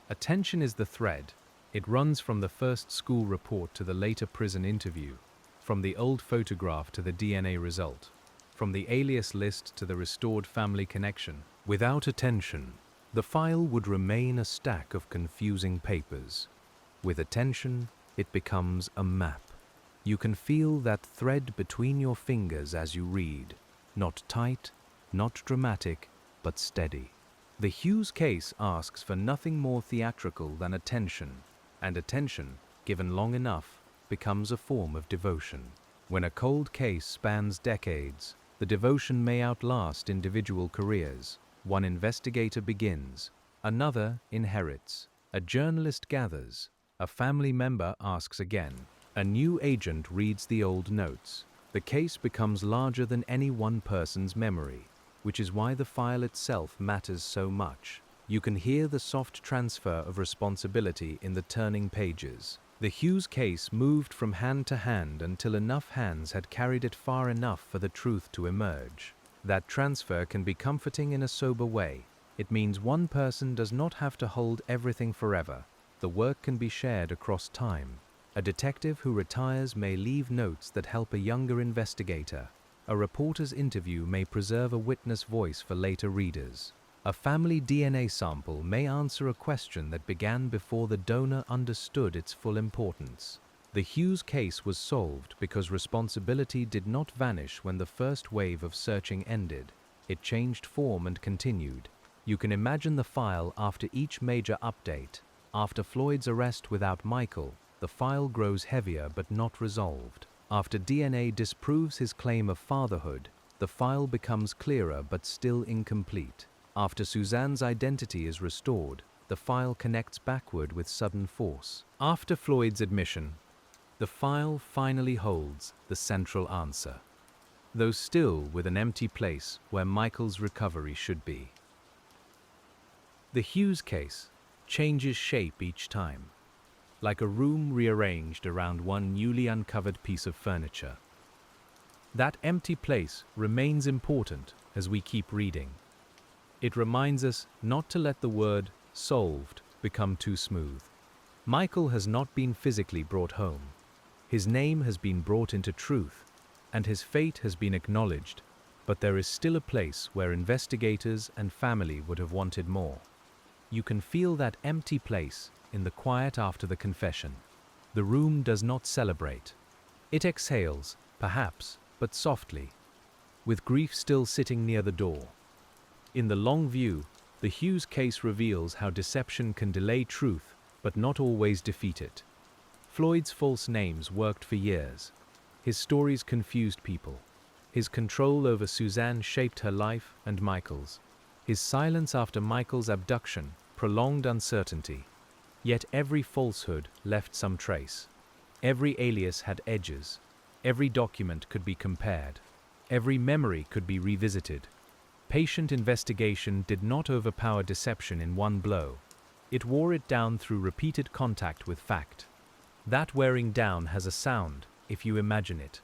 Attention is the thread. It runs from the first school report to the later prison interview, from the old photograph to the DNA result, from the alias list to the restored family connection. Without attention, the file would remain a stack of confusing papers. With attention, it becomes a map. You can feel that thread between your fingers as you read, not tight, not dramatic, but steady. The Hughes case asks for nothing more theatrical than attention, and attention, given long enough, becomes a form of devotion. When a cold case spans decades, the devotion may outlast individual careers. One investigator begins, another inherits, a journalist gathers, a family member asks again, a new agent reads the old notes. The case becomes larger than any one person's memory, which is why the file itself matters so much. You can hear the soft transfer of responsibility in the turning pages. The Hughes case moved from hand to hand until enough hands had carried it far enough for the truth to emerge. That transfer can be comforting in a sober way. It means one person does not have to hold everything forever. The work can be shared across time. A detective who retires may leave notes that help a younger investigator. A reporter's interview may preserve a witness voice for later readers. A family DNA sample may answer a question that began before the donor understood its full importance. The Hughes case was solved because responsibility did not vanish when the first wave of searching ended. It changed form and continued. You can imagine the file after each major update. After Floyd's arrest without Michael, the file grows heavier but not resolved. After DNA disproves his claim of fatherhood, the file becomes clearer but still incomplete. After Suzanne's identity is restored, the file connects backward with sudden force. After Floyd's admission, the file finally holds the central answer, though still with an empty place where Michael's recovery should be. The Hughes case changes shape each time, like a room rearranged around one newly uncovered piece of furniture. That empty place remains important as we keep reading. It reminds us not to let the word solved become too smooth. Michael has not been physically brought home. His name has been brought into truth, and his fate has been acknowledged, but there is still a place where investigators and family would have wanted more. You can feel that empty place in the quiet after the confession. The room does not celebrate. It exhales, perhaps, but softly, with grief still sitting near the door. In the long view, the Hughes case reveals how deception can delay truth, but not always defeat it. Floyd's false names worked for years. His stories confused people. His control over Suzanne shaped her life and Michael's. His silence after Michael's abduction prolonged uncertainty. Yet every falsehood left some trace. Every alias had edges. Every document could be compared. Every memory could be revisited. Patient investigation did not overpower deception in one blow. It wore it down through repeated contact with fact. That wearing down has a sound, if you imagine it.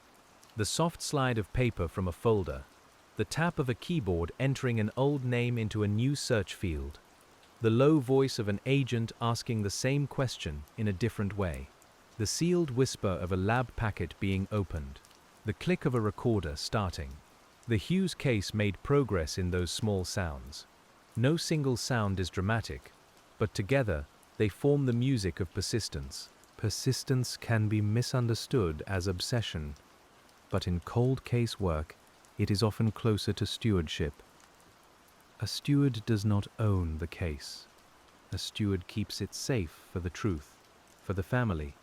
The soft slide of paper from a folder. The tap of a keyboard entering an old name into a new search field. The low voice of an agent asking the same question in a different way. The sealed whisper of a lab packet being opened. The click of a recorder starting. The Hughes case made progress in those small sounds. No single sound is dramatic, but together they form the music of persistence. Persistence can be misunderstood as obsession, but in cold case work, it is often closer to stewardship. A steward does not own the case. A steward keeps it safe for the truth, for the family,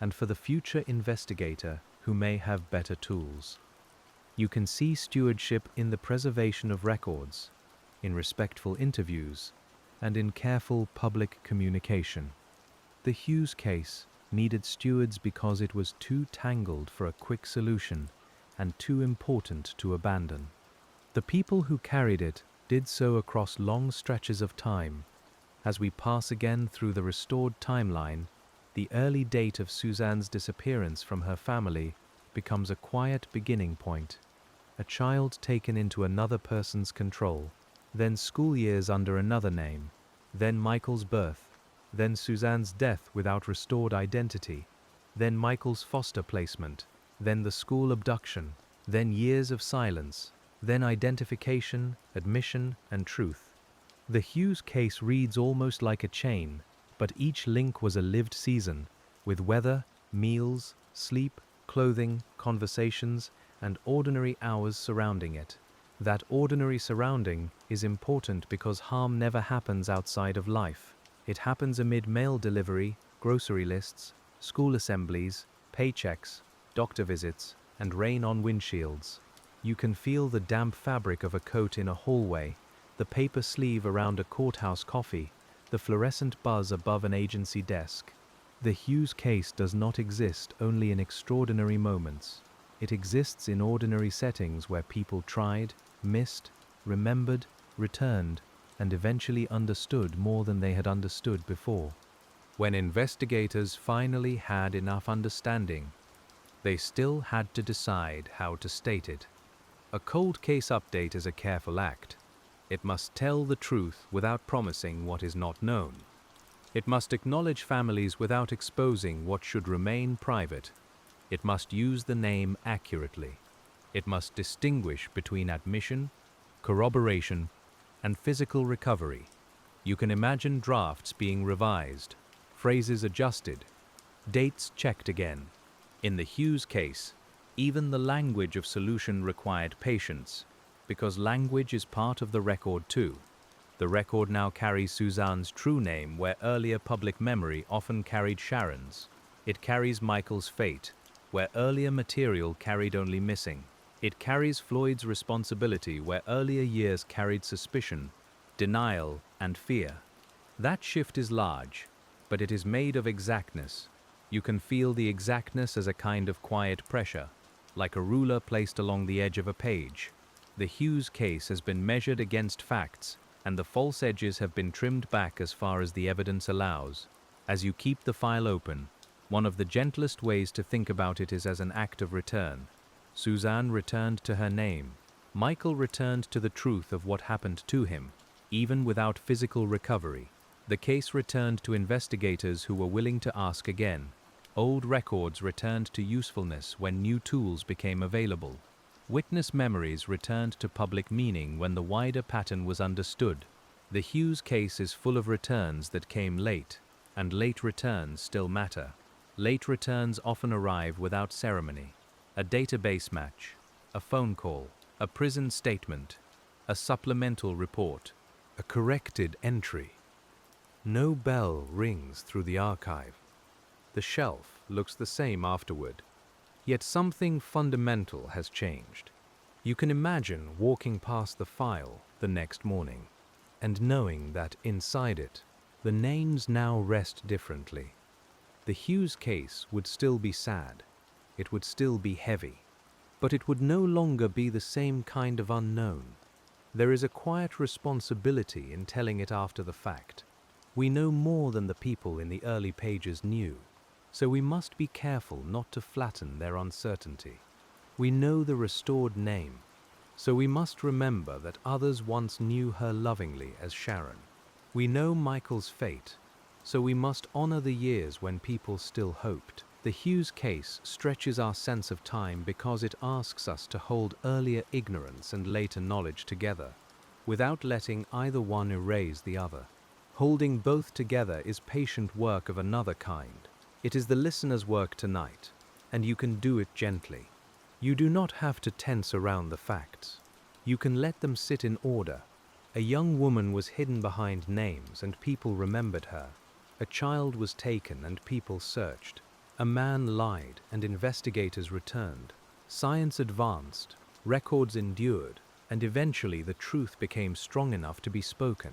and for the future investigator who may have better tools. You can see stewardship in the preservation of records, in respectful interviews, and in careful public communication. The Hughes case needed stewards because it was too tangled for a quick solution and too important to abandon. The people who carried it did so across long stretches of time. As we pass again through the restored timeline, the early date of Suzanne's disappearance from her family becomes a quiet beginning point. A child taken into another person's control, then school years under another name, then Michael's birth, then Suzanne's death without restored identity, then Michael's foster placement, then the school abduction, then years of silence, then identification, admission, and truth. The Hughes case reads almost like a chain, but each link was a lived season, with weather, meals, sleep, clothing, conversations, and ordinary hours surrounding it. That ordinary surrounding is important because harm never happens outside of life. It happens amid mail delivery, grocery lists, school assemblies, paychecks, doctor visits, and rain on windshields. You can feel the damp fabric of a coat in a hallway, the paper sleeve around a courthouse coffee, the fluorescent buzz above an agency desk. The Hughes case does not exist only in extraordinary moments. It exists in ordinary settings where people tried, missed, remembered, returned, and eventually understood more than they had understood before. When investigators finally had enough understanding, they still had to decide how to state it. A cold case update is a careful act. It must tell the truth without promising what is not known. It must acknowledge families without exposing what should remain private. It must use the name accurately. It must distinguish between admission, corroboration, and physical recovery. You can imagine drafts being revised, phrases adjusted, dates checked again. In the Hughes case, even the language of solution required patience, because language is part of the record too. The record now carries Suzanne's true name where earlier public memory often carried Sharon's. It carries Michael's fate, where earlier material carried only missing. It carries Floyd's responsibility where earlier years carried suspicion, denial, and fear. That shift is large, but it is made of exactness. You can feel the exactness as a kind of quiet pressure, like a ruler placed along the edge of a page. The Hughes case has been measured against facts, and the false edges have been trimmed back as far as the evidence allows. As you keep the file open, one of the gentlest ways to think about it is as an act of return. Suzanne returned to her name. Michael returned to the truth of what happened to him, even without physical recovery. The case returned to investigators who were willing to ask again. Old records returned to usefulness when new tools became available. Witness memories returned to public meaning when the wider pattern was understood. The Hughes case is full of returns that came late, and late returns still matter. Late returns often arrive without ceremony. A database match, a phone call, a prison statement, a supplemental report, a corrected entry. No bell rings through the archive. The shelf looks the same afterward, yet something fundamental has changed. You can imagine walking past the file the next morning and knowing that inside it, the names now rest differently. The Hughes case would still be sad, it would still be heavy, but it would no longer be the same kind of unknown. There is a quiet responsibility in telling it after the fact. We know more than the people in the early pages knew, so we must be careful not to flatten their uncertainty. We know the restored name, so we must remember that others once knew her lovingly as Sharon. We know Michael's fate, so we must honor the years when people still hoped. The Hughes case stretches our sense of time because it asks us to hold earlier ignorance and later knowledge together, without letting either one erase the other. Holding both together is patient work of another kind. It is the listener's work tonight, and you can do it gently. You do not have to tense around the facts. You can let them sit in order. A young woman was hidden behind names and people remembered her. A child was taken and people searched. A man lied and investigators returned. Science advanced, records endured, and eventually the truth became strong enough to be spoken.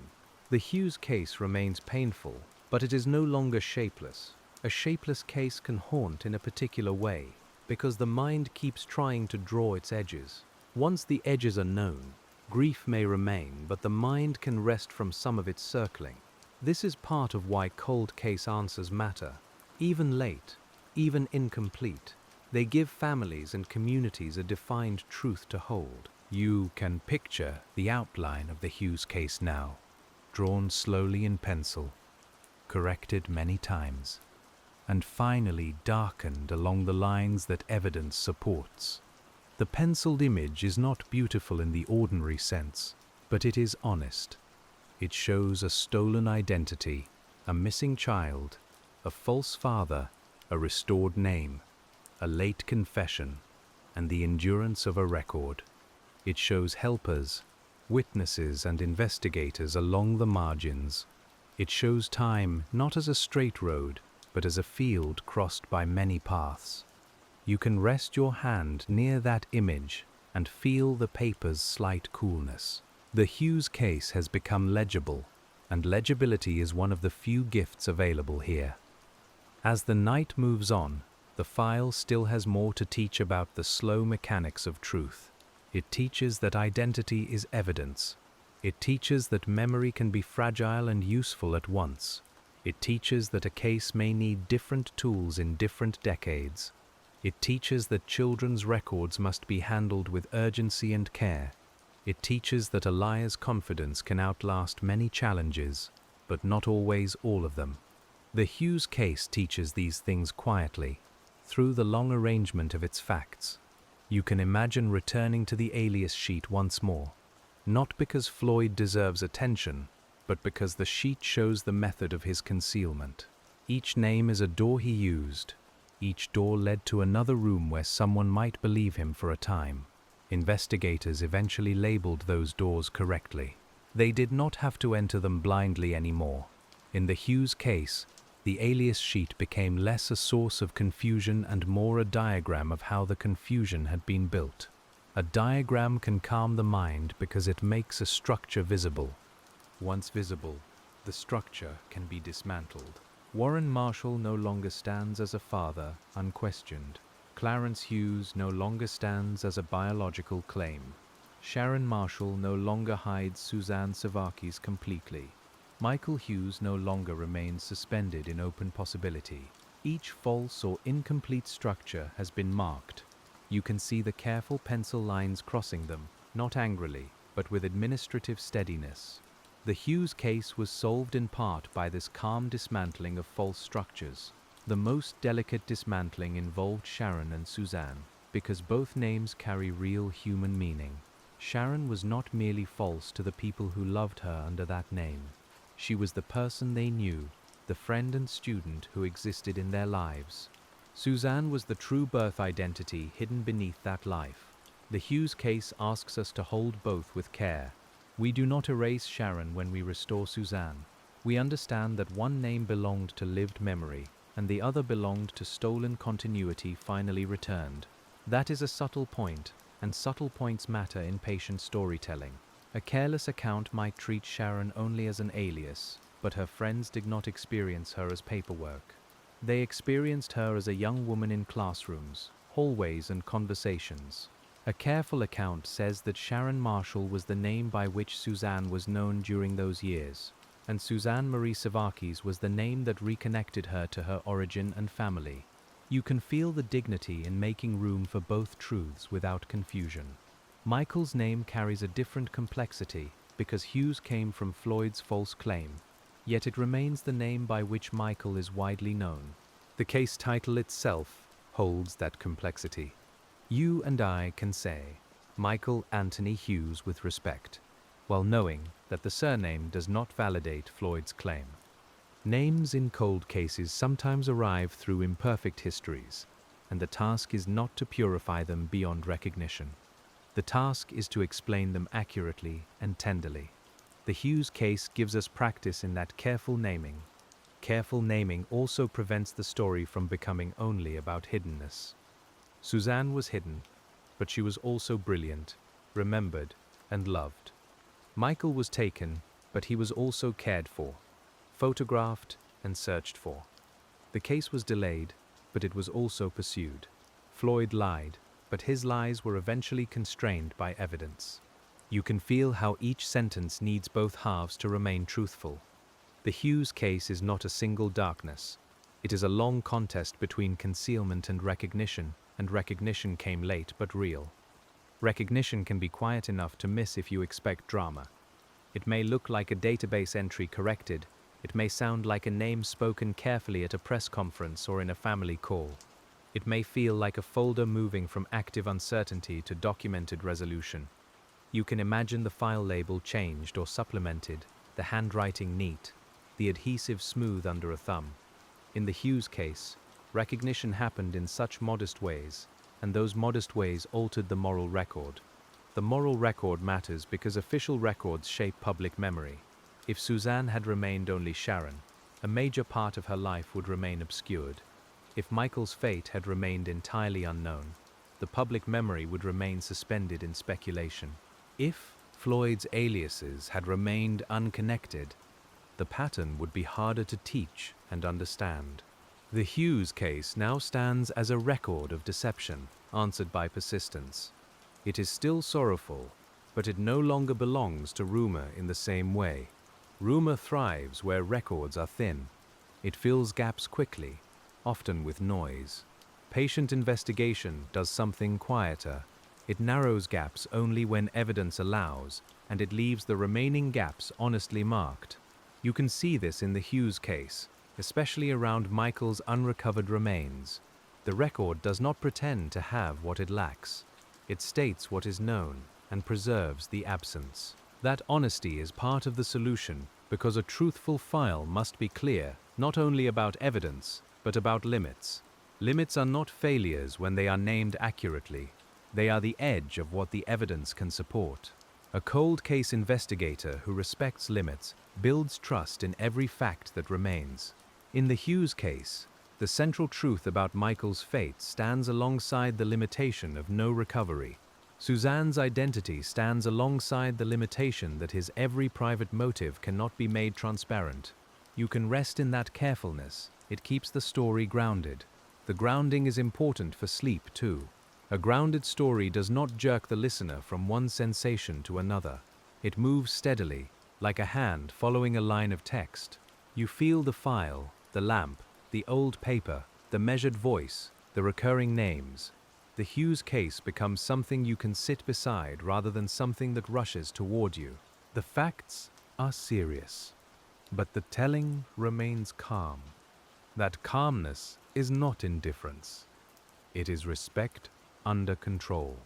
The Hughes case remains painful, but it is no longer shapeless. A shapeless case can haunt in a particular way, because the mind keeps trying to draw its edges. Once the edges are known, grief may remain, but the mind can rest from some of its circling. This is part of why cold case answers matter. Even late, even incomplete, they give families and communities a defined truth to hold. You can picture the outline of the Hughes case now, drawn slowly in pencil, corrected many times, and finally darkened along the lines that evidence supports. The penciled image is not beautiful in the ordinary sense, but it is honest. It shows a stolen identity, a missing child, a false father, a restored name, a late confession, and the endurance of a record. It shows helpers, witnesses, and investigators along the margins. It shows time not as a straight road, but as a field crossed by many paths. You can rest your hand near that image and feel the paper's slight coolness. The Hughes case has become legible, and legibility is one of the few gifts available here. As the night moves on, the file still has more to teach about the slow mechanics of truth. It teaches that identity is evidence. It teaches that memory can be fragile and useful at once. It teaches that a case may need different tools in different decades. It teaches that children's records must be handled with urgency and care. It teaches that a liar's confidence can outlast many challenges, but not always all of them. The Hughes case teaches these things quietly, through the long arrangement of its facts. You can imagine returning to the alias sheet once more, not because Floyd deserves attention, but because the sheet shows the method of his concealment. Each name is a door he used. Each door led to another room where someone might believe him for a time. Investigators eventually labeled those doors correctly. They did not have to enter them blindly anymore. In the Hughes case, the alias sheet became less a source of confusion and more a diagram of how the confusion had been built. A diagram can calm the mind because it makes a structure visible. Once visible, the structure can be dismantled. Warren Marshall no longer stands as a father, unquestioned. Clarence Hughes no longer stands as a biological claim. Sharon Marshall no longer hides Suzanne Savakis completely. Michael Hughes no longer remains suspended in open possibility. Each false or incomplete structure has been marked. You can see the careful pencil lines crossing them, not angrily, but with administrative steadiness. The Hughes case was solved in part by this calm dismantling of false structures. The most delicate dismantling involved Sharon and Suzanne, because both names carry real human meaning. Sharon was not merely false to the people who loved her under that name. She was the person they knew, the friend and student who existed in their lives. Suzanne was the true birth identity hidden beneath that life. The Hughes case asks us to hold both with care. We do not erase Sharon when we restore Suzanne. We understand that one name belonged to lived memory, and the other belonged to stolen continuity finally returned. That is a subtle point, and subtle points matter in patient storytelling. A careless account might treat Sharon only as an alias, but her friends did not experience her as paperwork. They experienced her as a young woman in classrooms, hallways, and conversations. A careful account says that Sharon Marshall was the name by which Suzanne was known during those years, and Suzanne Marie Savakis was the name that reconnected her to her origin and family. You can feel the dignity in making room for both truths without confusion. Michael's name carries a different complexity because Hughes came from Floyd's false claim, yet it remains the name by which Michael is widely known. The case title itself holds that complexity. You and I can say Michael Anthony Hughes with respect, while knowing that the surname does not validate Floyd's claim. Names in cold cases sometimes arrive through imperfect histories, and the task is not to purify them beyond recognition. The task is to explain them accurately and tenderly. The Hughes case gives us practice in that careful naming. Careful naming also prevents the story from becoming only about hiddenness. Suzanne was hidden, but she was also brilliant, remembered, and loved. Michael was taken, but he was also cared for, photographed, and searched for. The case was delayed, but it was also pursued. Floyd lied, but his lies were eventually constrained by evidence. You can feel how each sentence needs both halves to remain truthful. The Hughes case is not a single darkness. It is a long contest between concealment and recognition came late but real. Recognition can be quiet enough to miss if you expect drama. It may look like a database entry corrected. It may sound like a name spoken carefully at a press conference or in a family call. It may feel like a folder moving from active uncertainty to documented resolution. You can imagine the file label changed or supplemented, the handwriting neat, the adhesive smooth under a thumb. In the Hughes case, recognition happened in such modest ways, and those modest ways altered the moral record. The moral record matters because official records shape public memory. If Suzanne had remained only Sharon, a major part of her life would remain obscured. If Michael's fate had remained entirely unknown, the public memory would remain suspended in speculation. If Floyd's aliases had remained unconnected, the pattern would be harder to teach and understand. The Hughes case now stands as a record of deception, answered by persistence. It is still sorrowful, but it no longer belongs to rumor in the same way. Rumor thrives where records are thin. It fills gaps quickly, often with noise. Patient investigation does something quieter. It narrows gaps only when evidence allows, and it leaves the remaining gaps honestly marked. You can see this in the Hughes case, especially around Michael's unrecovered remains. The record does not pretend to have what it lacks. It states what is known and preserves the absence. That honesty is part of the solution because a truthful file must be clear, not only about evidence, but about limits. Limits are not failures when they are named accurately. They are the edge of what the evidence can support. A cold case investigator who respects limits builds trust in every fact that remains. In the Hughes case, the central truth about Michael's fate stands alongside the limitation of no recovery. Suzanne's identity stands alongside the limitation that his every private motive cannot be made transparent. You can rest in that carefulness. It keeps the story grounded. The grounding is important for sleep, too. A grounded story does not jerk the listener from one sensation to another. It moves steadily, like a hand following a line of text. You feel the file, the lamp, the old paper, the measured voice, the recurring names. The Hughes case becomes something you can sit beside rather than something that rushes toward you. The facts are serious, but the telling remains calm. That calmness is not indifference. It is respect under control.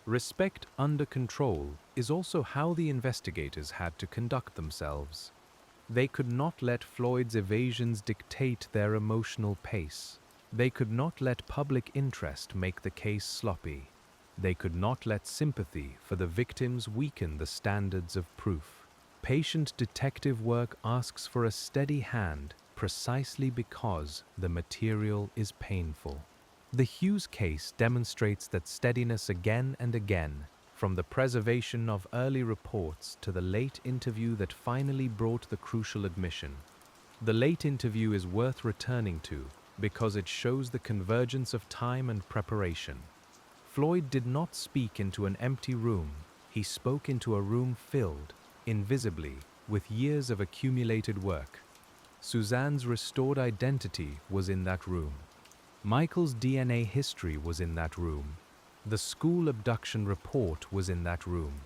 Respect under control is also how the investigators had to conduct themselves. They could not let Floyd's evasions dictate their emotional pace. They could not let public interest make the case sloppy. They could not let sympathy for the victims weaken the standards of proof. Patient detective work asks for a steady hand precisely because the material is painful. The Hughes case demonstrates that steadiness again and again, from the preservation of early reports to the late interview that finally brought the crucial admission. The late interview is worth returning to because it shows the convergence of time and preparation. Floyd did not speak into an empty room. He spoke into a room filled, invisibly, with years of accumulated work. Suzanne's restored identity was in that room. Michael's DNA history was in that room. The school abduction report was in that room.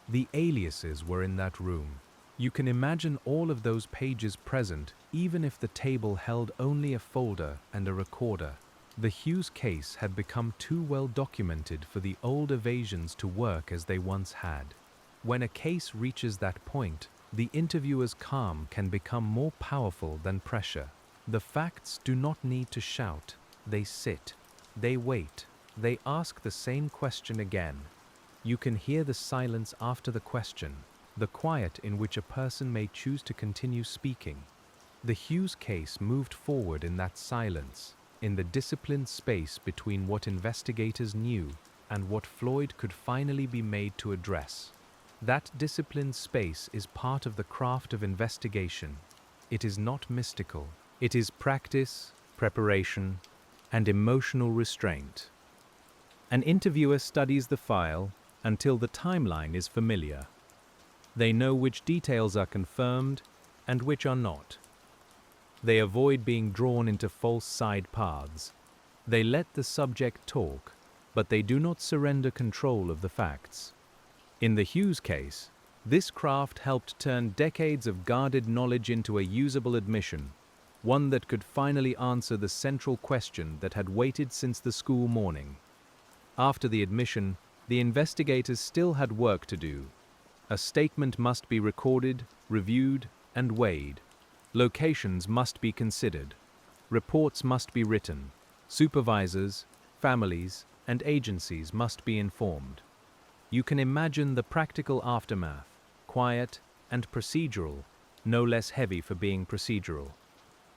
The aliases were in that room. You can imagine all of those pages present, even if the table held only a folder and a recorder. The Hughes case had become too well documented for the old evasions to work as they once had. When a case reaches that point, the interviewer's calm can become more powerful than pressure. The facts do not need to shout. They sit. They wait. They ask the same question again. You can hear the silence after the question, the quiet in which a person may choose to continue speaking. The Hughes case moved forward in that silence, in the disciplined space between what investigators knew and what Floyd could finally be made to address. That disciplined space is part of the craft of investigation. It is not mystical. It is practice, preparation, and emotional restraint. An interviewer studies the file until the timeline is familiar. They know which details are confirmed and which are not. They avoid being drawn into false side paths. They let the subject talk, but they do not surrender control of the facts. In the Hughes case, this craft helped turn decades of guarded knowledge into a usable admission, one that could finally answer the central question that had waited since the school morning. After the admission, the investigators still had work to do. A statement must be recorded, reviewed, and weighed. Locations must be considered. Reports must be written. Supervisors, families, and agencies must be informed. You can imagine the practical aftermath, quiet and procedural, no less heavy for being procedural.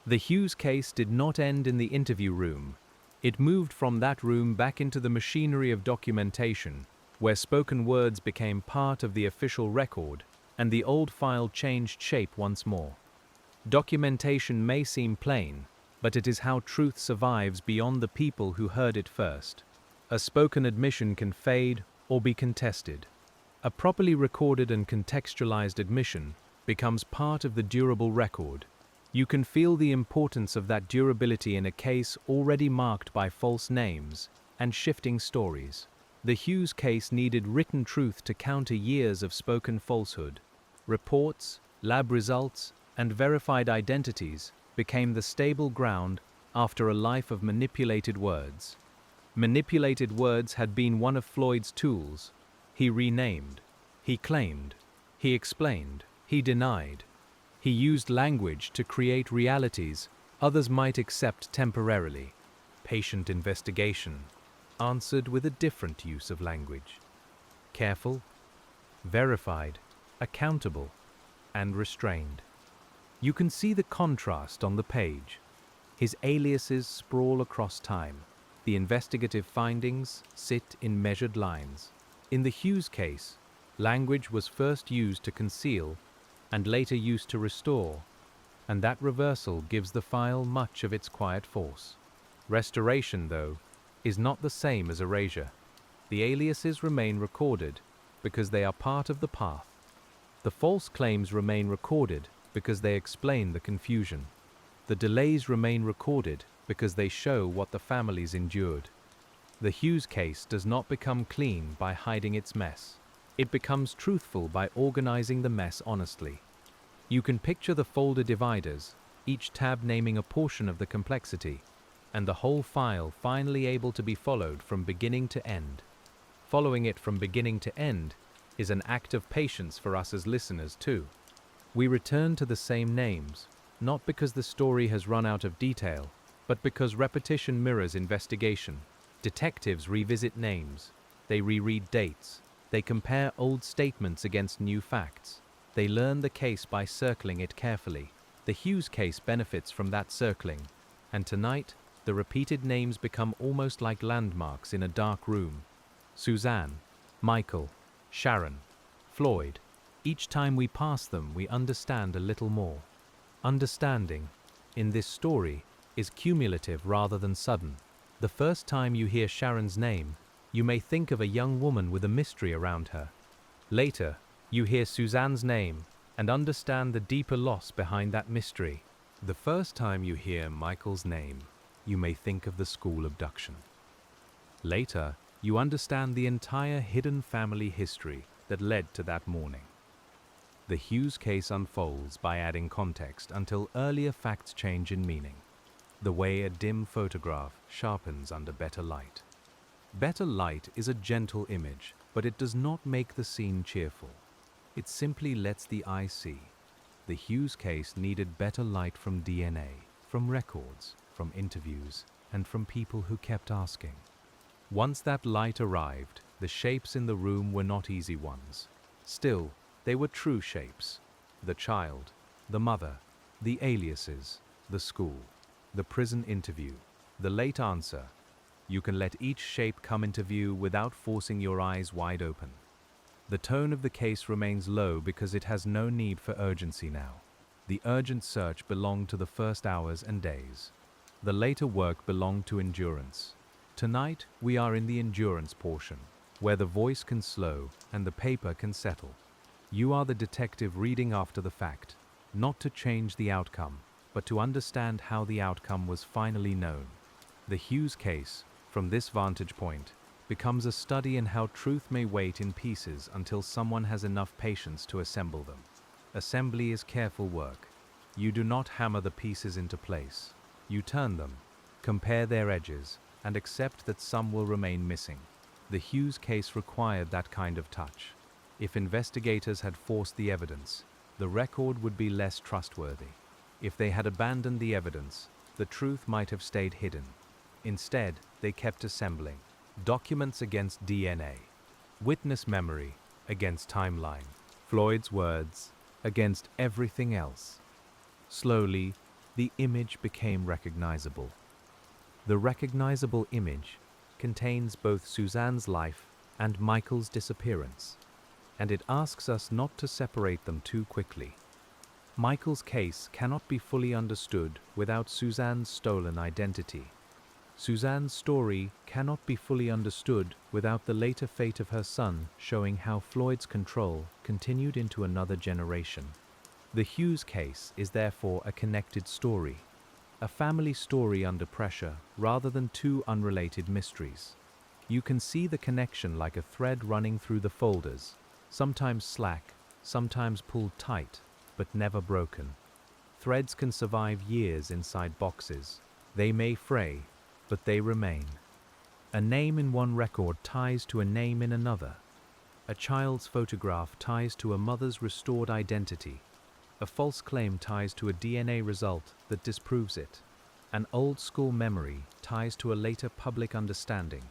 The Hughes case did not end in the interview room. It moved from that room back into the machinery of documentation, where spoken words became part of the official record, and the old file changed shape once more. Documentation may seem plain, but it is how truth survives beyond the people who heard it first. A spoken admission can fade or be contested. A properly recorded and contextualized admission becomes part of the durable record. You can feel the importance of that durability in a case already marked by false names and shifting stories. The Hughes case needed written truth to counter years of spoken falsehood. Reports, lab results, and verified identities became the stable ground after a life of manipulated words. Manipulated words had been one of Floyd's tools. He renamed, he claimed, he explained, he denied. He used language to create realities others might accept temporarily. Patient investigation answered with a different use of language. Careful, verified, accountable, and restrained. You can see the contrast on the page. His aliases sprawl across time. The investigative findings sit in measured lines. In the Hughes case, language was first used to conceal and later used to restore, and that reversal gives the file much of its quiet force. Restoration, though, is not the same as erasure. The aliases remain recorded because they are part of the path. The false claims remain recorded because they explain the confusion. The delays remain recorded because they show what the families endured. The Hughes case does not become clean by hiding its mess. It becomes truthful by organizing the mess honestly. You can picture the folder dividers, each tab naming a portion of the complexity, and the whole file finally able to be followed from beginning to end. Following it from beginning to end is an act of patience for us as listeners too. We return to the same names, not because the story has run out of detail, but because repetition mirrors investigation. Detectives revisit names, they reread dates, they compare old statements against new facts. They learn the case by circling it carefully. The Hughes case benefits from that circling, and tonight, the repeated names become almost like landmarks in a dark room. Suzanne, Michael, Sharon, Floyd. Each time we pass them, we understand a little more. Understanding, in this story, is cumulative rather than sudden. The first time you hear Sharon's name, you may think of a young woman with a mystery around her. Later, you hear Suzanne's name and understand the deeper loss behind that mystery. The first time you hear Michael's name, you may think of the school abduction. Later, you understand the entire hidden family history that led to that morning. The Hughes case unfolds by adding context until earlier facts change in meaning. The way a dim photograph sharpens under better light. Better light is a gentle image, but it does not make the scene cheerful. It simply lets the eye see. The Hughes case needed better light from DNA, from records, from interviews, and from people who kept asking. Once that light arrived, the shapes in the room were not easy ones. Still, they were true shapes. The child, the mother, the aliases, the school, the prison interview, the late answer. You can let each shape come into view without forcing your eyes wide open. The tone of the case remains low because it has no need for urgency now. The urgent search belonged to the first hours and days. The later work belonged to endurance. Tonight, we are in the endurance portion, where the voice can slow and the paper can settle. You are the detective reading after the fact, not to change the outcome, but to understand how the outcome was finally known. The Hughes case, from this vantage point, becomes a study in how truth may wait in pieces until someone has enough patience to assemble them. Assembly is careful work. You do not hammer the pieces into place. You turn them, compare their edges, and accept that some will remain missing. The Hughes case required that kind of touch. If investigators had forced the evidence, the record would be less trustworthy. If they had abandoned the evidence, the truth might have stayed hidden. Instead, they kept assembling. Documents against DNA. Witness memory against timeline. Floyd's words against everything else. Slowly, the image became recognizable. The recognizable image contains both Suzanne's life and Michael's disappearance, and it asks us not to separate them too quickly. Michael's case cannot be fully understood without Suzanne's stolen identity. Suzanne's story cannot be fully understood without the later fate of her son showing how Floyd's control continued into another generation. The Hughes case is therefore a connected story, a family story under pressure rather than two unrelated mysteries. You can see the connection like a thread running through the folders, sometimes slack, sometimes pulled tight, but never broken. Threads can survive years inside boxes. They may fray, but they remain. A name in one record ties to a name in another. A child's photograph ties to a mother's restored identity. A false claim ties to a DNA result that disproves it. An old-school memory ties to a later public understanding.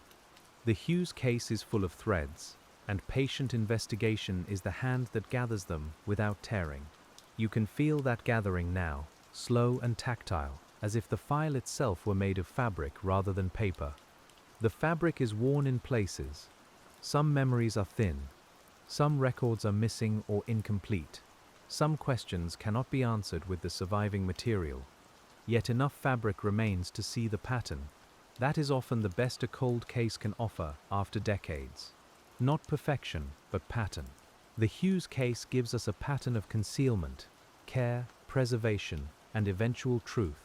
The Hughes case is full of threads, and patient investigation is the hand that gathers them without tearing. You can feel that gathering now, slow and tactile, as if the file itself were made of fabric rather than paper. The fabric is worn in places. Some memories are thin. Some records are missing or incomplete. Some questions cannot be answered with the surviving material. Yet enough fabric remains to see the pattern. That is often the best a cold case can offer after decades. Not perfection, but pattern. The Hughes case gives us a pattern of concealment, care, preservation, and eventual truth.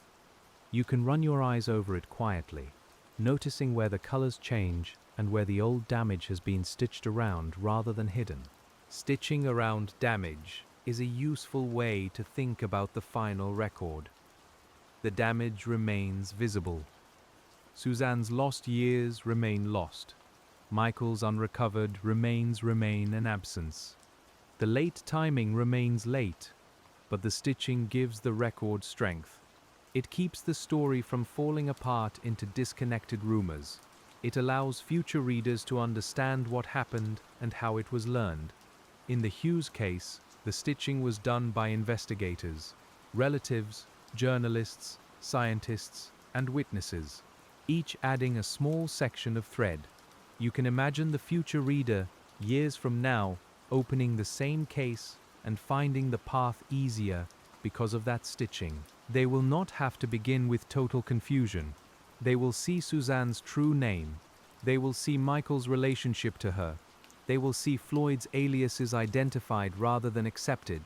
You can run your eyes over it quietly, noticing where the colors change and where the old damage has been stitched around rather than hidden. Stitching around damage is a useful way to think about the final record. The damage remains visible. Suzanne's lost years remain lost. Michael's unrecovered remain an absence. The late timing remains late, but the stitching gives the record strength. It keeps the story from falling apart into disconnected rumors. It allows future readers to understand what happened and how it was learned. In the Hughes case, the stitching was done by investigators, relatives, journalists, scientists, and witnesses, each adding a small section of thread. You can imagine the future reader, years from now, opening the same case and finding the path easier because of that stitching. They will not have to begin with total confusion. They will see Suzanne's true name. They will see Michael's relationship to her. They will see Floyd's aliases identified rather than accepted.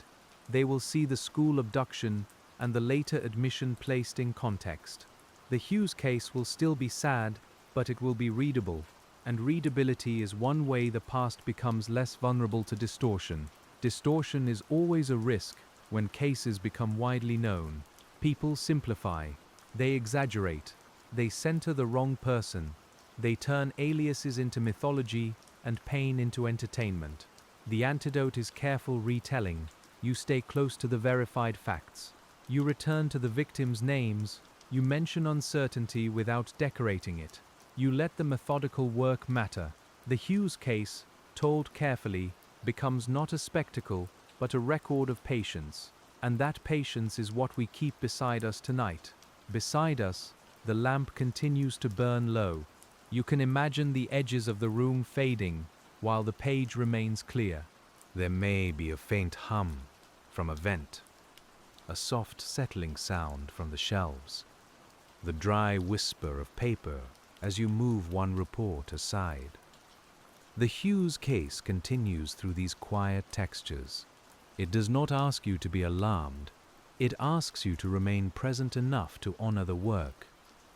They will see the school abduction and the later admission placed in context. The Hughes case will still be sad, but it will be readable, and readability is one way the past becomes less vulnerable to distortion. Distortion is always a risk when cases become widely known. People simplify, they exaggerate, they center the wrong person, they turn aliases into mythology and pain into entertainment. The antidote is careful retelling. You stay close to the verified facts. You return to the victims' names. You mention uncertainty without decorating it. You let the methodical work matter. The Hughes case, told carefully, becomes not a spectacle, but a record of patience. And that patience is what we keep beside us tonight. Beside us, the lamp continues to burn low. You can imagine the edges of the room fading while the page remains clear. There may be a faint hum from a vent, a soft settling sound from the shelves, the dry whisper of paper as you move one report aside. The Hughes case continues through these quiet textures. It does not ask you to be alarmed. It asks you to remain present enough to honor the work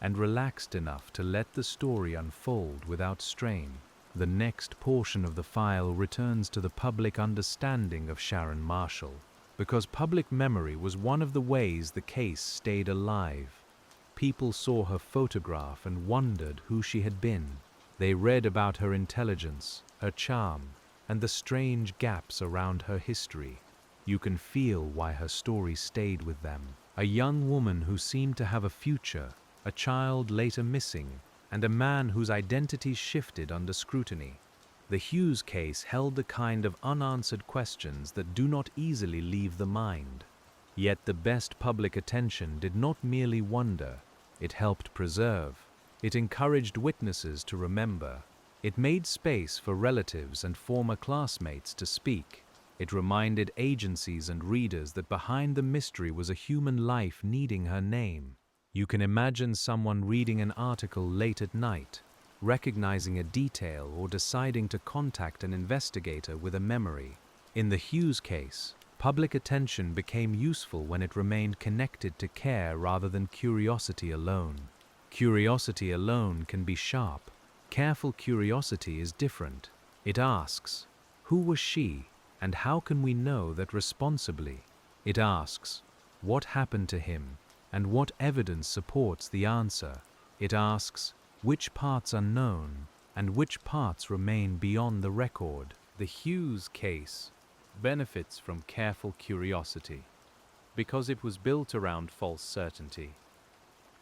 and relaxed enough to let the story unfold without strain. The next portion of the file returns to the public understanding of Sharon Marshall, because public memory was one of the ways the case stayed alive. People saw her photograph and wondered who she had been. They read about her intelligence, her charm, and the strange gaps around her history. You can feel why her story stayed with them. A young woman who seemed to have a future, a child later missing, and a man whose identity shifted under scrutiny. The Hughes case held the kind of unanswered questions that do not easily leave the mind. Yet the best public attention did not merely wonder, it helped preserve. It encouraged witnesses to remember. It made space for relatives and former classmates to speak. It reminded agencies and readers that behind the mystery was a human life needing her name. You can imagine someone reading an article late at night, recognizing a detail or deciding to contact an investigator with a memory. In the Hughes case, public attention became useful when it remained connected to care rather than curiosity alone. Curiosity alone can be sharp. Careful curiosity is different. It asks, who was she, and how can we know that responsibly? It asks, what happened to him, and what evidence supports the answer? It asks, which parts are known, and which parts remain beyond the record? The Hughes case benefits from careful curiosity because it was built around false certainty.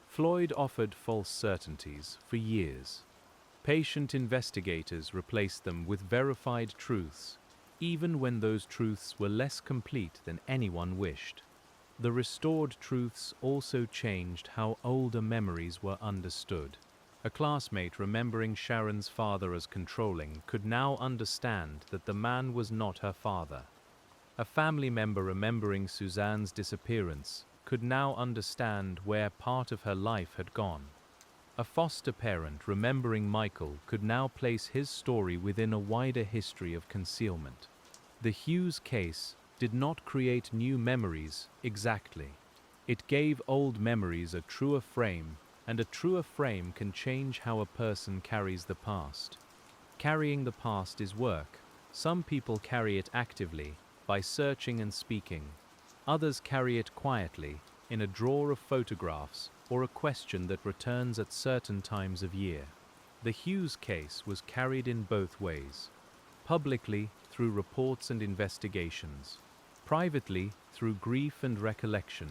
Floyd offered false certainties for years. Patient investigators replaced them with verified truths, even when those truths were less complete than anyone wished. The restored truths also changed how older memories were understood. A classmate remembering Sharon's father as controlling could now understand that the man was not her father. A family member remembering Suzanne's disappearance could now understand where part of her life had gone. A foster parent remembering Michael could now place his story within a wider history of concealment. The Hughes case did not create new memories exactly. It gave old memories a truer frame, and a truer frame can change how a person carries the past. Carrying the past is work. Some people carry it actively, by searching and speaking. Others carry it quietly, in a drawer of photographs or a question that returns at certain times of year. The Hughes case was carried in both ways. Publicly, through reports and investigations. Privately, through grief and recollection.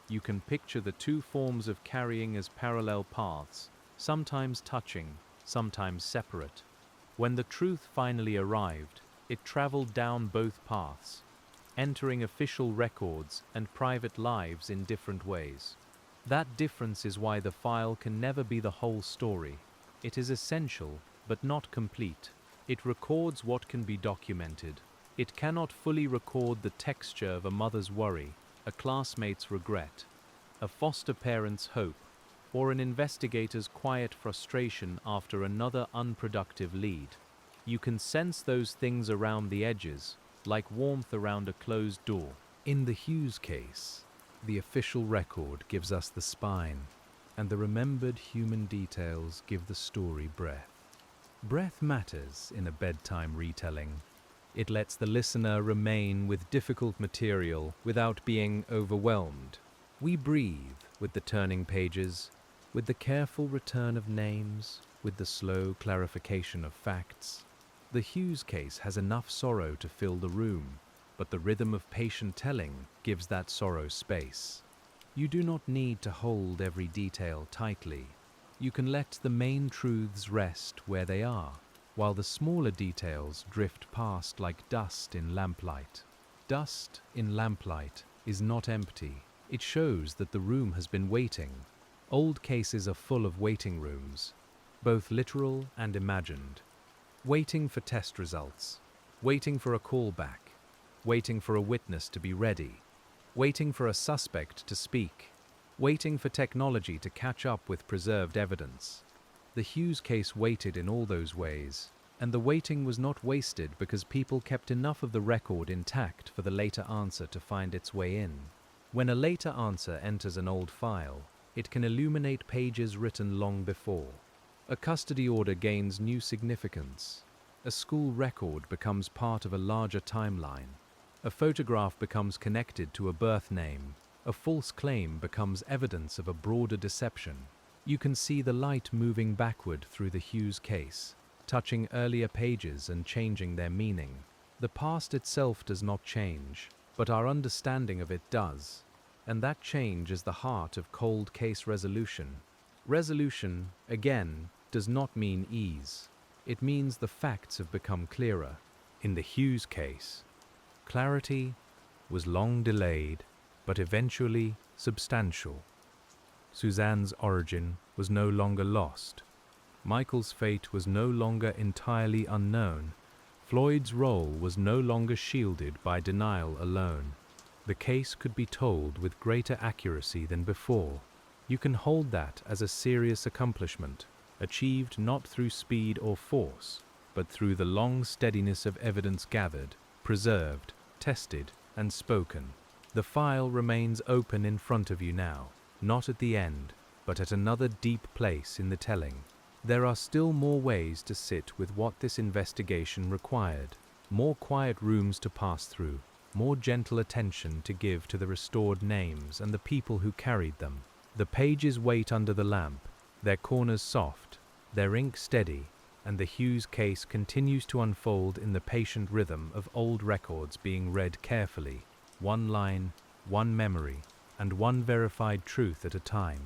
You can picture the two forms of carrying as parallel paths, sometimes touching, sometimes separate. When the truth finally arrived, it traveled down both paths, entering official records and private lives in different ways. That difference is why the file can never be the whole story. It is essential, but not complete. It records what can be documented. It cannot fully record the texture of a mother's worry, a classmate's regret, a foster parent's hope, or an investigator's quiet frustration after another unproductive lead. You can sense those things around the edges, like warmth around a closed door. In the Hughes case, the official record gives us the spine, and the remembered human details give the story breath. Breath matters in a bedtime retelling. It lets the listener remain with difficult material without being overwhelmed. We breathe with the turning pages, with the careful return of names, with the slow clarification of facts. The Hughes case has enough sorrow to fill the room, but the rhythm of patient telling gives that sorrow space. You do not need to hold every detail tightly. You can let the main truths rest where they are, while the smaller details drift past like dust in lamplight. Dust in lamplight is not empty. It shows that the room has been waiting. Old cases are full of waiting rooms, both literal and imagined. Waiting for test results, waiting for a callback, waiting for a witness to be ready, waiting for a suspect to speak, waiting for technology to catch up with preserved evidence. The Hughes case waited in all those ways, and the waiting was not wasted because people kept enough of the record intact for the later answer to find its way in. When a later answer enters an old file, it can illuminate pages written long before. A custody order gains new significance. A school record becomes part of a larger timeline. A photograph becomes connected to a birth name. A false claim becomes evidence of a broader deception. You can see the light moving backward through the Hughes case, touching earlier pages and changing their meaning. The past itself does not change, but our understanding of it does. And that change is the heart of cold case resolution. Resolution, again, does not mean ease. It means the facts have become clearer. In the Hughes case, clarity was long delayed, but eventually substantial. Suzanne's origin was no longer lost. Michael's fate was no longer entirely unknown. Floyd's role was no longer shielded by denial alone. The case could be told with greater accuracy than before. You can hold that as a serious accomplishment, achieved not through speed or force, but through the long steadiness of evidence gathered, preserved, tested, and spoken. The file remains open in front of you now, not at the end, but at another deep place in the telling. There are still more ways to sit with what this investigation required, more quiet rooms to pass through, more gentle attention to give to the restored names and the people who carried them. The pages wait under the lamp, their corners soft, their ink steady, and the Hughes case continues to unfold in the patient rhythm of old records being read carefully, one line, one memory, and one verified truth at a time.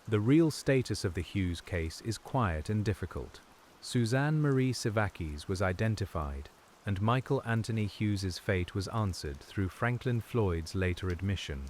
The real status of the Hughes case is quiet and difficult. Suzanne Marie Sivakis was identified, and Michael Anthony Hughes's fate was answered through Franklin Floyd's later admission.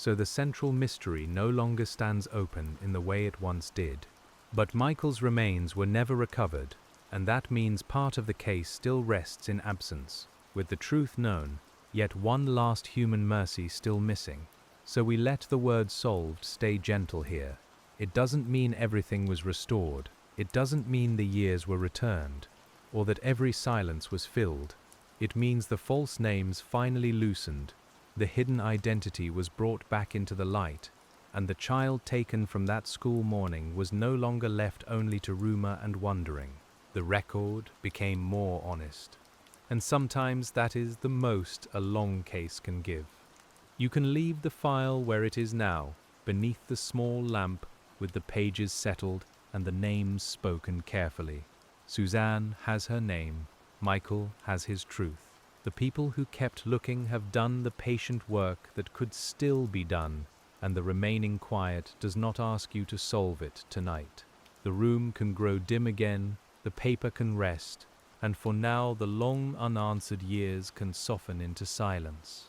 So the central mystery no longer stands open in the way it once did. But Michael's remains were never recovered, and that means part of the case still rests in absence, with the truth known, yet one last human mercy still missing. So we let the word solved stay gentle here. It doesn't mean everything was restored. It doesn't mean the years were returned, or that every silence was filled. It means the false names finally loosened, the hidden identity was brought back into the light, and the child taken from that school morning was no longer left only to rumor and wondering. The record became more honest. And sometimes that is the most a long case can give. You can leave the file where it is now, beneath the small lamp, with the pages settled and the names spoken carefully. Suzanne has her name, Michael has his truth. The people who kept looking have done the patient work that could still be done, and the remaining quiet does not ask you to solve it tonight. The room can grow dim again, the paper can rest, and for now the long unanswered years can soften into silence.